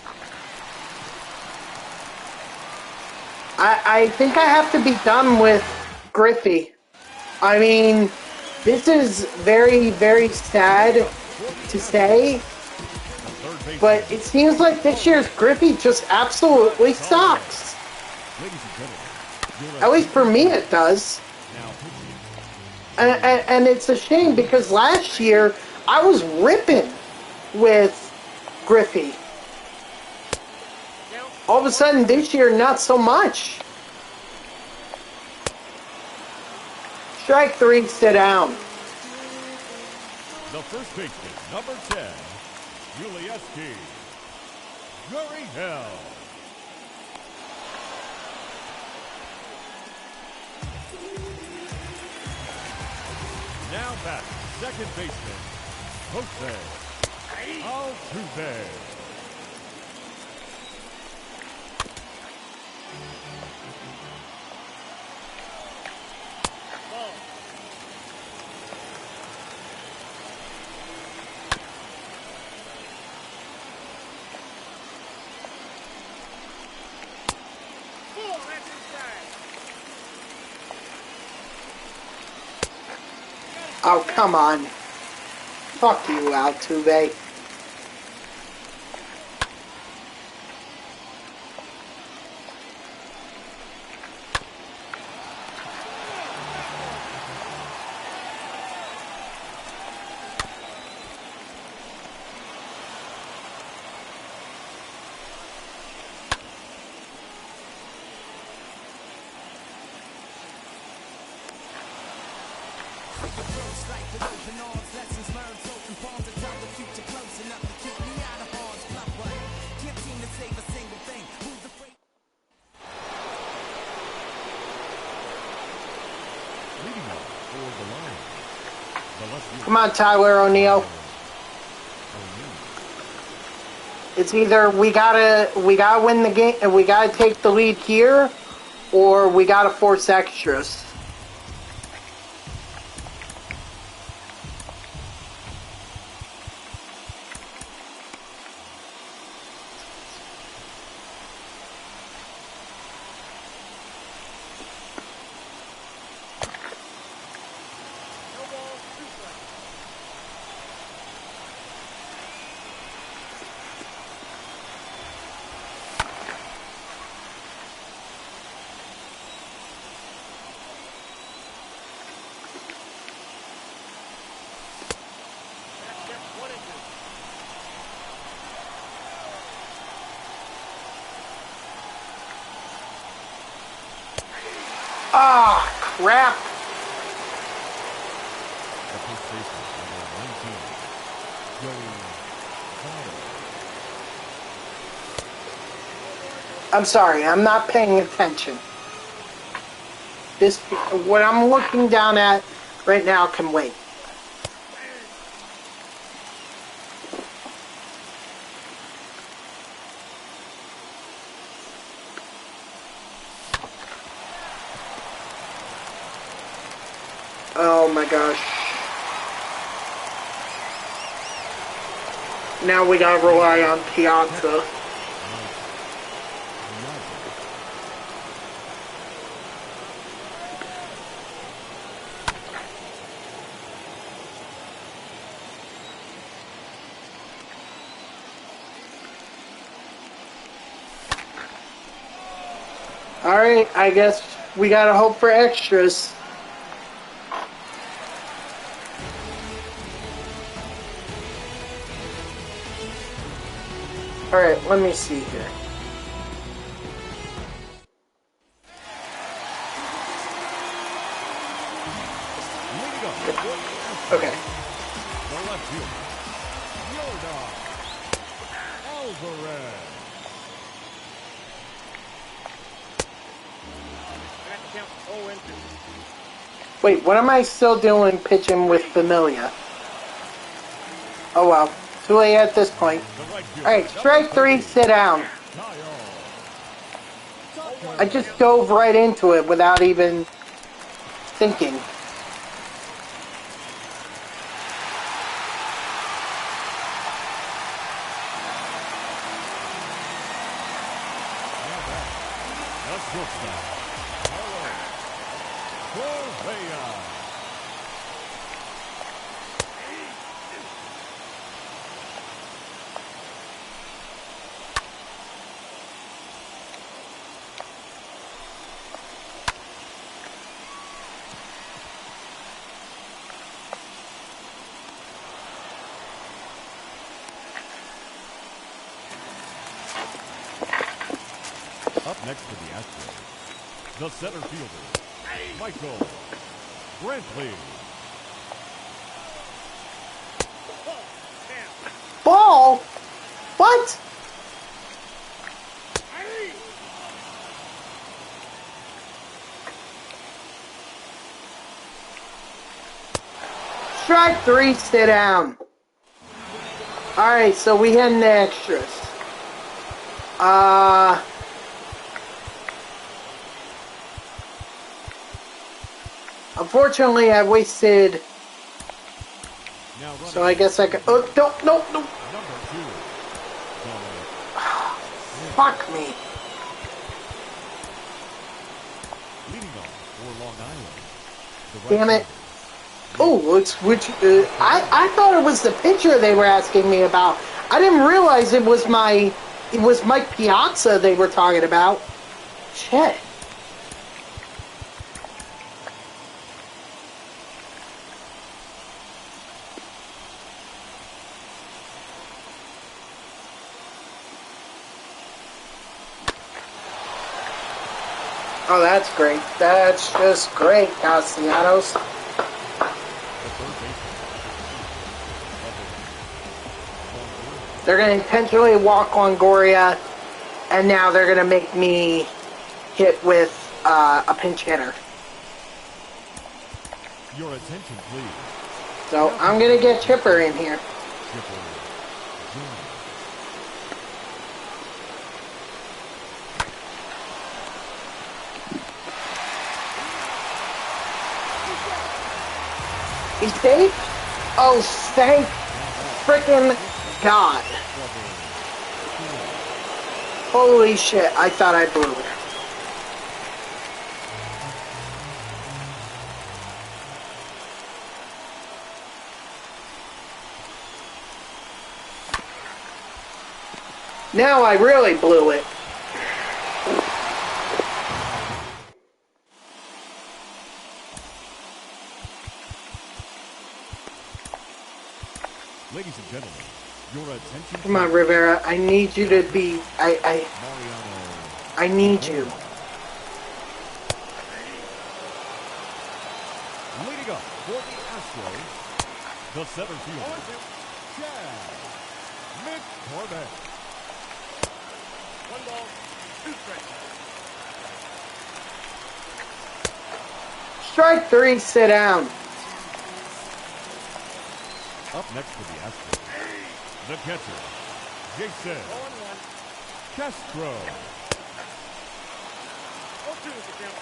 I think I have to be done with Griffey. I mean, this is very, very sad to say, but it seems like this year's Griffey just absolutely sucks. At least for me it does. And it's a shame because last year I was ripping with Griffey. All of a sudden this year, not so much. Strike 3, sit down. The first baseman, number 10, Ulieski, Gurriel. Now back, second baseman, Jose Altuve. Oh, come on. Fuck you, Altuve. Come on, Tyler O'Neill. It's either we gotta win the game and we gotta take the lead here, or we gotta force extras. Ah, crap. The first baseman, number 19, I'm sorry, I'm not paying attention. This, what I'm looking down at right now can wait. Oh my gosh. Now we gotta rely on Piazza. Alright, I guess we gotta hope for extras. Alright, let me see here. Leading up for the Astros, Okay. the left fielder, Yordan Alvarez. Back to count 0-2. Wait, what am I still doing pitching with Familia? Oh well. Too late at this point. The right fielder, Alright, strike 3, sit down. I just dove right into it without even thinking. The shortstop, Carlos Correa. Up next for the Astros, the center fielder, Michael Brantley. Ball? What? Strike 3, sit down. Alright, so we had the extras. Unfortunately, I wasted. So I guess I could. Oh, no. Number 2, Fuck me. leading off for Long Island, the right Damn it. fielder, Oh, I thought it was the pitcher they were asking me about. I didn't realize it was Mike Piazza they were talking about. Shit. Oh, that's great. That's just great, Castellanos. the third baseman. They're going to intentionally walk Longoria, and now they're going to make me hit with a pinch hitter. Your attention, please. So I'm going to get Chipper in here. Chipper Jones. He's safe? Oh, thank frickin' God. Holy shit, I thought I blew it. Now I really blew it. Ladies and gentlemen, your attention. Come on, Rivera. I need you to be. Mariano. I need you. Leading up for the Astros, the center fielder, Jeff Bagwell. 1 ball, 2 strikes. Strike 3, sit down. Up next for the Astros, the catcher, Jason 0-1. Castro. 0-2 is the count.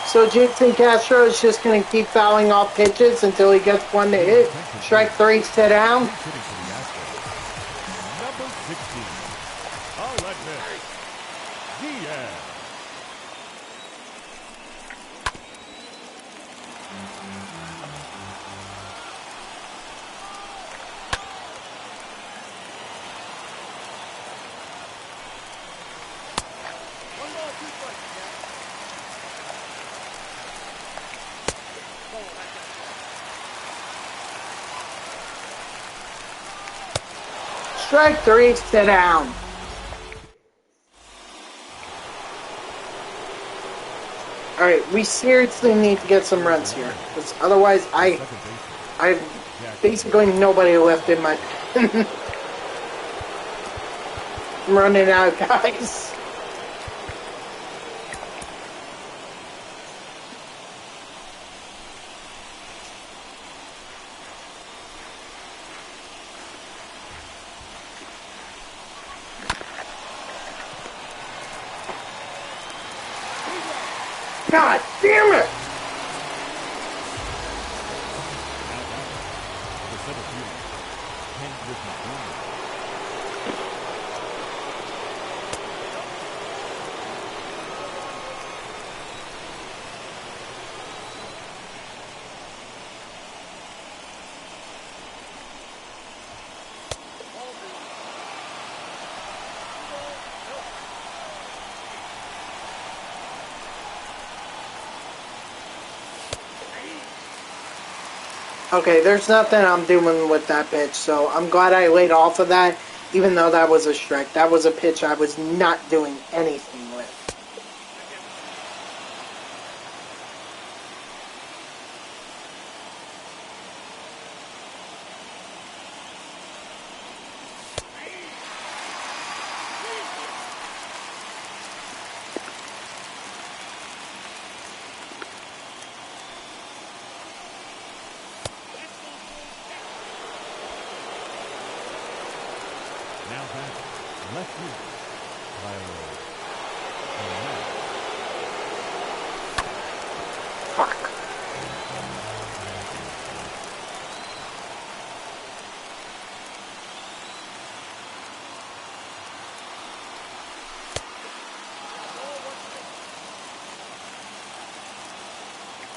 So Jason Castro is just going to keep fouling off pitches until he gets one to hit. Strike 3, sit down. Hitting for the Astros, number 16, Alexis Diaz. Strike three, sit down. Alright, we seriously need to get some runs here. Because otherwise, I've basically nobody left in my... I'm running out, guys. God damn it! Okay, there's nothing I'm doing with that pitch, so I'm glad I laid off of that, even though that was a strike. That was a pitch I was not doing anything with.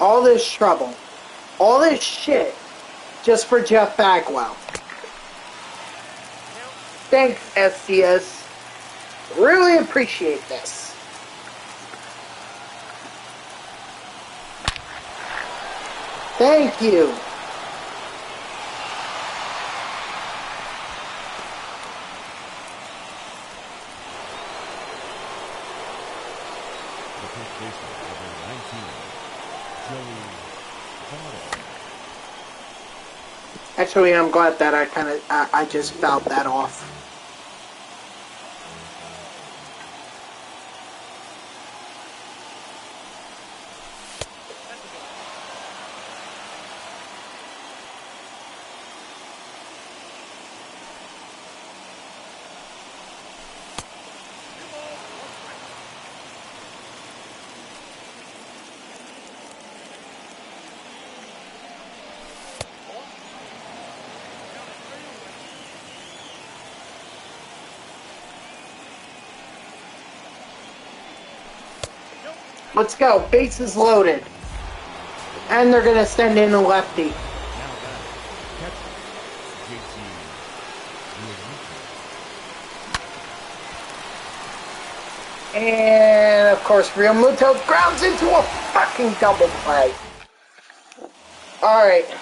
All this trouble, all this shit, just for Jeff Bagwell. Thanks, SCS. Really appreciate this. Thank you. Actually, I'm glad that I just fouled that off. Let's go. Bases loaded. And they're going to send in a lefty. And, of course, Real Muto grounds into a fucking double play. Alright.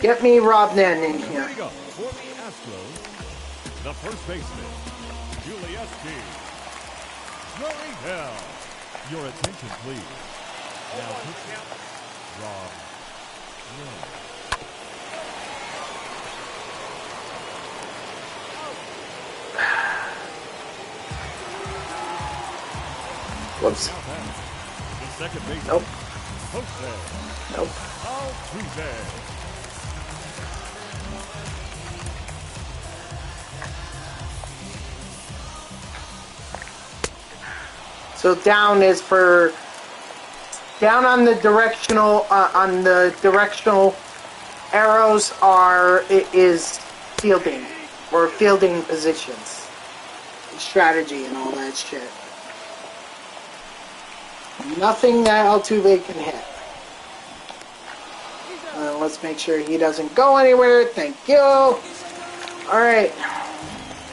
Get me Rob Nen in here. Here we go. For the Astros, the first baseman, Julius B. Hell. Your attention, please. Now, Rob. Whoops. The second baseman. Nope. Jose. Nope. Altuve. So down is for down on the directional arrows is fielding or fielding positions, strategy, and all that shit. Nothing that Altuve can hit. Let's make sure he doesn't go anywhere. Thank you. All right.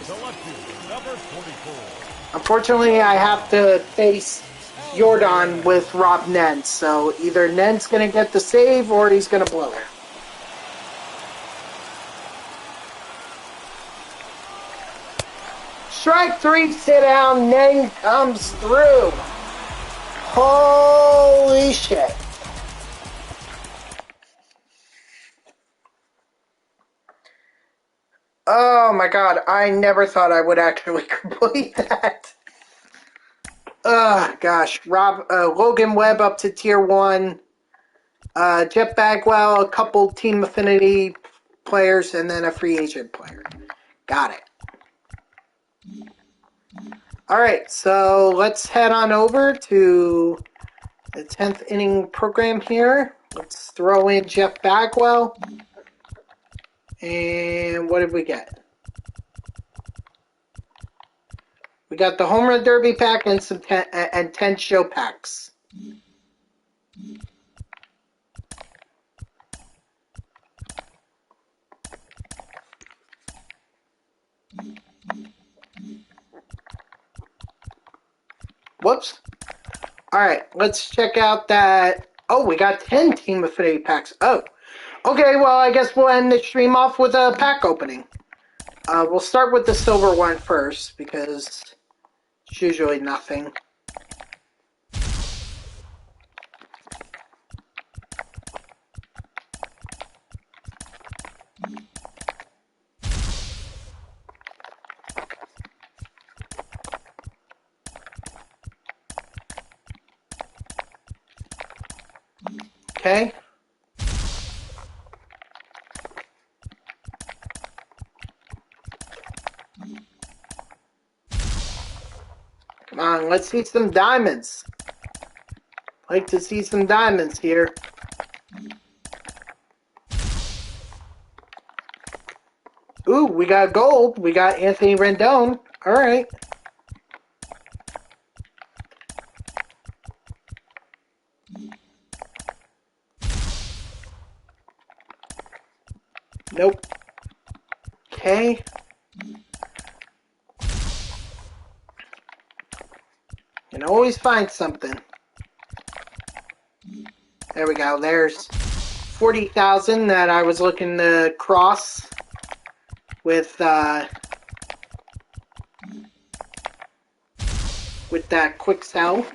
The lefty, number 44, Unfortunately, I have to face Jordan with Rob Nentz, so either Nentz going to get the save or he's going to blow it. Strike 3, sit down, Neng comes through. Holy shit. Oh my god, I never thought I would actually complete that. Gosh. Logan Webb up to tier 1. Jeff Bagwell, a couple team affinity players, and then a free agent player. Got it. Alright, so let's head on over to the 10th inning program here. Let's throw in Jeff Bagwell. And what did we get? We got the Home Run Derby pack and some 10 show packs. Whoops. Alright, let's check out that. Oh, we got 10 team affinity packs. Oh. Okay, well, I guess we'll end the stream off with a pack opening. We'll start with the silver one first, because it's usually nothing. Okay. Come on, let's see some diamonds. Like to see some diamonds here. Ooh, we got gold. We got Anthony Rendon. Alright. Nope. Okay. You can always find something. There we go. There's 40,000 that I was looking to cross with that quick sell.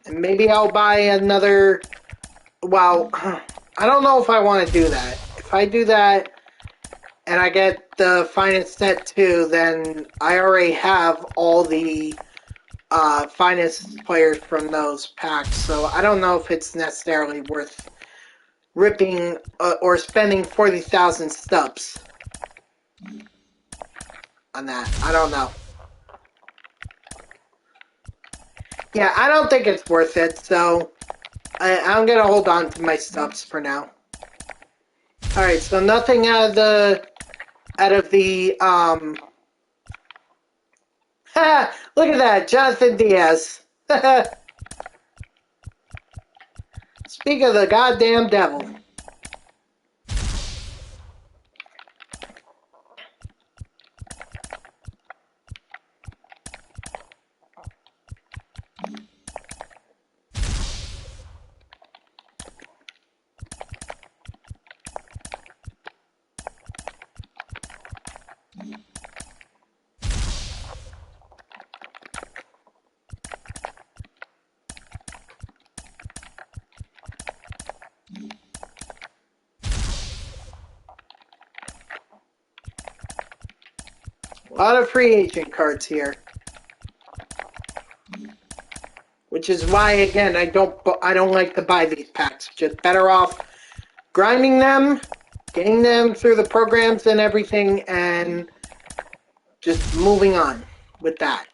And maybe I'll buy another. Well, I don't know if I want to do that. If I do that and I get the finest set too, then I already have all the finest players from those packs. So I don't know if it's necessarily worth ripping or spending 40,000 stubs on that. I don't know. Yeah, I don't think it's worth it, so I'm going to hold on to my stubs for now. Alright, so nothing out of the look at that, Jonathan Diaz. Speak of the goddamn devil. A lot of free agent cards here, which is why, again, I don't like to buy these packs. Just better off grinding them, getting them through the programs and everything, and just moving on with that.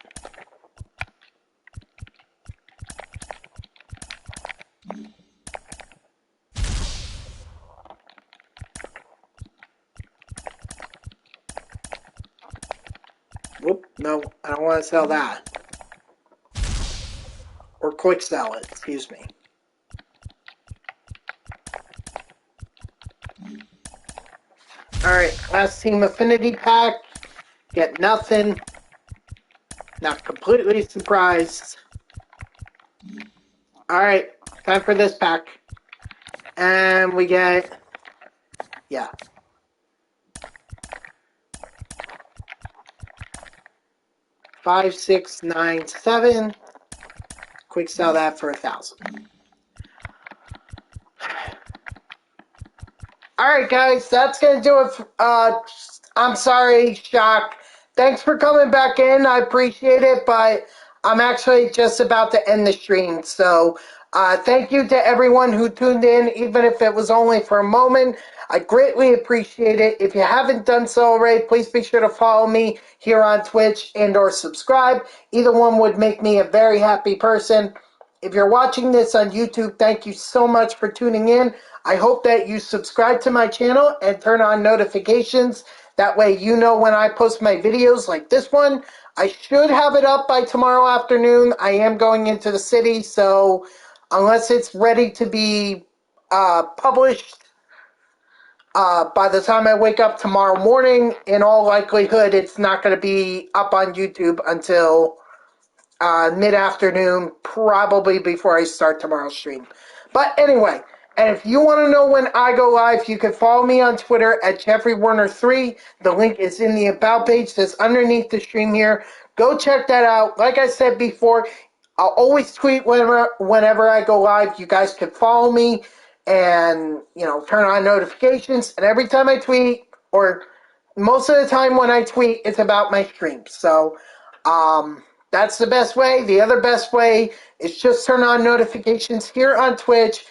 Whoop, no, I don't want to sell that. Or quick sell it, excuse me. Alright, last team affinity pack. Get nothing. Not completely surprised. Alright, time for this pack. And we get... Yeah. Five, 6, 9, 7. Quick sell that for 1,000. Alright guys, that's going to do it. I'm sorry, Shock. Thanks for coming back in. I appreciate it, but I'm actually just about to end the stream. So thank you to everyone who tuned in, even if it was only for a moment. I greatly appreciate it. If you haven't done so already, please be sure to follow me here on Twitch and or subscribe. Either one would make me a very happy person. If you're watching this on YouTube, thank you so much for tuning in. I hope that you subscribe to my channel and turn on notifications. That way you know when I post my videos like this one. I should have it up by tomorrow afternoon. I am going into the city, so unless it's ready to be published by the time I wake up tomorrow morning, in all likelihood, it's not going to be up on YouTube until mid-afternoon, probably before I start tomorrow's stream. But anyway, and if you want to know when I go live, you can follow me on Twitter at JeffreyWarner3. The link is in the About page that's underneath the stream here. Go check that out. Like I said before, I'll always tweet whenever I go live. You guys can follow me and, turn on notifications. And every time I tweet, or most of the time when I tweet, it's about my streams. So, that's the best way. The other best way is just turn on notifications here on Twitch,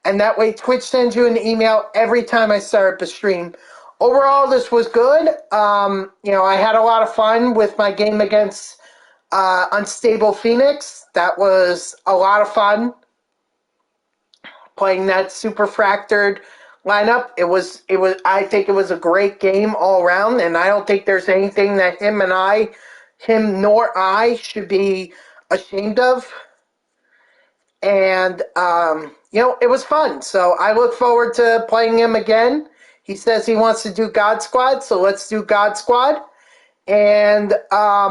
and that way Twitch sends you an email every time I start up a stream. Overall, this was good. I had a lot of fun with my game against Unstable Phoenix. That was a lot of fun playing that Superfractored lineup. I think it was a great game all around, and I don't think there's anything that him nor I should be ashamed of. And, it was fun. So I look forward to playing him again. He says he wants to do God Squad, so let's do God Squad. And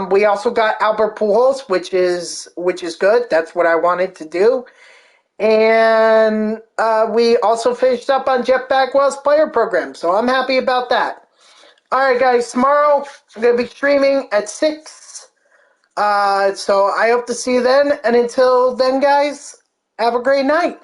we also got Albert Pujols, which is good. That's what I wanted to do. And we also finished up on Jeff Bagwell's Player Program, so I'm happy about that. All right, guys, tomorrow I'm going to be streaming at 6. So I hope to see you then. And until then, guys, have a great night.